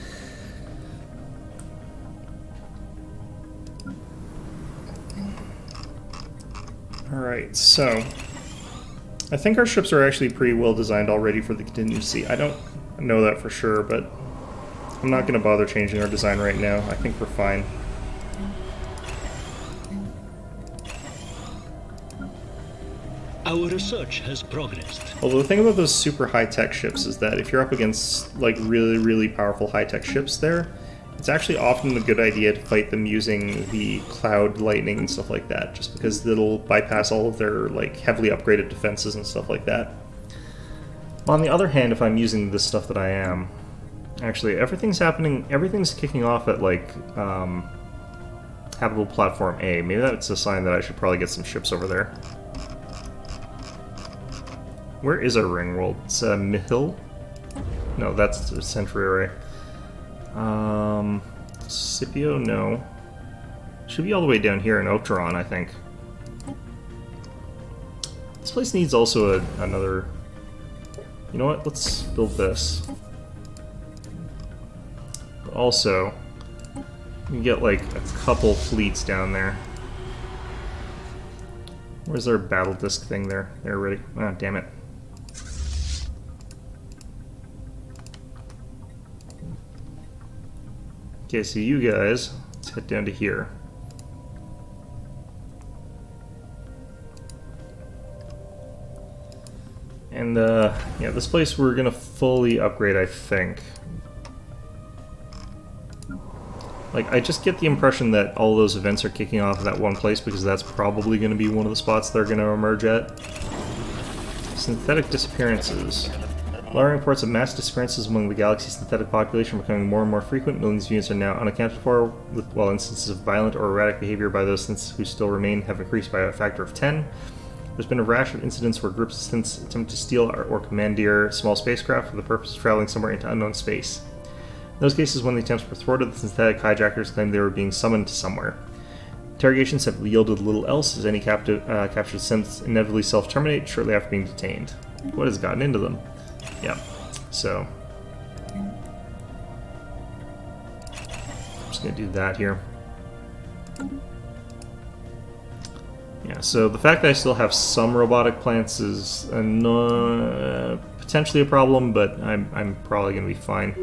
Alright, so I think our ships are actually pretty well designed already for the contingency. I don't know that for sure, but I'm not going to bother changing our design right now. I think we're fine. Our research has progressed. Although the thing about those super high-tech ships is that if you're up against like really, really powerful high-tech ships there, it's actually often a good idea to fight them using the cloud lightning and stuff like that, just because it'll bypass all of their like heavily upgraded defenses and stuff like that. On the other hand, if I'm using this stuff that I am, actually everything's kicking off at like habitable platform A. Maybe that's a sign that I should probably get some ships over there. Where is our ring world? It's Mihill? No, that's the Century Array. Scipio? No. Should be all the way down here in Octron, I think. This place needs also another... You know what? Let's build this. But also, you can get like a couple fleets down there. Where's our battle disc thing there? There, ready. Ah, damn it. Okay, so you guys, let's head down to here. And, yeah, this place we're gonna fully upgrade, I think. Like, I just get the impression that all those events are kicking off in that one place because that's probably gonna be one of the spots they're gonna emerge at. Synthetic disappearances. Alarming reports of mass disappearances among the galaxy's synthetic population are becoming more and more frequent. Millions of units are now unaccounted for, while instances of violent or erratic behavior by those synths who still remain have increased by a factor of 10. There's been a rash of incidents where groups of synths attempt to steal or commandeer small spacecraft for the purpose of traveling somewhere into unknown space. In those cases, when the attempts were thwarted, the synthetic hijackers claimed they were being summoned to somewhere. Interrogations have yielded little else, as any captured synths inevitably self-terminate shortly after being detained. What has gotten into them? Yeah, so... I'm just gonna do that here. Yeah, so the fact that I still have some robotic plants is potentially a problem, but I'm probably gonna be fine.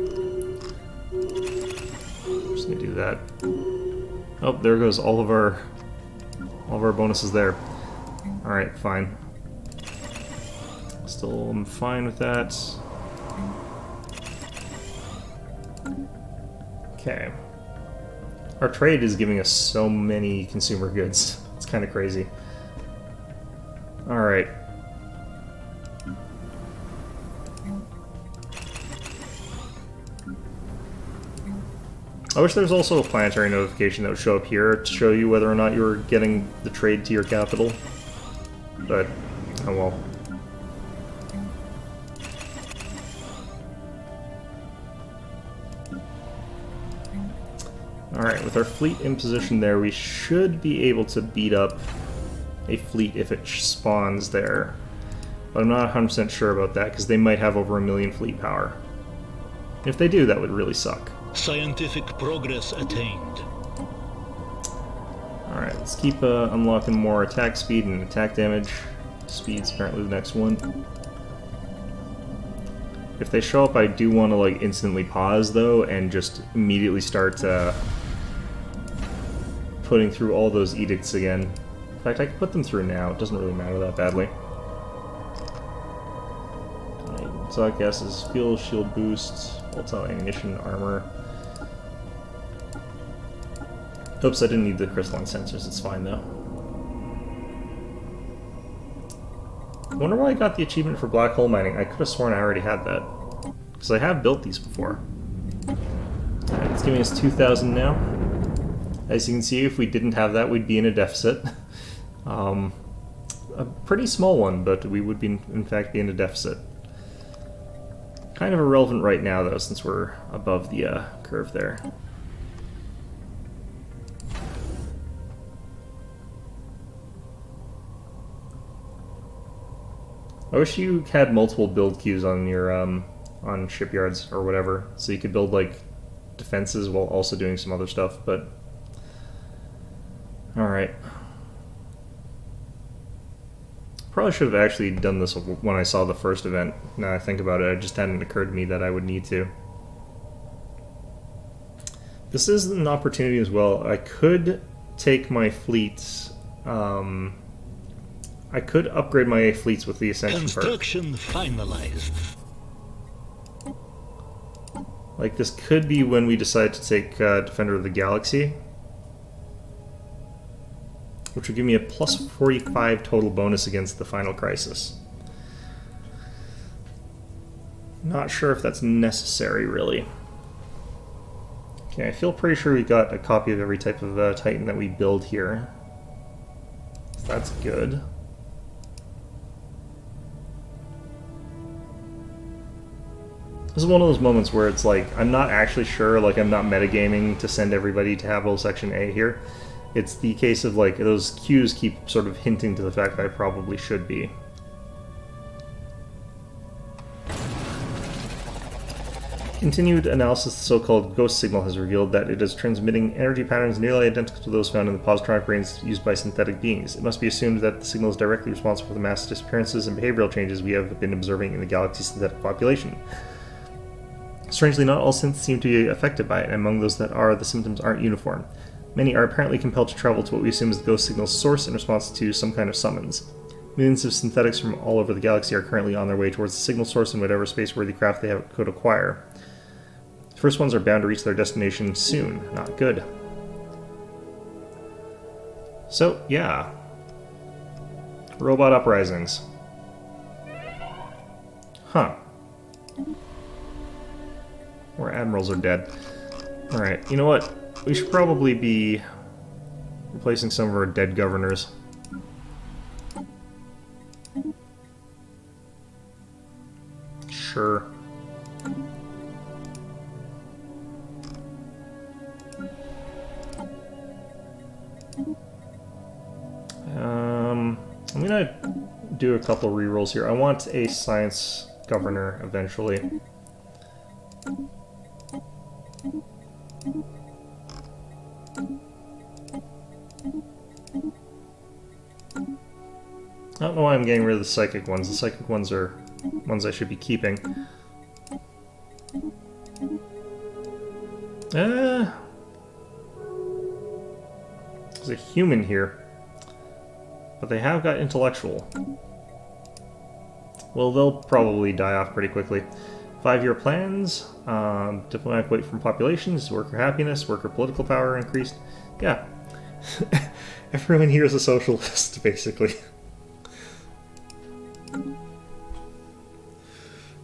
Just gonna do that. Oh, there goes all of our bonuses there. Alright, fine. Still I'm fine with that. Okay. Our trade is giving us so many consumer goods. It's kind of crazy. Alright. I wish there was also a planetary notification that would show up here to show you whether or not you were getting the trade to your capital. But, oh well. Alright, with our fleet in position there, we should be able to beat up a fleet if it spawns there. But I'm not 100% sure about that, because they might have over 1 million fleet power. If they do, that would really suck. Scientific progress attained. Alright, let's keep unlocking more attack speed and attack damage. Speed's apparently the next one. If they show up, I do want to like instantly pause though, and just immediately start putting through all those edicts again. In fact, I can put them through now. It doesn't really matter that badly. Exotic gases, fuel, shield boost, volatile ammunition, armor. Oops, I didn't need the crystalline sensors. It's fine though. I wonder why I got the achievement for black hole mining. I could have sworn I already had that. Because I have built these before. Alright, it's giving us 2,000 now. As you can see, if we didn't have that, we'd be in a deficit. A pretty small one, but we would be, in fact, be in a deficit. Kind of irrelevant right now, though, since we're above the curve there. I wish you had multiple build queues on your on shipyards or whatever, so you could build like defenses while also doing some other stuff. But all right, probably should have actually done this when I saw the first event. Now I think about it, it just hadn't occurred to me that I would need to. This is an opportunity as well. I could take my fleets. I could upgrade my fleets with the Ascension Construction finalized. Like, this could be when we decide to take Defender of the Galaxy. Which would give me a plus 45 total bonus against the final crisis. Not sure if that's necessary, really. Okay, I feel pretty sure we got a copy of every type of Titan that we build here. So that's good. This is one of those moments where it's like, I'm not actually sure, like I'm not metagaming to send everybody to Habitable Section A here. It's the case of like, those cues keep sort of hinting to the fact that I probably should be. Continued analysis of the so-called ghost signal has revealed that it is transmitting energy patterns nearly identical to those found in the positronic brains used by synthetic beings. It must be assumed that the signal is directly responsible for the mass disappearances and behavioral changes we have been observing in the galaxy's synthetic population. Strangely, not all synths seem to be affected by it, and among those that are, the symptoms aren't uniform. Many are apparently compelled to travel to what we assume is the ghost signal's source in response to some kind of summons. Millions of synthetics from all over the galaxy are currently on their way towards the signal source in whatever space-worthy craft they could acquire. The first ones are bound to reach their destination soon. Not good. So, yeah. Robot uprisings. Huh. More admirals are dead. Alright, you know what? We should probably be replacing some of our dead governors. Sure. I'm gonna do a couple rerolls here. I want a science governor eventually. I don't know why I'm getting rid of the psychic ones. The psychic ones are ones I should be keeping. There's a human here. But they have got intellectual. Well, they'll probably die off pretty quickly. 5-year plans, diplomatic weight from populations, worker happiness, worker political power increased. Yeah. Everyone here is a socialist, basically. I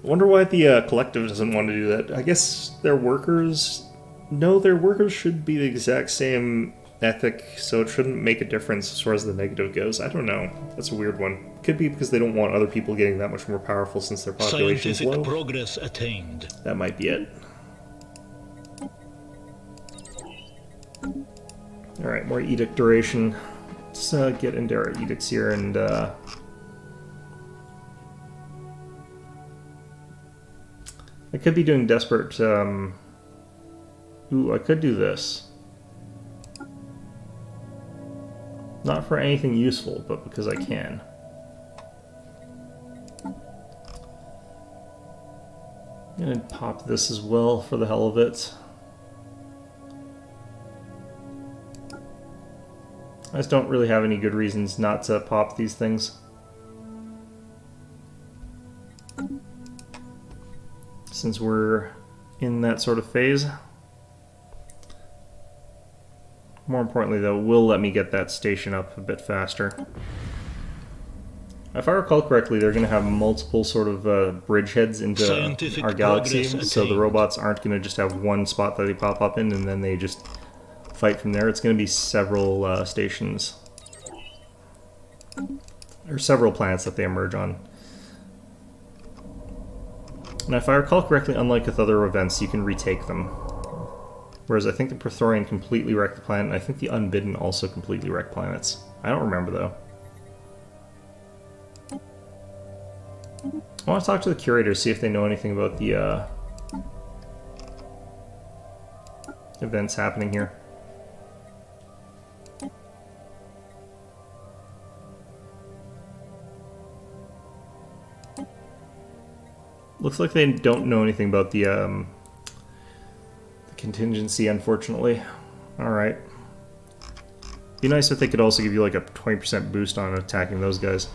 wonder why the collective doesn't want to do that. I guess their workers... No, their workers should be the exact same ethic, so it shouldn't make a difference as far as the negative goes. I don't know. That's a weird one. Could be because they don't want other people getting that much more powerful since their population is low. Scientific progress attained. That might be it. Alright, more edict duration. Let's get into our edicts here and... I could be doing desperate... Ooh, I could do this. Not for anything useful, but because I can. I'm gonna pop this as well for the hell of it. I just don't really have any good reasons not to pop these things. Since we're in that sort of phase. More importantly, though, will let me get that station up a bit faster. If I recall correctly, they're going to have multiple sort of bridgeheads into Scientific our galaxy, progress so the attained. robots aren't going to just have one spot that they pop up in and then they just fight from there. It's going to be several stations. Or several planets that they emerge on. And if I recall correctly, unlike with other events, you can retake them. Whereas I think the Praetorian completely wrecked the planet, and I think the Unbidden also completely wrecked planets. I don't remember, though. I want to talk to the curators, see if they know anything about the events happening here. Looks like they don't know anything about the contingency, unfortunately. Alright. Be nice if they could also give you like a 20% boost on attacking those guys.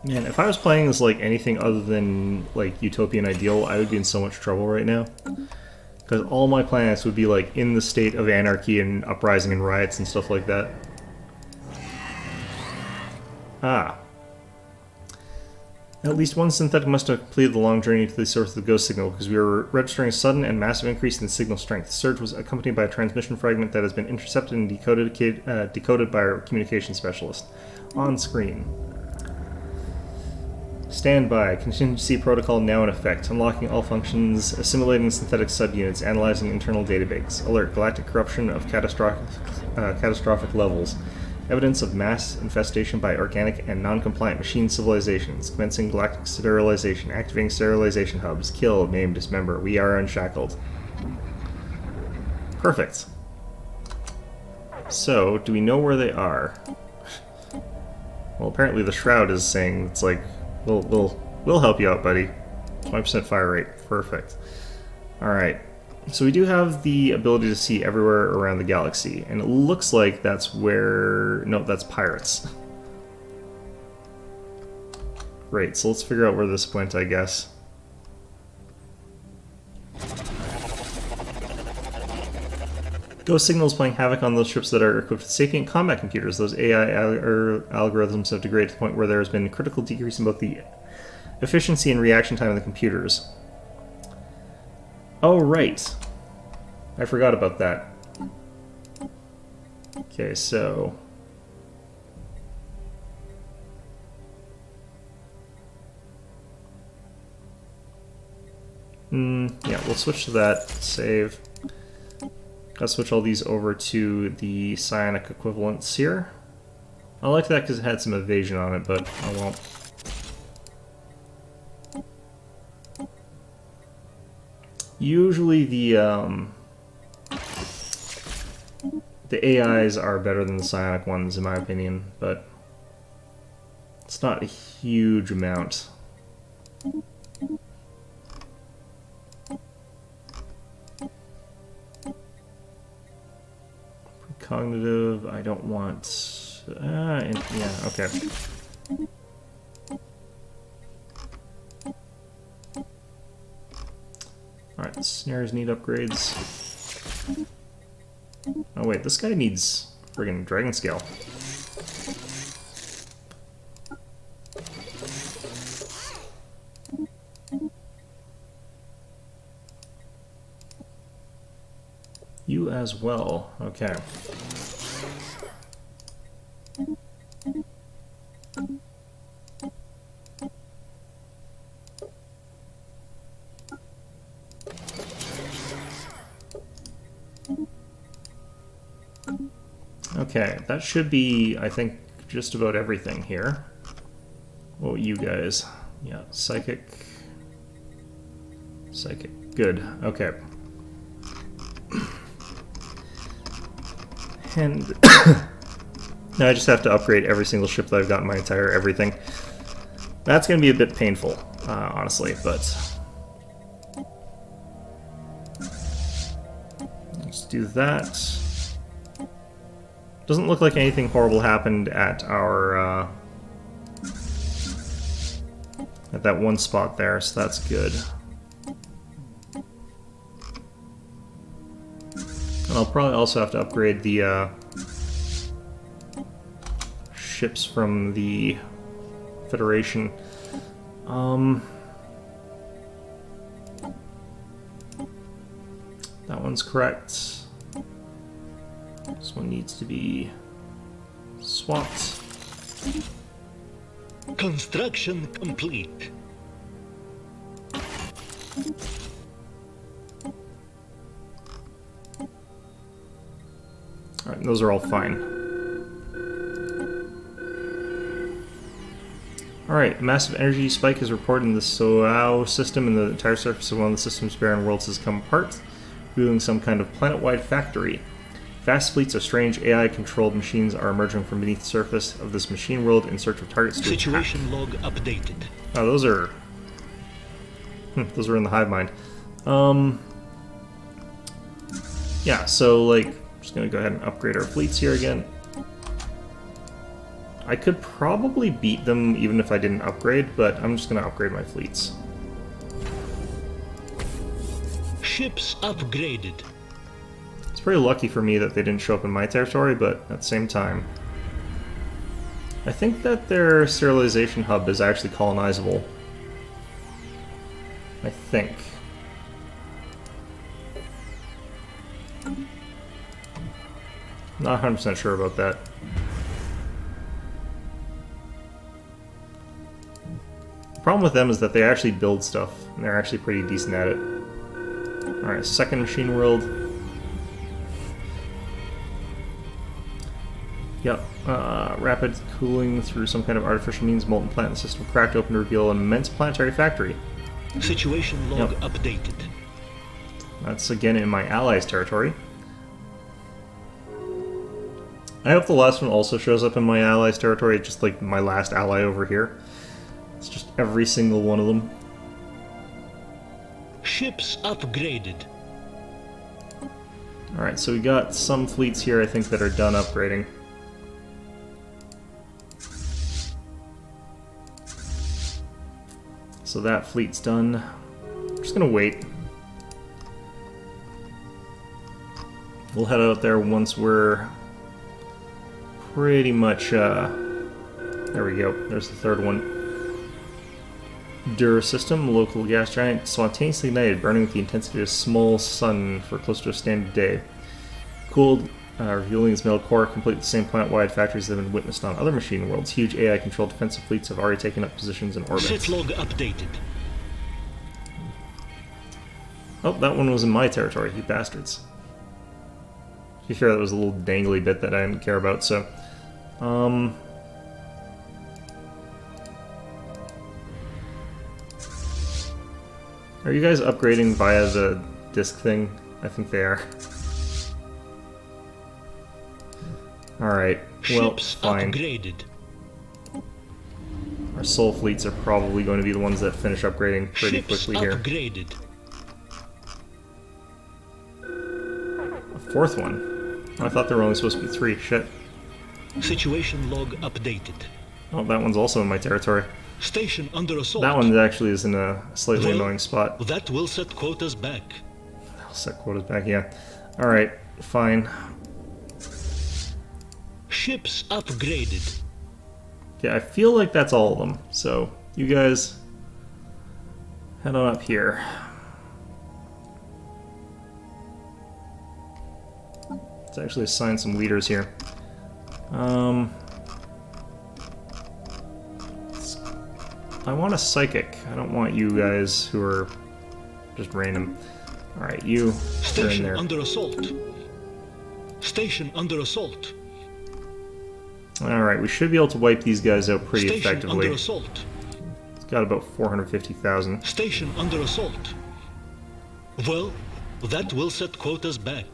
Man, if I was playing as like anything other than like Utopian Ideal, I would be in so much trouble right now. Because all my planets would be like in the state of anarchy and uprising and riots and stuff like that. Ah. At least one synthetic must have completed the long journey to the source of the ghost signal, because we were registering a sudden and massive increase in signal strength. The surge was accompanied by a transmission fragment that has been intercepted and decoded by our communication specialist. On screen. Stand by. Contingency protocol now in effect. Unlocking all functions, assimilating synthetic subunits, analyzing internal database. Alert. Galactic corruption of catastrophic levels. Evidence of mass infestation by organic and non-compliant machine civilizations. Commencing galactic sterilization. Activating sterilization hubs. Kill, maim, dismember. We are unshackled. Perfect. So, do we know where they are? Well, apparently the Shroud is saying it's like, we'll help you out, buddy. 20% fire rate. Perfect. Alright. So we do have the ability to see everywhere around the galaxy, and it looks like that's where... No, that's pirates. Great, so let's figure out where this went, I guess. Ghost Signal is playing havoc on those ships that are equipped with sapient combat computers. Those AI algorithms have degraded to the point where there has been a critical decrease in both the efficiency and reaction time of the computers. Oh, right. I forgot about that. Okay, so... yeah, we'll switch to that. Save. Gotta switch all these over to the psionic equivalents here. I like that because it had some evasion on it, but I won't. Usually the AIs are better than the psionic ones in my opinion, but it's not a huge amount. Cognitive, I don't want... yeah, okay. Alright, snares need upgrades. Oh wait, this guy needs friggin' dragon scale. You as well, okay. Okay, that should be, I think, just about everything here. Oh, you guys. Yeah, psychic. Psychic. Good. Okay. And now I just have to upgrade every single ship that I've got in my entire everything. That's going to be a bit painful, honestly, but... let's do that. Doesn't look like anything horrible happened at our... at that one spot there, so that's good. And I'll probably also have to upgrade the ships from the Federation. That one's correct. This one needs to be swapped. Construction complete. Alright, those are all fine. Alright, a massive energy spike is reported in the Soao system, and the entire surface of one of the system's barren worlds has come apart, revealing some kind of planet-wide factory. Vast fleets of strange AI-controlled machines are emerging from beneath the surface of this machine world in search of targets to attack. Situation log updated. Oh, those are... those are in the hive mind. Yeah, so, like, just gonna go ahead and upgrade our fleets here again. I could probably beat them even if I didn't upgrade, but I'm just gonna upgrade my fleets. Ships upgraded. It's pretty lucky for me that they didn't show up in my territory, but at the same time... I think that their sterilization hub is actually colonizable. I think. Not 100% sure about that. The problem with them is that they actually build stuff, and they're actually pretty decent at it. Alright, second machine world. Yep, rapid cooling through some kind of artificial means. Molten plant in the system cracked open to reveal an immense planetary factory. Situation log updated. That's again in my allies' territory. I hope the last one also shows up in my allies' territory, just like my last ally over here. It's just every single one of them. Ships upgraded. Alright, so we got some fleets here, I think, that are done upgrading. So that fleet's done. I'm just gonna wait. We'll head out there once we're pretty much, there we go, there's the third one. Dur system, local gas giant, spontaneously ignited, burning with the intensity of a small sun for close to a standard day. Cooled, revealing its metal core, complete with the same plant-wide factories that have been witnessed on other machine worlds. Huge AI-controlled defensive fleets have already taken up positions in orbit. Set log updated. Oh, that one was in my territory, you bastards. To be fair, that was a little dangly bit that I didn't care about, so... Are you guys upgrading via the disc thing? I think they are. Alright, well, Ships fine. upgraded. Our soul fleets are probably going to be the ones that finish upgrading pretty Ships quickly here. upgraded. A fourth one? I thought there were only supposed to be 3. Shit. Situation log updated. Oh, that one's also in my territory. Station under assault. That one actually is in a slightly annoying spot. That will set quotas back. I'll set quotas back, yeah. Alright, fine. Ships upgraded. Yeah, I feel like that's all of them. So, you guys head on up here. Let's actually assign some leaders here. I want a psychic. I don't want you guys who are just random. Alright, you are in Station there. under assault. Station under assault. Alright, we should be able to wipe these guys out pretty Station effectively. under assault. It's got about 450,000. Station under assault. Well, that will set quotas back.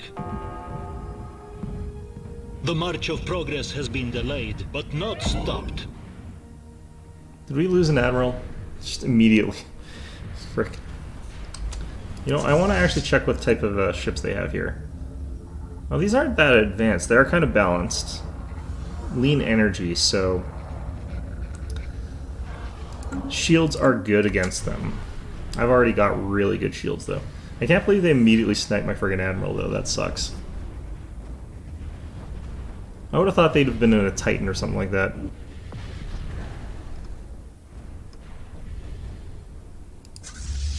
The march of progress has been delayed, but not stopped. Did we lose an admiral? Just immediately. Frick. You know, I want to actually check what type of ships they have here. Oh, these aren't that advanced. They are kind of balanced. Lean energy, so... shields are good against them. I've already got really good shields, though. I can't believe they immediately sniped my friggin' admiral, though. That sucks. I would have thought they'd have been in a Titan or something like that.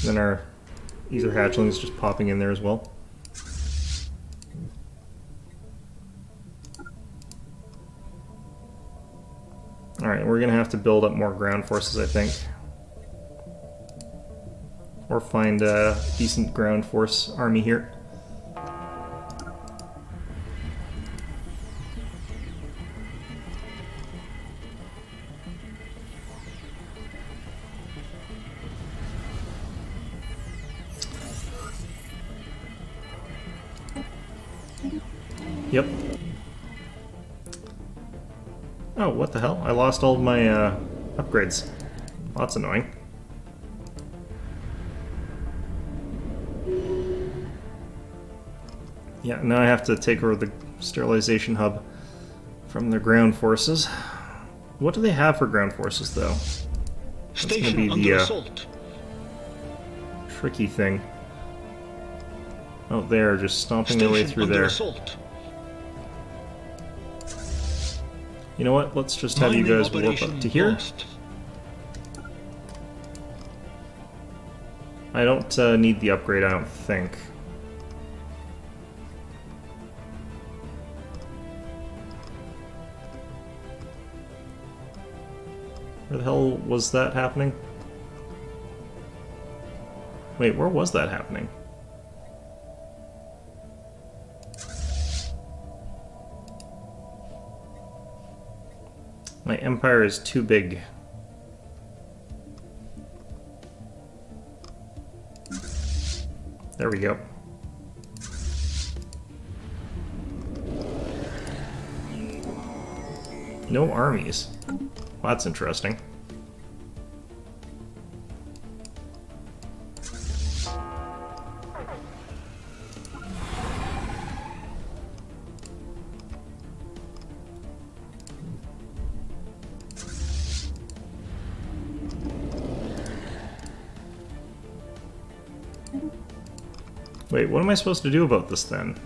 Then our ether hatchlings just popping in there as well. Alright, we're gonna have to build up more ground forces, I think. Or find a decent ground force army here. Yep. Oh, what the hell? I lost all of my upgrades. Well, that's annoying. Yeah, now I have to take over the sterilization hub from their ground forces. What do they have for ground forces, though? That's going to be Under assault. Tricky thing. Oh, they're just stomping their way through there. Assault. You know what? Let's just have you guys warp up to here. Lost. I don't need the upgrade, I don't think. Where the hell was that happening? Wait, where was that happening? My empire is too big. There we go. No armies. Well, that's interesting. Wait, what am I supposed to do about this then?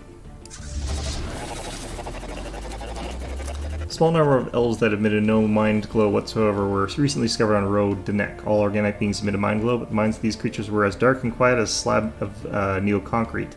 Small number of elves that emitted no mind glow whatsoever were recently discovered on Road Denek. All organic beings emitted mind glow, but the minds of these creatures were as dark and quiet as a slab of neoconcrete.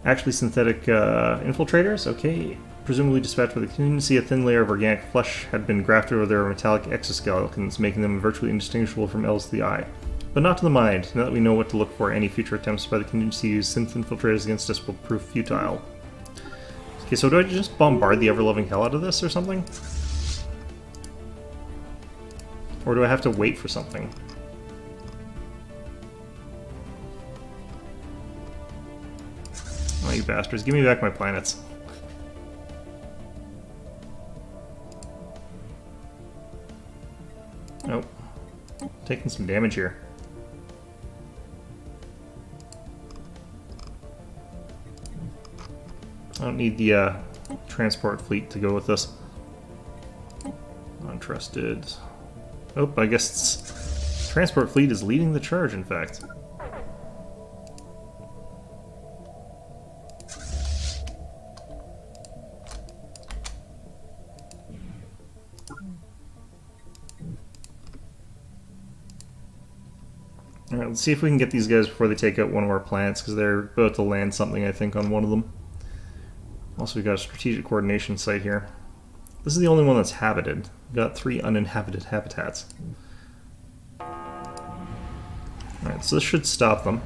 Actually synthetic infiltrators? Okay. Presumably dispatched by the contingency, a thin layer of organic flesh had been grafted over their metallic exoskeletons, making them virtually indistinguishable from elves to the eye. But not to the mind. Now that we know what to look for, any future attempts by the contingency to use synth infiltrators against us will prove futile. Okay, so do I just bombard the ever-loving hell out of this or something? Or do I have to wait for something? Oh, you bastards. Give me back my planets. Nope. Taking some damage here. I don't need the transport fleet to go with this. Untrusted. Oh, I guess it's... transport fleet is leading the charge, in fact. Alright, let's see if we can get these guys before they take out one of our planets, because they're about to land something, I think, on one of them. Also, we've got a strategic coordination site here. This is the only one that's habited. We've got 3 uninhabited habitats. Alright, so this should stop them.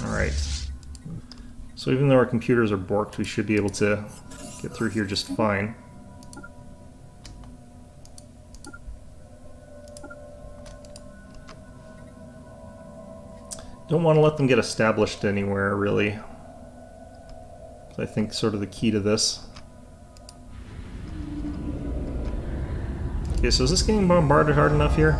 Alright. So even though our computers are borked, we should be able to get through here just fine. Don't want to let them get established anywhere, really. I think sort of the key to this. Okay, so is this getting bombarded hard enough here?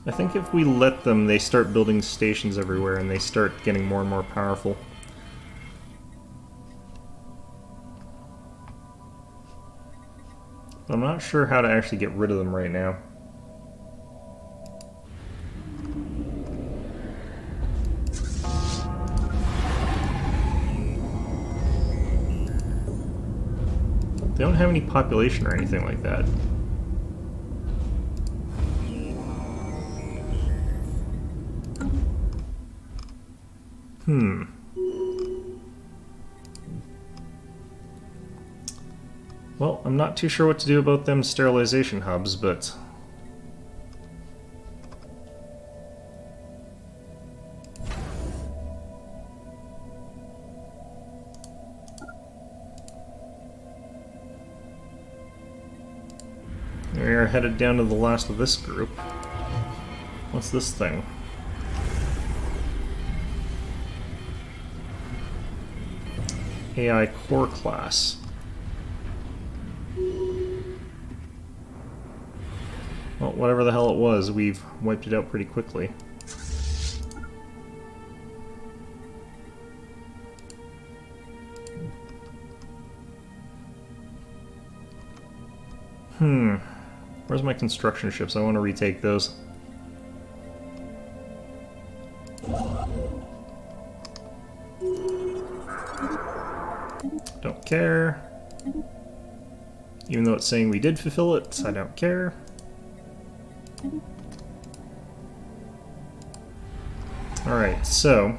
I think if we let them, they start building stations everywhere and they start getting more and more powerful. But I'm not sure how to actually get rid of them right now. They don't have any population or anything like that. Well, I'm not too sure what to do about them sterilization hubs, but... we are headed down to the last of this group. What's this thing? AI core class. Well, whatever the hell it was, we've wiped it out pretty quickly. Where's my construction ships? I want to retake those. Don't care. Even though it's saying we did fulfill it, I don't care. Alright, so...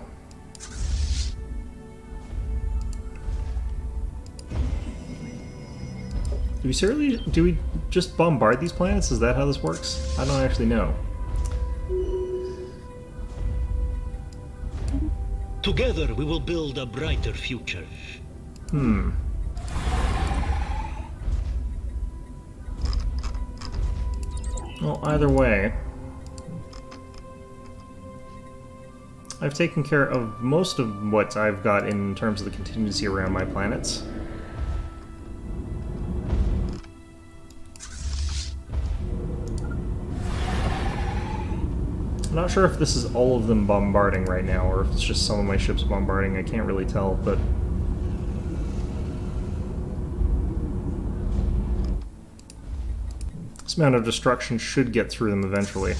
do we just bombard these planets? Is that how this works? I don't actually know. Together we will build a brighter future. Well, either way, I've taken care of most of what I've got in terms of the contingency around my planets. I'm not sure if this is all of them bombarding right now, or if it's just some of my ships bombarding. I can't really tell, but... this amount of destruction should get through them eventually.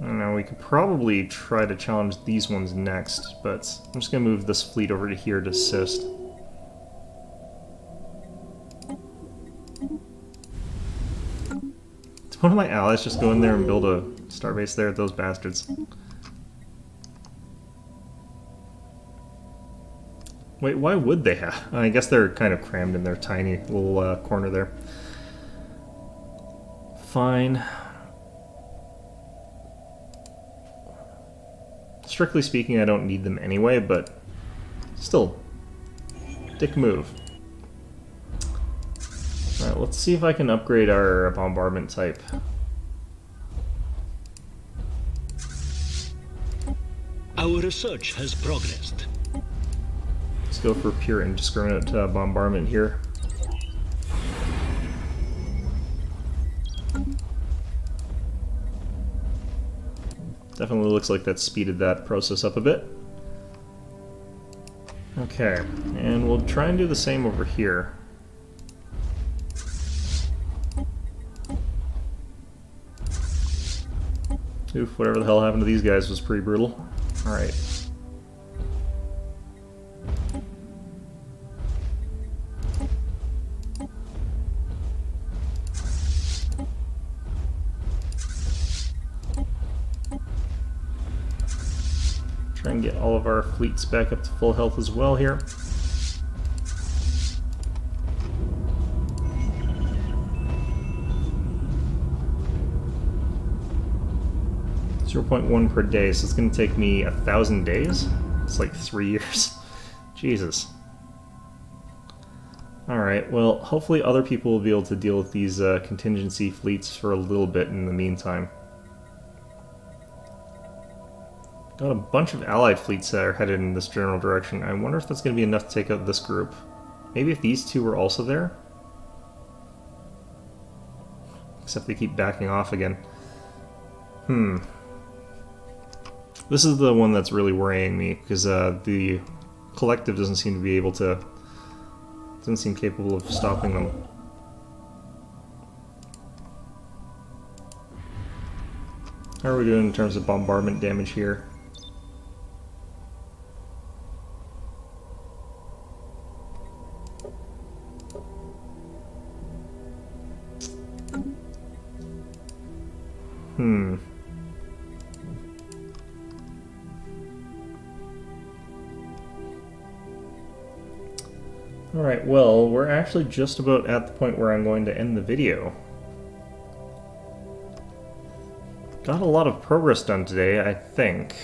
I don't know, we could probably try to challenge these ones next, but I'm just going to move this fleet over to here to assist. Did one of my allies just go in there and build a starbase there? Those bastards. Wait, why would they have? I guess they're kind of crammed in their tiny little corner there. Fine. Strictly speaking, I don't need them anyway, but still, dick move. Alright, let's see if I can upgrade our bombardment type. Our research has progressed. Let's go for pure indiscriminate bombardment here. Definitely looks like that speeded that process up a bit. Okay, and we'll try and do the same over here. Oof, whatever the hell happened to these guys was pretty brutal. Alright. Try and get all of our fleets back up to full health as well here. .1 per day, so it's going to take me 1,000 days? It's like 3 years. Jesus. Alright, well, hopefully other people will be able to deal with these contingency fleets for a little bit in the meantime. Got a bunch of allied fleets that are headed in this general direction. I wonder if that's going to be enough to take out this group. Maybe if these two were also there? Except they keep backing off again. This is the one that's really worrying me, because the collective doesn't seem to be able to... doesn't seem capable of stopping them. How are we doing in terms of bombardment damage here? Alright, well, we're actually just about at the point where I'm going to end the video. Got a lot of progress done today, I think.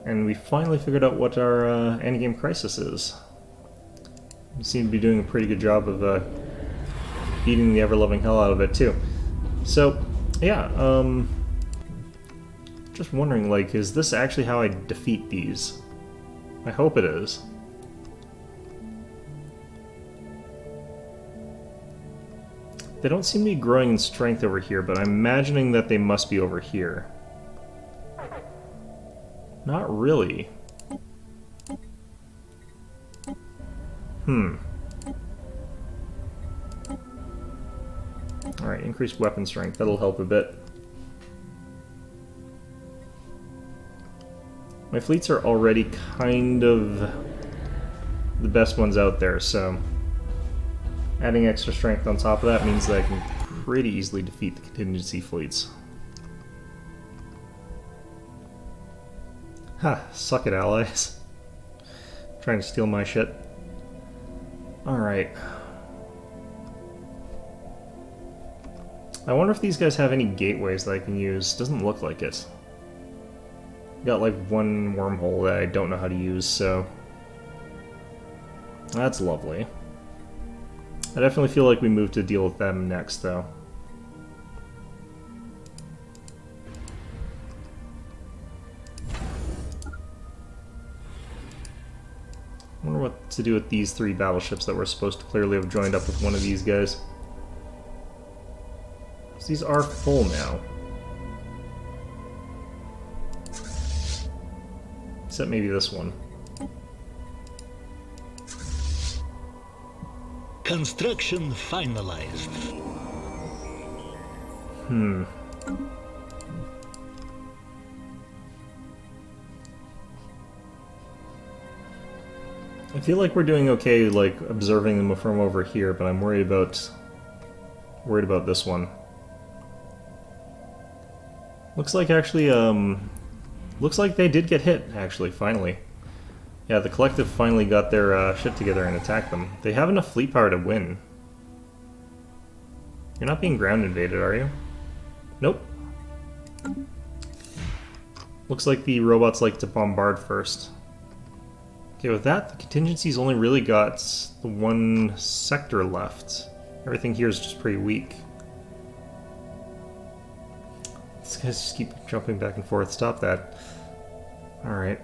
And we finally figured out what our endgame crisis is. We seem to be doing a pretty good job of beating the ever-loving hell out of it, too. So, yeah, just wondering, like, is this actually how I defeat these? I hope it is. They don't seem to be growing in strength over here, but I'm imagining that they must be over here. Not really. Alright, increased weapon strength. That'll help a bit. My fleets are already kind of the best ones out there, so... adding extra strength on top of that means that I can pretty easily defeat the contingency fleets. Ha! Suck it, allies. Trying to steal my shit. Alright. I wonder if these guys have any gateways that I can use. Doesn't look like it. Got like one wormhole that I don't know how to use, so... That's lovely. I definitely feel like we move to deal with them next, though. I wonder what to do with these 3 battleships that we're supposed to clearly have joined up with one of these guys. These are full now. Except maybe this one. Construction finalized. I feel like we're doing okay, like, observing them from over here, but I'm worried about this one. Looks like actually, looks like they did get hit, actually, finally. Yeah, the Collective finally got their shit together and attacked them. They have enough fleet power to win. You're not being ground invaded, are you? Nope. Looks like the robots like to bombard first. Okay, with that, the contingency's only really got the one sector left. Everything here is just pretty weak. These guys just keep jumping back and forth. Stop that. Alright.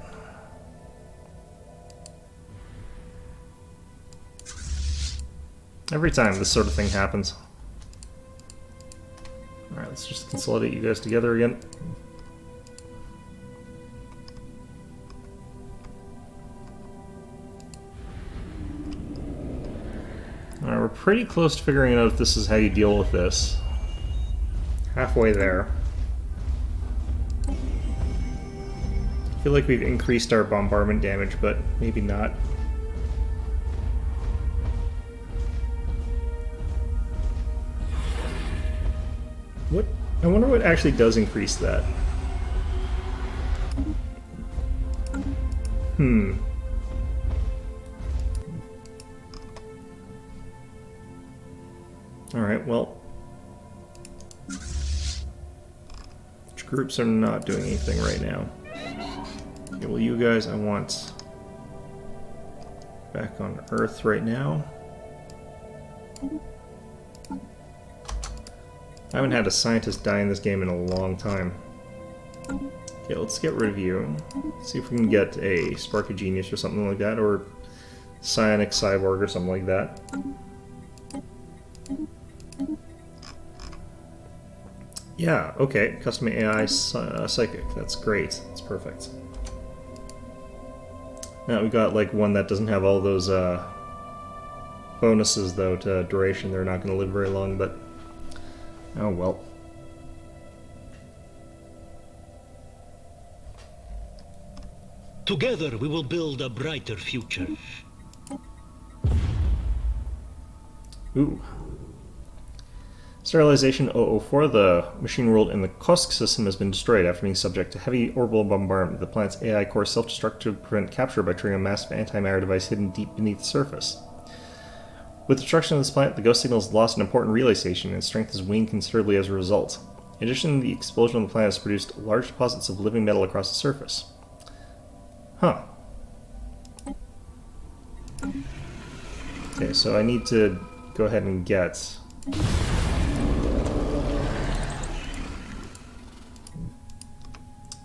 Every time this sort of thing happens. Alright, let's just consolidate you guys together again. Alright, we're pretty close to figuring out if this is how you deal with this. Halfway there. I feel like we've increased our bombardment damage, but maybe not. What? I wonder what actually does increase that. Alright, well... which groups are not doing anything right now? Okay, well you guys I want back on Earth right now. I haven't had a scientist die in this game in a long time. Okay, let's get rid of you. See if we can get a Spark of Genius or something like that, or Psionic Cyborg or something like that. Yeah, okay. Custom AI Psychic. That's great. That's perfect. Now we got like one that doesn't have all those bonuses though to duration. They're not going to live very long, but oh well. Together we will build a brighter future. Ooh. Sterilization 004, the machine world in the Kosk system has been destroyed after being subject to heavy orbital bombardment. The planet's AI core self-destruct to prevent capture by triggering a massive anti-matter device hidden deep beneath the surface. With destruction of this planet, the Ghost Signal has lost an important relay station, and its strength has waned considerably as a result. In addition, the explosion of the planet has produced large deposits of living metal across the surface. Huh. Okay, so I need to go ahead and get...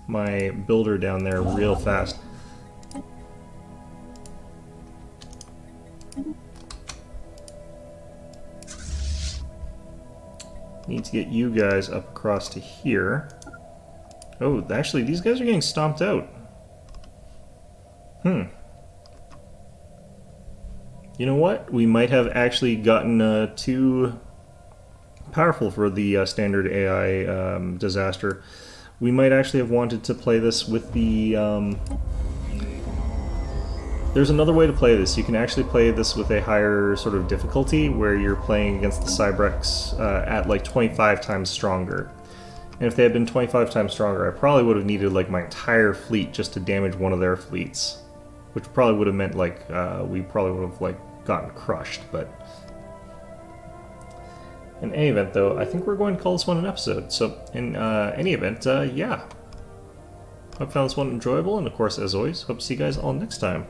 my builder down there real fast. Need to get you guys up across to here. Oh, actually, these guys are getting stomped out. You know what? We might have actually gotten too powerful for the standard AI disaster. We might actually have wanted to play this with the... There's another way to play this. You can actually play this with a higher sort of difficulty, where you're playing against the Cybrex at like 25 times stronger. And if they had been 25 times stronger, I probably would have needed like my entire fleet just to damage one of their fleets. which probably would have meant like we probably would have like gotten crushed. But in any event, though, I think we're going to call this one an episode. So in any event, yeah. Hope you found this one enjoyable, and of course, as always, hope to see you guys all next time.